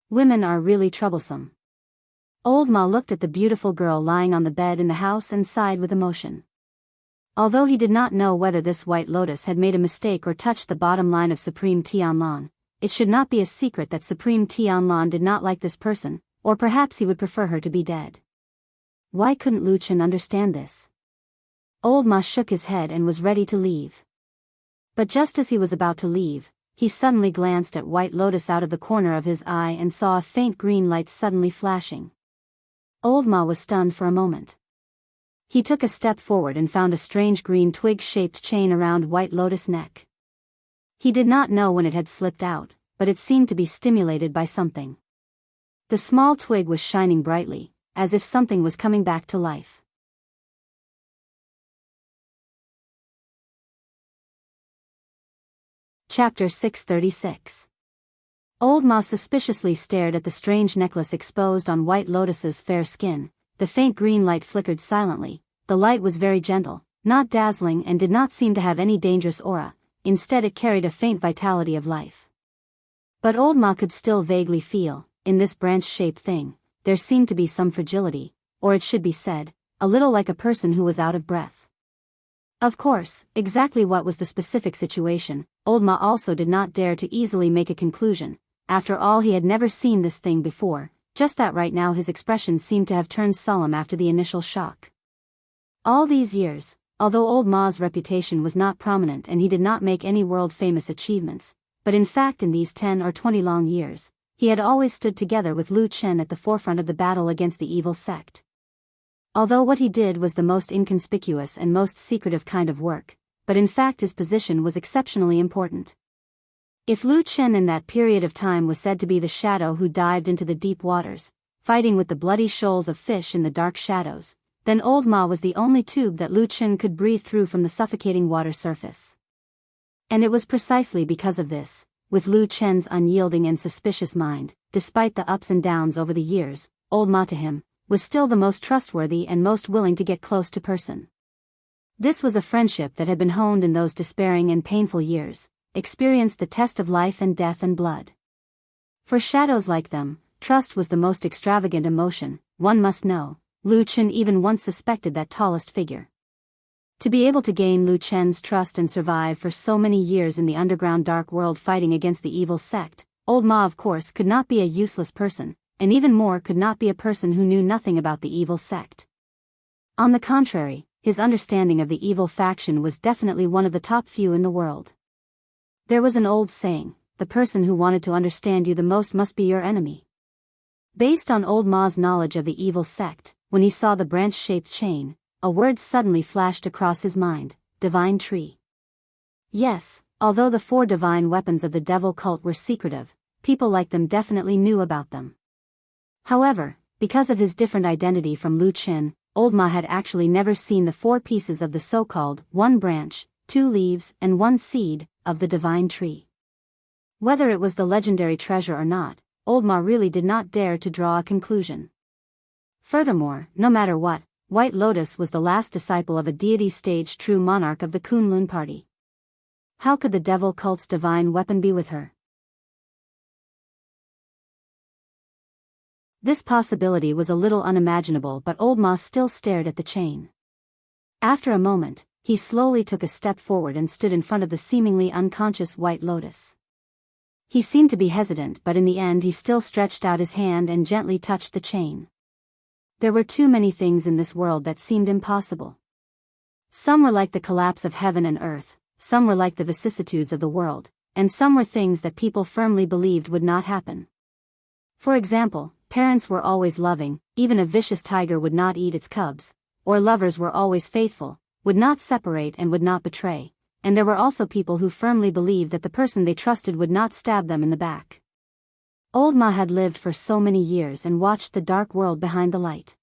Women are really troublesome. Old Ma looked at the beautiful girl lying on the bed in the house and sighed with emotion. Although he did not know whether this White Lotus had made a mistake or touched the bottom line of Supreme Tianlan, it should not be a secret that Supreme Tianlan did not like this person, or perhaps he would prefer her to be dead. Why couldn't Lu Chen understand this? Old Ma shook his head and was ready to leave. But just as he was about to leave, he suddenly glanced at White Lotus out of the corner of his eye and saw a faint green light suddenly flashing. Old Ma was stunned for a moment. He took a step forward and found a strange green twig-shaped chain around White Lotus' neck. He did not know when it had slipped out, but it seemed to be stimulated by something. The small twig was shining brightly, as if something was coming back to life. Chapter 636. Old Ma suspiciously stared at the strange necklace exposed on White Lotus's fair skin. The faint green light flickered silently. The light was very gentle, not dazzling, and did not seem to have any dangerous aura. Instead it carried a faint vitality of life. But Old Ma could still vaguely feel, in this branch-shaped thing, there seemed to be some fragility, or it should be said, a little like a person who was out of breath. Of course, exactly what was the specific situation, Old Ma also did not dare to easily make a conclusion. After all, he had never seen this thing before, just that right now his expression seemed to have turned solemn after the initial shock. All these years, although Old Ma's reputation was not prominent and he did not make any world-famous achievements, but in fact in these 10 or 20 long years, he had always stood together with Lu Chen at the forefront of the battle against the evil sect. Although what he did was the most inconspicuous and most secretive kind of work, but in fact his position was exceptionally important. If Lu Chen in that period of time was said to be the shadow who dived into the deep waters, fighting with the bloody shoals of fish in the dark shadows, then Old Ma was the only tube that Lu Chen could breathe through from the suffocating water surface. And it was precisely because of this, with Lu Chen's unyielding and suspicious mind, despite the ups and downs over the years, Old Ma to him, was still the most trustworthy and most willing to get close to person. This was a friendship that had been honed in those despairing and painful years, experienced the test of life and death and blood. For shadows like them, trust was the most extravagant emotion. One must know, Lu Chen even once suspected that tallest figure. To be able to gain Lu Chen's trust and survive for so many years in the underground dark world fighting against the evil sect, Old Ma of course could not be a useless person, and even more could not be a person who knew nothing about the evil sect. On the contrary, his understanding of the evil faction was definitely one of the top few in the world. There was an old saying, the person who wanted to understand you the most must be your enemy. Based on Old Ma's knowledge of the evil sect, when he saw the branch-shaped chain, a word suddenly flashed across his mind, divine tree. Yes, although the 4 divine weapons of the devil cult were secretive, people like them definitely knew about them. However, Because of his different identity from Lu Qin, Old Ma had actually never seen the 4 pieces of the so-called 1 branch, 2 leaves, and 1 seed of the divine tree. Whether it was the legendary treasure or not, Old Ma really did not dare to draw a conclusion. Furthermore, no matter what, White Lotus was the last disciple of a deity-stage true monarch of the Kunlun party. How could the devil cult's divine weapon be with her? This possibility was a little unimaginable, but Old Ma still stared at the chain. After a moment, he slowly took a step forward and stood in front of the seemingly unconscious White Lotus. He seemed to be hesitant, but in the end he still stretched out his hand and gently touched the chain. There were too many things in this world that seemed impossible. Some were like the collapse of heaven and earth, some were like the vicissitudes of the world, and some were things that people firmly believed would not happen. For example, parents were always loving, even a vicious tiger would not eat its cubs, or lovers were always faithful, would not separate and would not betray, and there were also people who firmly believed that the person they trusted would not stab them in the back. Old Ma had lived for so many years and watched the dark world behind the light.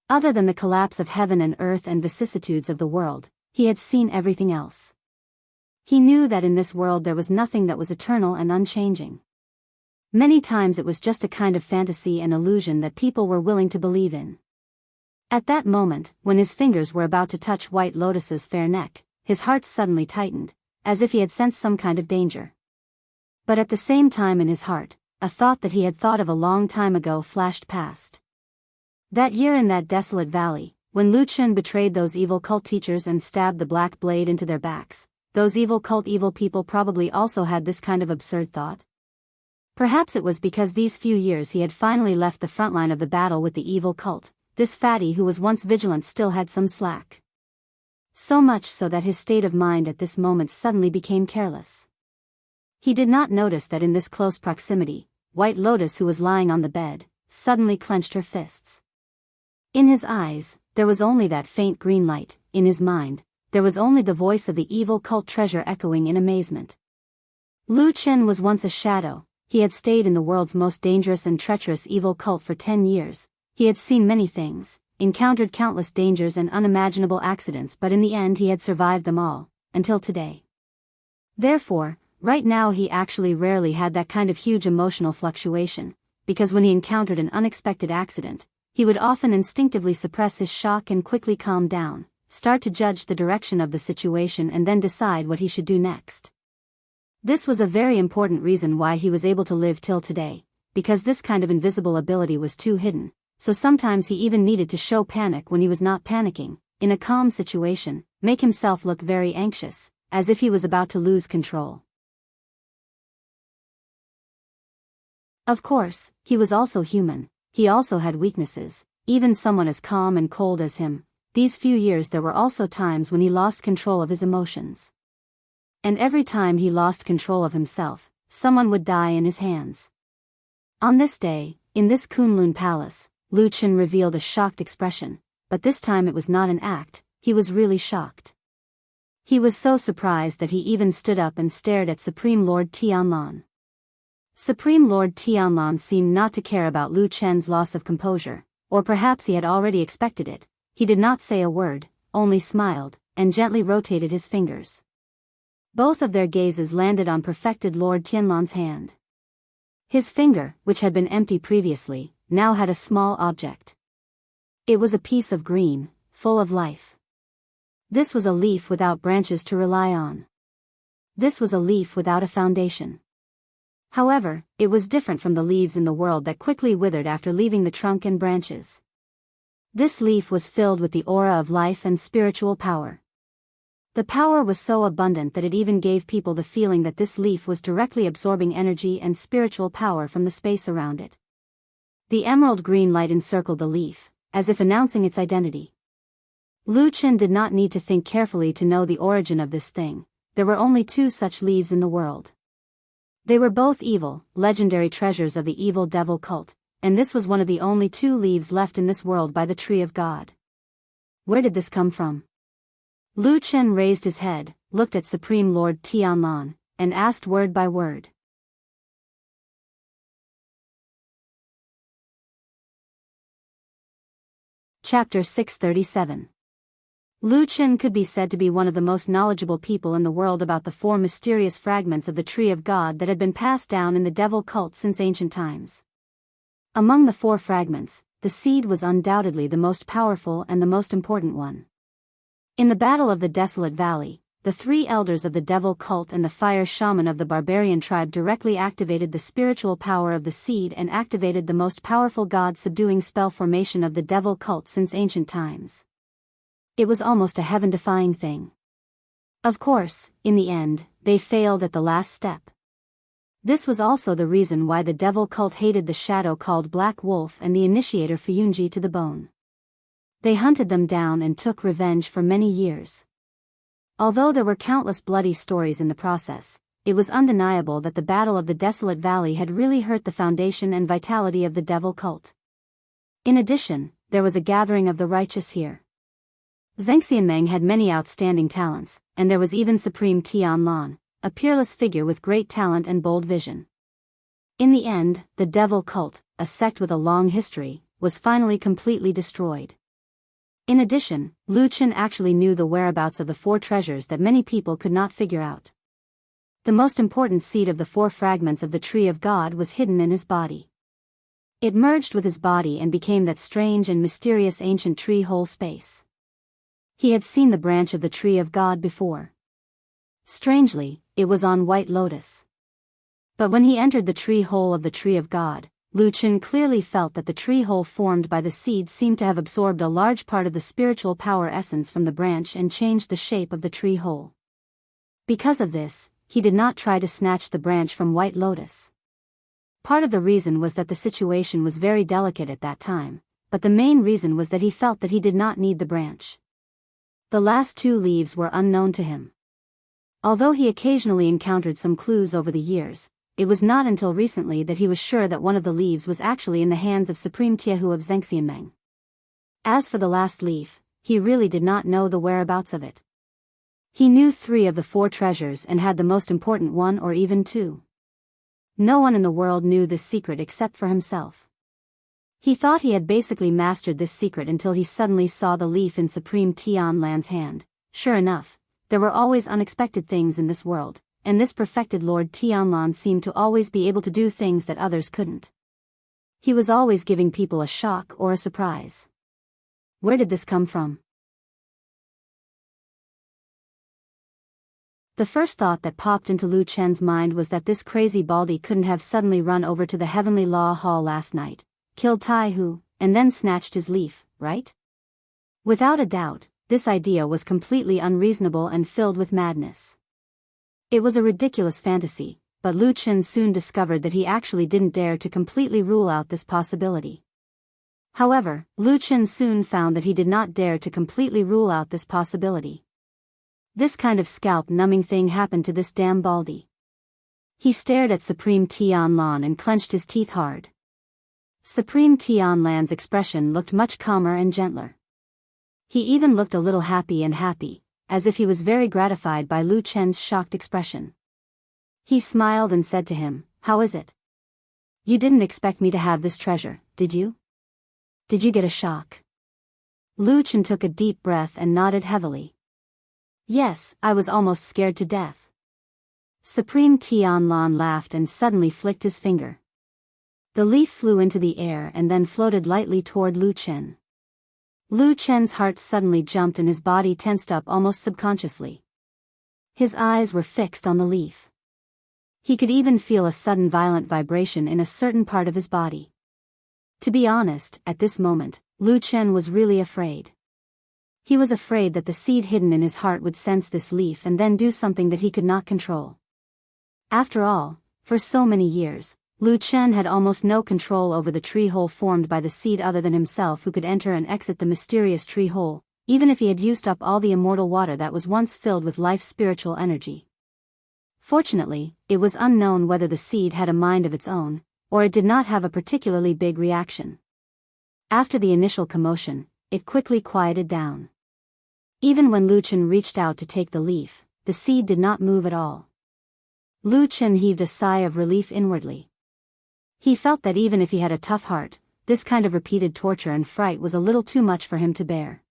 Other than the collapse of heaven and earth and vicissitudes of the world, he had seen everything else. He knew that in this world there was nothing that was eternal and unchanging. Many times it was just a kind of fantasy and illusion that people were willing to believe in. At that moment, when his fingers were about to touch White Lotus's fair neck, his heart suddenly tightened, as if he had sensed some kind of danger. But at the same time in his heart, a thought that he had thought of a long time ago flashed past. That year in that desolate valley, when Lu Qin betrayed those evil cult teachers and stabbed the black blade into their backs, those evil people probably also had this kind of absurd thought. Perhaps it was because these few years he had finally left the front line of the battle with the evil cult. This fatty who was once vigilant still had some slack. So much so that his state of mind at this moment suddenly became careless. He did not notice that in this close proximity, White Lotus, who was lying on the bed, suddenly clenched her fists. In his eyes, there was only that faint green light. In his mind, there was only the voice of the evil cult treasure echoing in amazement. Lu Qin was once a shadow. He had stayed in the world's most dangerous and treacherous evil cult for 10 years. He had seen many things, encountered countless dangers and unimaginable accidents, but in the end he had survived them all, until today. Therefore, right now he actually rarely had that kind of huge emotional fluctuation, because when he encountered an unexpected accident, he would often instinctively suppress his shock and quickly calm down, start to judge the direction of the situation and then decide what he should do next. This was a very important reason why he was able to live till today, because this kind of invisible ability was too hidden, so sometimes he even needed to show panic when he was not panicking, in a calm situation, make himself look very anxious, as if he was about to lose control. Of course, he was also human, he also had weaknesses, even someone as calm and cold as him. These few years there were also times when he lost control of his emotions. And every time he lost control of himself, someone would die in his hands. On this day, in this Kunlun palace, Lu Qin revealed a shocked expression, but this time it was not an act, he was really shocked. He was so surprised that he even stood up and stared at Supreme Lord Tianlan. Supreme Lord Tianlan seemed not to care about Lu Qin's loss of composure, or perhaps he had already expected it. He did not say a word, only smiled, and gently rotated his fingers. Both of their gazes landed on perfected Lord Tianlan's hand. His finger, which had been empty previously, now had a small object. It was a piece of green, full of life. This was a leaf without branches to rely on. This was a leaf without a foundation. However, it was different from the leaves in the world that quickly withered after leaving the trunk and branches. This leaf was filled with the aura of life and spiritual power. The power was so abundant that it even gave people the feeling that this leaf was directly absorbing energy and spiritual power from the space around it. The emerald green light encircled the leaf, as if announcing its identity. Lu Qin did not need to think carefully to know the origin of this thing. There were only 2 such leaves in the world. They were both evil, legendary treasures of the evil devil cult, and this was one of the only 2 leaves left in this world by the tree of God. Where did this come from? Lu Qin raised his head, looked at Supreme Lord Tianlan, and asked word by word. Chapter 637. Lu Qin could be said to be one of the most knowledgeable people in the world about the 4 mysterious fragments of the Tree of God that had been passed down in the devil cult since ancient times. Among the 4 fragments, the seed was undoubtedly the most powerful and the most important one. In the Battle of the Desolate Valley, the 3 elders of the devil cult and the fire shaman of the barbarian tribe directly activated the spiritual power of the seed and activated the most powerful god-subduing spell formation of the devil cult since ancient times. It was almost a heaven-defying thing. Of course, in the end, they failed at the last step. This was also the reason why the devil cult hated the shadow called Black Wolf and the initiator Fuyunji to the bone. They hunted them down and took revenge for many years. Although there were countless bloody stories in the process, it was undeniable that the Battle of the Desolate Valley had really hurt the foundation and vitality of the devil cult. In addition, there was a gathering of the righteous here. Xianxia had many outstanding talents, and there was even Supreme Tianlan, a peerless figure with great talent and bold vision. In the end, the devil cult, a sect with a long history, was finally completely destroyed. In addition, Lu Qin actually knew the whereabouts of the 4 treasures that many people could not figure out. The most important seed of the 4 fragments of the Tree of God was hidden in his body. It merged with his body and became that strange and mysterious ancient tree hole space. He had seen the branch of the Tree of God before. Strangely, it was on White Lotus. But when he entered the tree hole of the Tree of God, Lu Qin clearly felt that the tree hole formed by the seed seemed to have absorbed a large part of the spiritual power essence from the branch and changed the shape of the tree hole. Because of this, he did not try to snatch the branch from White Lotus. Part of the reason was that the situation was very delicate at that time, but the main reason was that he felt that he did not need the branch. The last 2 leaves were unknown to him. Although he occasionally encountered some clues over the years, it was not until recently that he was sure that one of the leaves was actually in the hands of Supreme Jianghu of Xianxia. As for the last leaf, he really did not know the whereabouts of it. He knew 3 of the 4 treasures and had the most important one or even 2. No one in the world knew this secret except for himself. He thought he had basically mastered this secret until he suddenly saw the leaf in Supreme Tianlan's hand. Sure enough, there were always unexpected things in this world, and this perfected Lord Tianlan seemed to always be able to do things that others couldn't. He was always giving people a shock or a surprise. Where did this come from? The first thought that popped into Lu Qin's mind was that this crazy baldy couldn't have suddenly run over to the Heavenly Law Hall last night, killed Taihu, and then snatched his leaf, right? Without a doubt, this idea was completely unreasonable and filled with madness. It was a ridiculous fantasy, but Lu Qin soon discovered that he actually didn't dare to completely rule out this possibility. However, Lu Qin soon found that he did not dare to completely rule out this possibility. This kind of scalp-numbing thing happened to this damn baldy. He stared at Supreme Tianlan and clenched his teeth hard. Supreme Tianlan's expression looked much calmer and gentler. He even looked a little happy, as if he was very gratified by Lu Qin's shocked expression. He smiled and said to him, "How is it? You didn't expect me to have this treasure, did you? Did you get a shock?" Lu Qin took a deep breath and nodded heavily. "Yes, I was almost scared to death." Supreme Tianlan laughed and suddenly flicked his finger. The leaf flew into the air and then floated lightly toward Lu Qin. Lu Qin's heart suddenly jumped and his body tensed up almost subconsciously. His eyes were fixed on the leaf. He could even feel a sudden violent vibration in a certain part of his body. To be honest, at this moment, Lu Qin was really afraid. He was afraid that the seed hidden in his heart would sense this leaf and then do something that he could not control. After all, for so many years, Lu Qin had almost no control over the tree hole formed by the seed other than himself, who could enter and exit the mysterious tree hole, even if he had used up all the immortal water that was once filled with life's spiritual energy. Fortunately, it was unknown whether the seed had a mind of its own, or it did not have a particularly big reaction. After the initial commotion, it quickly quieted down. Even when Lu Qin reached out to take the leaf, the seed did not move at all. Lu Qin heaved a sigh of relief inwardly. He felt that even if he had a tough heart, this kind of repeated torture and fright was a little too much for him to bear.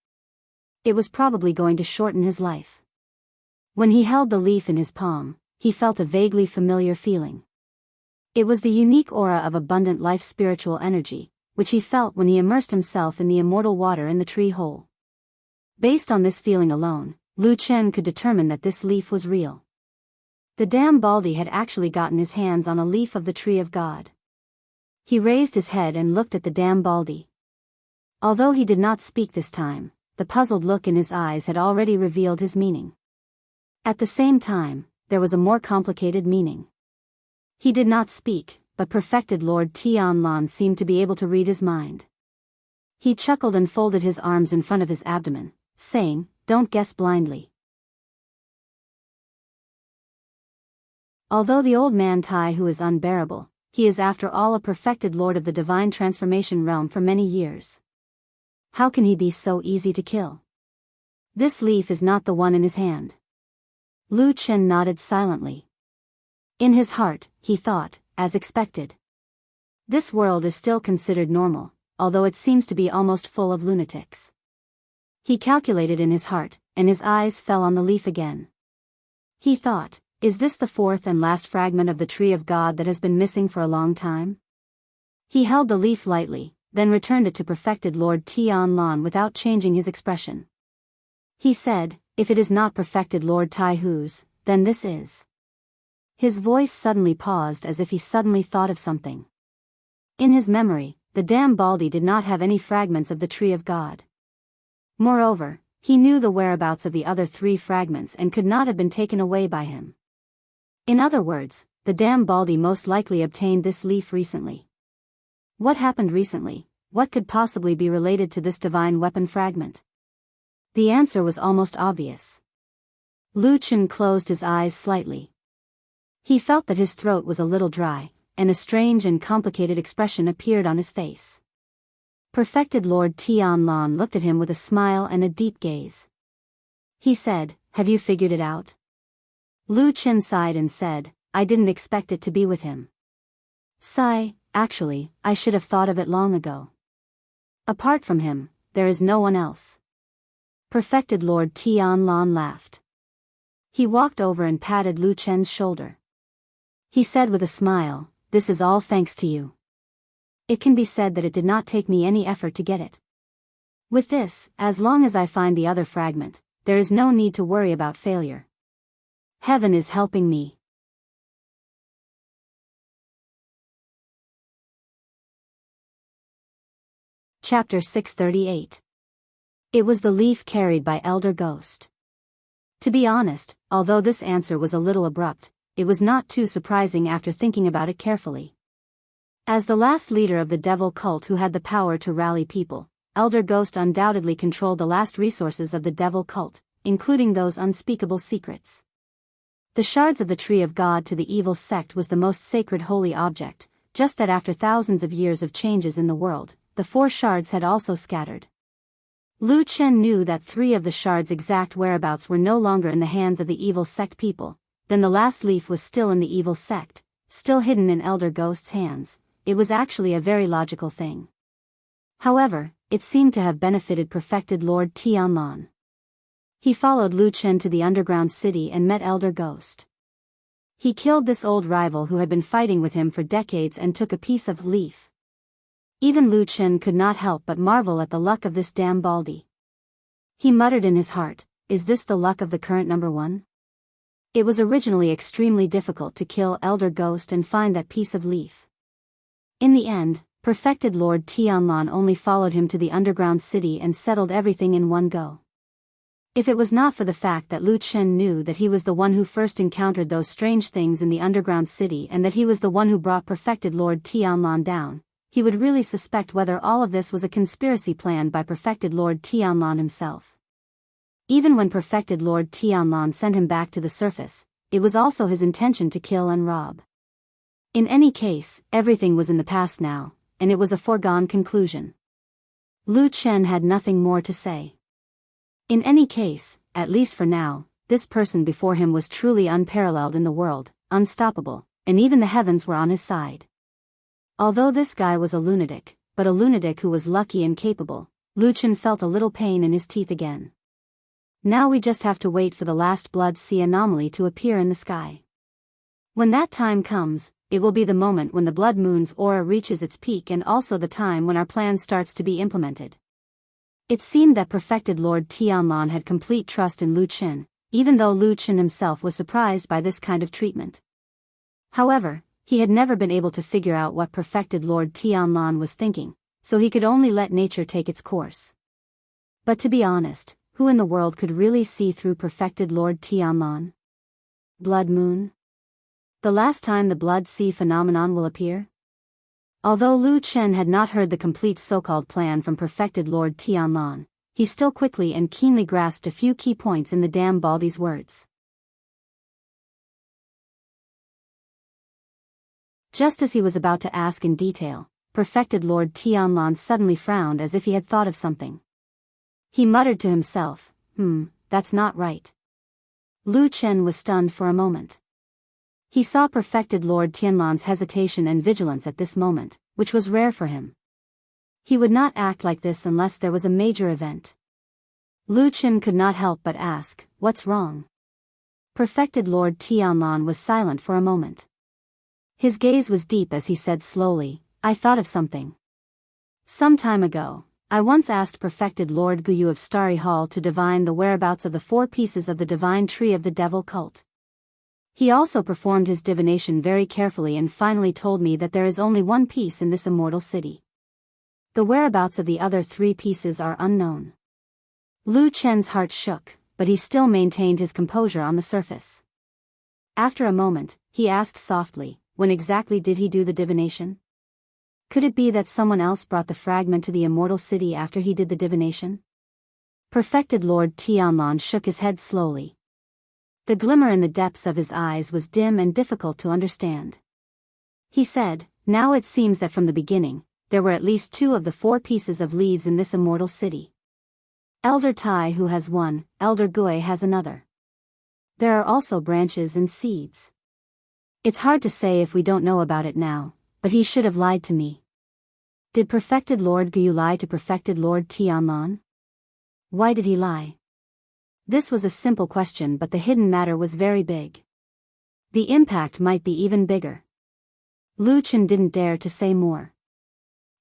It was probably going to shorten his life. When he held the leaf in his palm, he felt a vaguely familiar feeling. It was the unique aura of abundant life spiritual energy, which he felt when he immersed himself in the immortal water in the tree hole. Based on this feeling alone, Lu Chen could determine that this leaf was real. The damn Baldy had actually gotten his hands on a leaf of the tree of God. He raised his head and looked at the damn Baldy. Although he did not speak this time, the puzzled look in his eyes had already revealed his meaning. At the same time, there was a more complicated meaning. He did not speak, but perfected Lord Tianlan seemed to be able to read his mind. He chuckled and folded his arms in front of his abdomen, saying, "Don't guess blindly." Although the old man Taihu is unbearable, he is after all a perfected lord of the divine transformation realm for many years. How can he be so easy to kill? This leaf is not the one in his hand. Lu Chen nodded silently. In his heart, he thought, as expected. This world is still considered normal, although it seems to be almost full of lunatics. He calculated in his heart, and his eyes fell on the leaf again. He thought, is this the fourth and last fragment of the tree of God that has been missing for a long time? He held the leaf lightly, then returned it to perfected Lord Tianlan without changing his expression. He said, "If it is not perfected Lord Taihu's, then this is." His voice suddenly paused as if he suddenly thought of something. In his memory, the damn Baldy did not have any fragments of the tree of God. Moreover, he knew the whereabouts of the other 3 fragments and could not have been taken away by him. In other words, the damn Baldy most likely obtained this leaf recently. What happened recently? What could possibly be related to this divine weapon fragment? The answer was almost obvious. Lu Chen closed his eyes slightly. He felt that his throat was a little dry, and a strange and complicated expression appeared on his face. Perfected Lord Tianlan looked at him with a smile and a deep gaze. He said, "Have you figured it out?" Lu Chen sighed and said, "I didn't expect it to be with him." Sigh, actually, I should have thought of it long ago. Apart from him, there is no one else. Perfected Lord Tianlan laughed. He walked over and patted Lu Chen's shoulder. He said with a smile, "This is all thanks to you. It can be said that it did not take me any effort to get it. With this, as long as I find the other fragment, there is no need to worry about failure. Heaven is helping me." Chapter 638. It was the leaf carried by Elder Ghost. To be honest, although this answer was a little abrupt, it was not too surprising after thinking about it carefully. As the last leader of the devil cult who had the power to rally people, Elder Ghost undoubtedly controlled the last resources of the devil cult, including those unspeakable secrets. The shards of the tree of God to the evil sect was the most sacred holy object, just that after thousands of years of changes in the world, the 4 shards had also scattered. Lu Chen knew that 3 of the shards' exact whereabouts were no longer in the hands of the evil sect people, then the last leaf was still in the evil sect, still hidden in Elder Ghost's hands. It was actually a very logical thing. However, it seemed to have benefited perfected Lord Tianlan. He followed Lu Chen to the underground city and met Elder Ghost. He killed this old rival who had been fighting with him for decades and took a piece of leaf. Even Lu Chen could not help but marvel at the luck of this damn Baldy. He muttered in his heart, "Is this the luck of the current number 1? It was originally extremely difficult to kill Elder Ghost and find that piece of leaf." In the end, perfected Lord Tianlan only followed him to the underground city and settled everything in one go. If it was not for the fact that Lu Chen knew that he was the one who first encountered those strange things in the underground city and that he was the one who brought perfected Lord Tianlan down, he would really suspect whether all of this was a conspiracy planned by perfected Lord Tianlan himself. Even when perfected Lord Tianlan sent him back to the surface, it was also his intention to kill and rob. In any case, everything was in the past now, and it was a foregone conclusion. Lu Chen had nothing more to say. In any case, at least for now, this person before him was truly unparalleled in the world, unstoppable, and even the heavens were on his side. Although this guy was a lunatic, but a lunatic who was lucky and capable. Lu Chen felt a little pain in his teeth again. Now we just have to wait for the last blood sea anomaly to appear in the sky. When that time comes, it will be the moment when the blood moon's aura reaches its peak and also the time when our plan starts to be implemented. It seemed that perfected Lord Tianlan had complete trust in Lu Chen, even though Lu Chen himself was surprised by this kind of treatment. However, he had never been able to figure out what perfected Lord Tianlan was thinking, so he could only let nature take its course. But to be honest, who in the world could really see through perfected Lord Tianlan? Blood moon? The last time the blood sea phenomenon will appear? Although Lu Chen had not heard the complete so-called plan from perfected Lord Tianlan, he still quickly and keenly grasped a few key points in the damn Baldy's words. Just as he was about to ask in detail, perfected Lord Tianlan suddenly frowned as if he had thought of something. He muttered to himself, that's not right. Lu Chen was stunned for a moment. He saw perfected Lord Tianlan's hesitation and vigilance at this moment, which was rare for him. He would not act like this unless there was a major event. Lu Chen could not help but ask, "What's wrong?" Perfected Lord Tianlan was silent for a moment. His gaze was deep as he said slowly, "I thought of something. Some time ago, I once asked perfected Lord Guyu of Starry Hall to divine the whereabouts of the 4 pieces of the divine tree of the devil cult. He also performed his divination very carefully and finally told me that there is only 1 piece in this immortal city. The whereabouts of the other 3 pieces are unknown." Lu Chen's heart shook, but he still maintained his composure on the surface. After a moment, he asked softly, "When exactly did he do the divination? Could it be that someone else brought the fragment to the immortal city after he did the divination?" Perfected Lord Tianlan shook his head slowly. The glimmer in the depths of his eyes was dim and difficult to understand. He said, "Now it seems that from the beginning, there were at least 2 of the 4 pieces of leaves in this immortal city. Elder Tai Hu has one, Elder Gui has another. There are also branches and seeds. It's hard to say if we don't know about it now, but he should have lied to me." Did perfected Lord Guyu lie to perfected Lord Tianlan? Why did he lie? This was a simple question, but the hidden matter was very big. The impact might be even bigger. Lu Chen didn't dare to say more.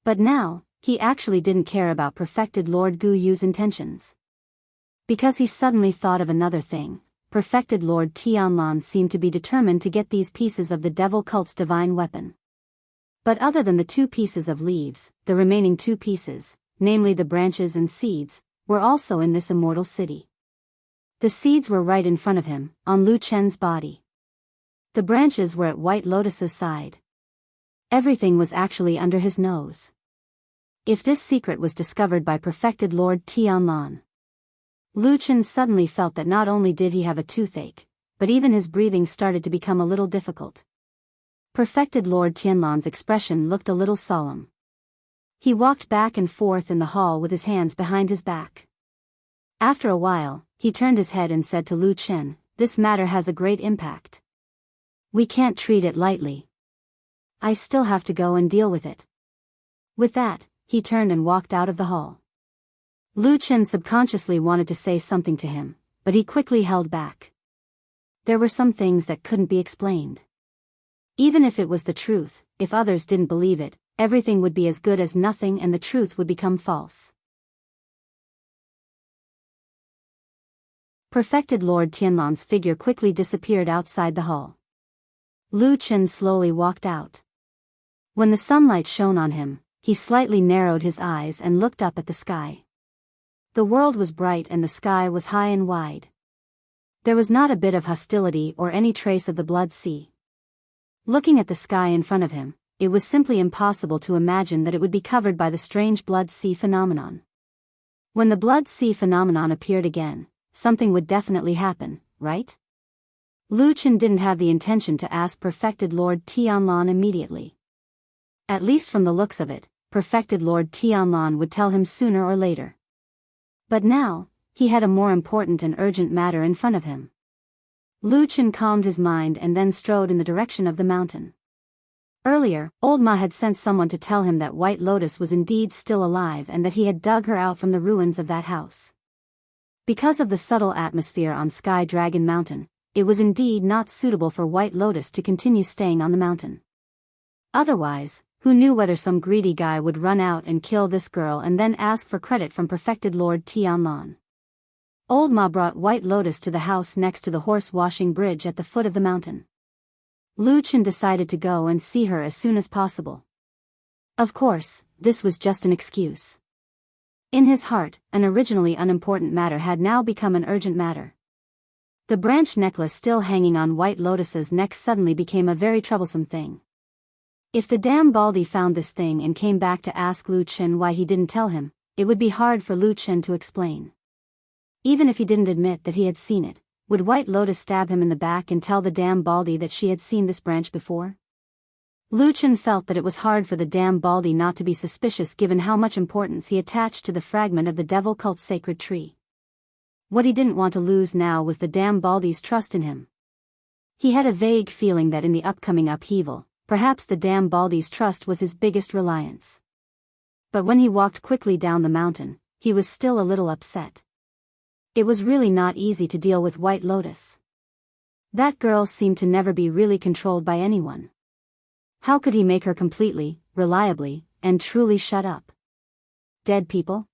But now, he actually didn't care about perfected Lord Guyu's intentions. Because he suddenly thought of another thing, perfected Lord Tianlan seemed to be determined to get these pieces of the devil cult's divine weapon. But other than the 2 pieces of leaves, the remaining 2 pieces, namely the branches and seeds, were also in this immortal city. The seeds were right in front of him, on Lu Chen's body. The branches were at White Lotus's side. Everything was actually under his nose. If this secret was discovered by perfected Lord Tianlan, Lu Chen suddenly felt that not only did he have a toothache, but even his breathing started to become a little difficult. Perfected Lord Tianlan's expression looked a little solemn. He walked back and forth in the hall with his hands behind his back. After a while, he turned his head and said to Lu Chen, "This matter has a great impact. We can't treat it lightly. I still have to go and deal with it." With that, he turned and walked out of the hall. Lu Chen subconsciously wanted to say something to him, but he quickly held back. There were some things that couldn't be explained. Even if it was the truth, if others didn't believe it, everything would be as good as nothing and the truth would become false. Perfected Lord Tianlan's figure quickly disappeared outside the hall. Lu Chen slowly walked out. When the sunlight shone on him, he slightly narrowed his eyes and looked up at the sky. The world was bright and the sky was high and wide. There was not a bit of hostility or any trace of the blood sea. Looking at the sky in front of him, it was simply impossible to imagine that it would be covered by the strange blood sea phenomenon. When the blood sea phenomenon appeared again, something would definitely happen, right? Lu Chen didn't have the intention to ask perfected Lord Tianlan immediately. At least from the looks of it, perfected Lord Tianlan would tell him sooner or later. But now, he had a more important and urgent matter in front of him. Lu Chen calmed his mind and then strode in the direction of the mountain. Earlier, Old Ma had sent someone to tell him that White Lotus was indeed still alive and that he had dug her out from the ruins of that house. Because of the subtle atmosphere on Sky Dragon Mountain, it was indeed not suitable for White Lotus to continue staying on the mountain. Otherwise, who knew whether some greedy guy would run out and kill this girl and then ask for credit from perfected Lord Tianlan. Old Ma brought White Lotus to the house next to the horse-washing bridge at the foot of the mountain. Lu Chen decided to go and see her as soon as possible. Of course, this was just an excuse. In his heart, an originally unimportant matter had now become an urgent matter. The branch necklace still hanging on White Lotus's neck suddenly became a very troublesome thing. If the damn Baldy found this thing and came back to ask Lu Chen why he didn't tell him, it would be hard for Lu Chen to explain. Even if he didn't admit that he had seen it, would White Lotus stab him in the back and tell the damn Baldy that she had seen this branch before? Lu Chen felt that it was hard for the damn Baldy not to be suspicious given how much importance he attached to the fragment of the devil cult's sacred tree. What he didn't want to lose now was the damn Baldy's trust in him. He had a vague feeling that in the upcoming upheaval, perhaps the damn Baldy's trust was his biggest reliance. But when he walked quickly down the mountain, he was still a little upset. It was really not easy to deal with White Lotus. That girl seemed to never be really controlled by anyone. How could he make her completely, reliably, and truly shut up? Dead people?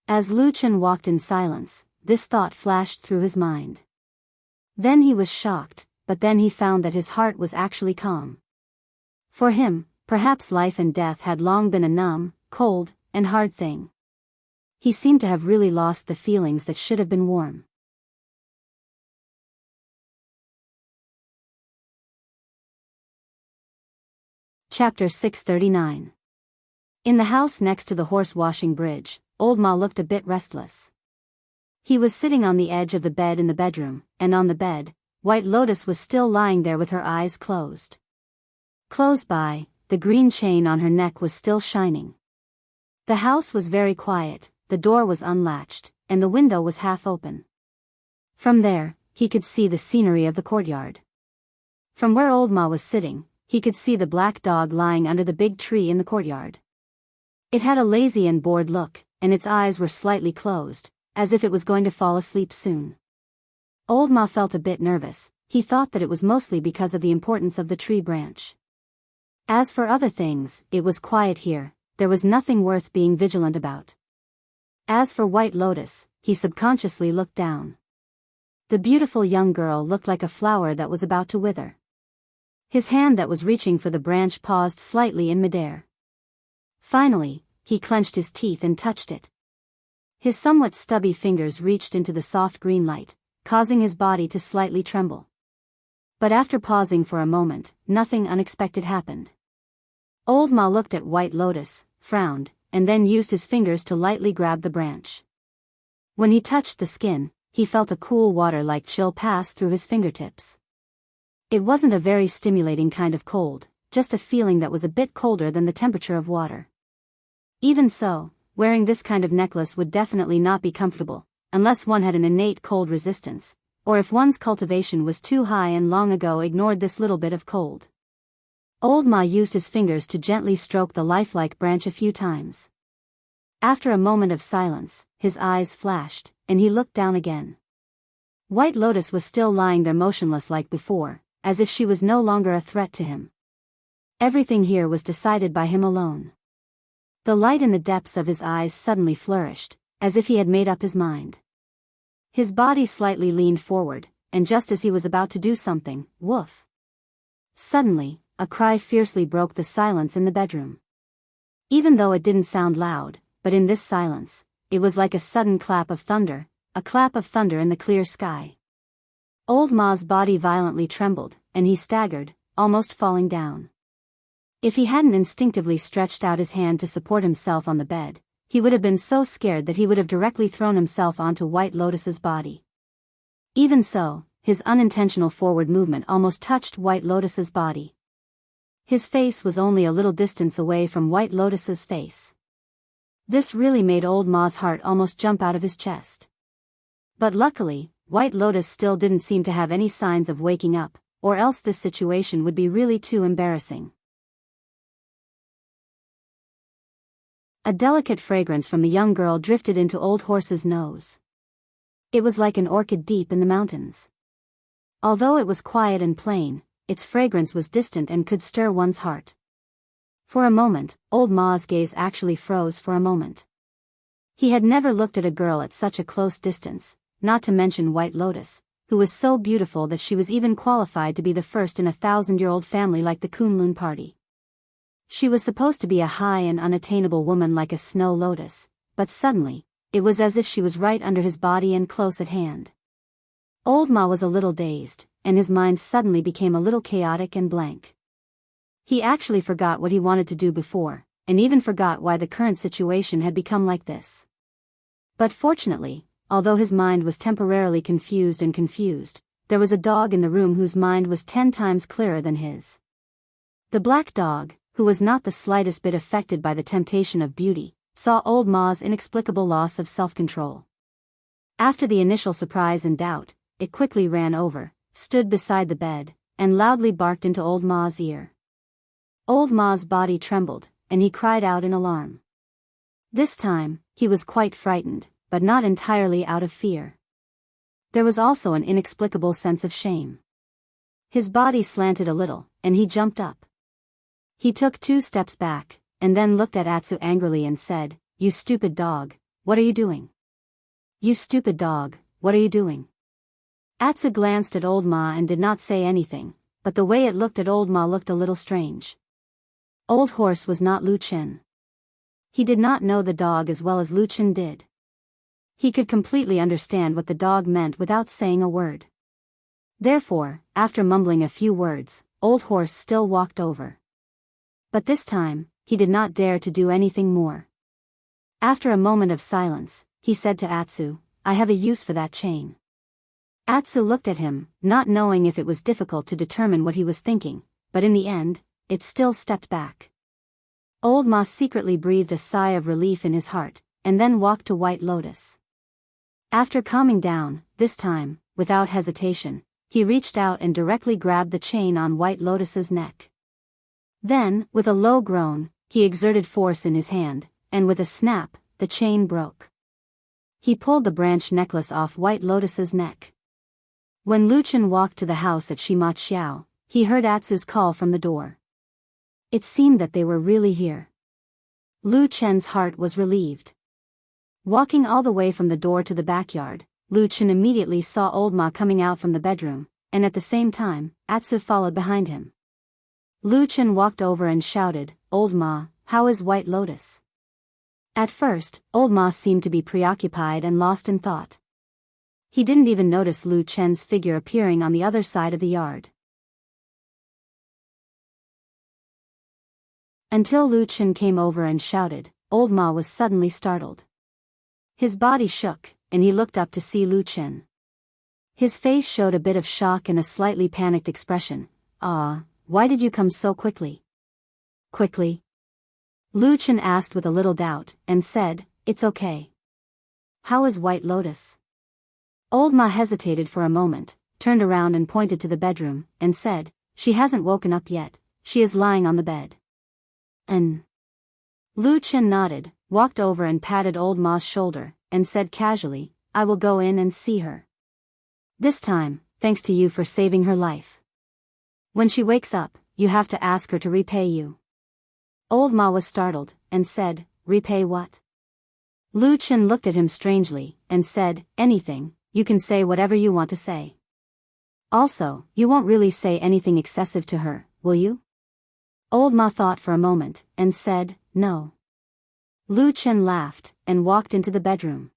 As Lu Chen walked in silence, this thought flashed through his mind. Then he was shocked, but then he found that his heart was actually calm. For him, perhaps life and death had long been a numb, cold, and hard thing. He seemed to have really lost the feelings that should have been warm. Chapter 639. In the house next to the horse-washing bridge, Old Ma looked a bit restless. He was sitting on the edge of the bed in the bedroom, and on the bed, White Lotus was still lying there with her eyes closed. Close by, the green chain on her neck was still shining. The house was very quiet, the door was unlatched, and the window was half open. From there, he could see the scenery of the courtyard. From where Old Ma was sitting, he could see the black dog lying under the big tree in the courtyard. It had a lazy and bored look, and its eyes were slightly closed, as if it was going to fall asleep soon. Old Ma felt a bit nervous. He thought that it was mostly because of the importance of the tree branch. As for other things, it was quiet here, there was nothing worth being vigilant about. As for White Lotus, he subconsciously looked down. The beautiful young girl looked like a flower that was about to wither. His hand that was reaching for the branch paused slightly in midair. Finally, he clenched his teeth and touched it. His somewhat stubby fingers reached into the soft green light, causing his body to slightly tremble. But after pausing for a moment, nothing unexpected happened. Old Ma looked at White Lotus, frowned, and then used his fingers to lightly grab the branch. When he touched the skin, he felt a cool water-like chill pass through his fingertips. It wasn't a very stimulating kind of cold, just a feeling that was a bit colder than the temperature of water. Even so, wearing this kind of necklace would definitely not be comfortable, unless one had an innate cold resistance, or if one's cultivation was too high and long ago ignored this little bit of cold. Old Ma used his fingers to gently stroke the lifelike branch a few times. After a moment of silence, his eyes flashed, and he looked down again. White Lotus was still lying there motionless like before, as if she was no longer a threat to him. Everything here was decided by him alone. The light in the depths of his eyes suddenly flourished, as if he had made up his mind. His body slightly leaned forward, and just as he was about to do something, woof! Suddenly, a cry fiercely broke the silence in the bedroom. Even though it didn't sound loud, but in this silence, it was like a sudden clap of thunder, a clap of thunder in the clear sky. Old Ma's body violently trembled, and he staggered, almost falling down. If he hadn't instinctively stretched out his hand to support himself on the bed, he would have been so scared that he would have directly thrown himself onto White Lotus's body. Even so, his unintentional forward movement almost touched White Lotus's body. His face was only a little distance away from White Lotus's face. This really made Old Ma's heart almost jump out of his chest. But luckily, White Lotus still didn't seem to have any signs of waking up, or else this situation would be really too embarrassing. A delicate fragrance from the young girl drifted into Old Horse's nose. It was like an orchid deep in the mountains. Although it was quiet and plain, its fragrance was distant and could stir one's heart. For a moment, Old Ma's gaze actually froze for a moment. He had never looked at a girl at such a close distance, not to mention White Lotus, who was so beautiful that she was even qualified to be the first in a 1,000-year-old family like the Kunlun party. She was supposed to be a high and unattainable woman like a snow lotus, but suddenly, it was as if she was right under his body and close at hand. Old Ma was a little dazed, and his mind suddenly became a little chaotic and blank. He actually forgot what he wanted to do before, and even forgot why the current situation had become like this. But fortunately, although his mind was temporarily confused, there was a dog in the room whose mind was 10 times clearer than his. The black dog, who was not the slightest bit affected by the temptation of beauty, saw Old Ma's inexplicable loss of self-control. After the initial surprise and doubt, it quickly ran over, stood beside the bed, and loudly barked into Old Ma's ear. Old Ma's body trembled, and he cried out in alarm. This time, he was quite frightened, but not entirely out of fear. There was also an inexplicable sense of shame. His body slanted a little, and he jumped up. He took 2 steps back, and then looked at Atsu angrily and said, "You stupid dog, what are you doing? You stupid dog, what are you doing?" Atsu glanced at Old Ma and did not say anything, but the way it looked at Old Ma looked a little strange. Old Horse was not Lu Chen. He did not know the dog as well as Lu Chen did. He could completely understand what the dog meant without saying a word. Therefore, after mumbling a few words, Old Horse still walked over. But this time, he did not dare to do anything more. After a moment of silence, he said to Atsu, "I have a use for that chain." Atsu looked at him, not knowing if it was difficult to determine what he was thinking, but in the end, it still stepped back. Old Ma secretly breathed a sigh of relief in his heart, and then walked to White Lotus. After calming down, this time, without hesitation, he reached out and directly grabbed the chain on White Lotus's neck. Then, with a low groan, he exerted force in his hand, and with a snap, the chain broke. He pulled the branch necklace off White Lotus's neck. When Lu Chen walked to the house at Shima Xiao, he heard Atsu's call from the door. It seemed that they were really here. Lu Chen's heart was relieved. Walking all the way from the door to the backyard, Lu Chen immediately saw Old Ma coming out from the bedroom, and at the same time, Atsu followed behind him. Lu Chen walked over and shouted, "Old Ma, how is White Lotus?" At first, Old Ma seemed to be preoccupied and lost in thought. He didn't even notice Lu Chen's figure appearing on the other side of the yard. Until Lu Chen came over and shouted, Old Ma was suddenly startled. His body shook, and he looked up to see Lu Chen. His face showed a bit of shock and a slightly panicked expression. "Ah, why did you come so quickly?" "Quickly?" Lu Chen asked with a little doubt, and said, "It's okay." "How is White Lotus?" Old Ma hesitated for a moment, turned around and pointed to the bedroom, and said, "She hasn't woken up yet, she is lying on the bed." Lu Chen nodded, walked over and patted Old Ma's shoulder, and said casually, "I will go in and see her. This time, thanks to you for saving her life. When she wakes up, you have to ask her to repay you." Old Ma was startled, and said, "Repay what?" Lu Chen looked at him strangely, and said, "Anything, you can say whatever you want to say. Also, you won't really say anything excessive to her, will you?" Old Ma thought for a moment, and said, "No." Lu Chen laughed, and walked into the bedroom.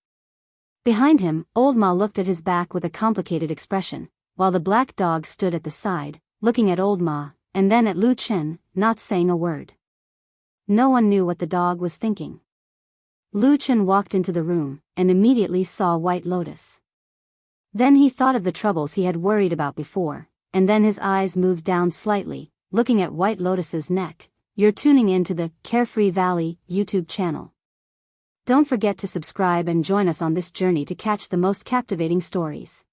Behind him, Old Ma looked at his back with a complicated expression, while the black dog stood at the side, looking at Old Ma, and then at Lu Chen, not saying a word. No one knew what the dog was thinking. Lu Chen walked into the room, and immediately saw White Lotus. Then he thought of the troubles he had worried about before, and then his eyes moved down slightly, looking at White Lotus's neck. You're tuning in to the Carefree Valley YouTube channel. Don't forget to subscribe and join us on this journey to catch the most captivating stories.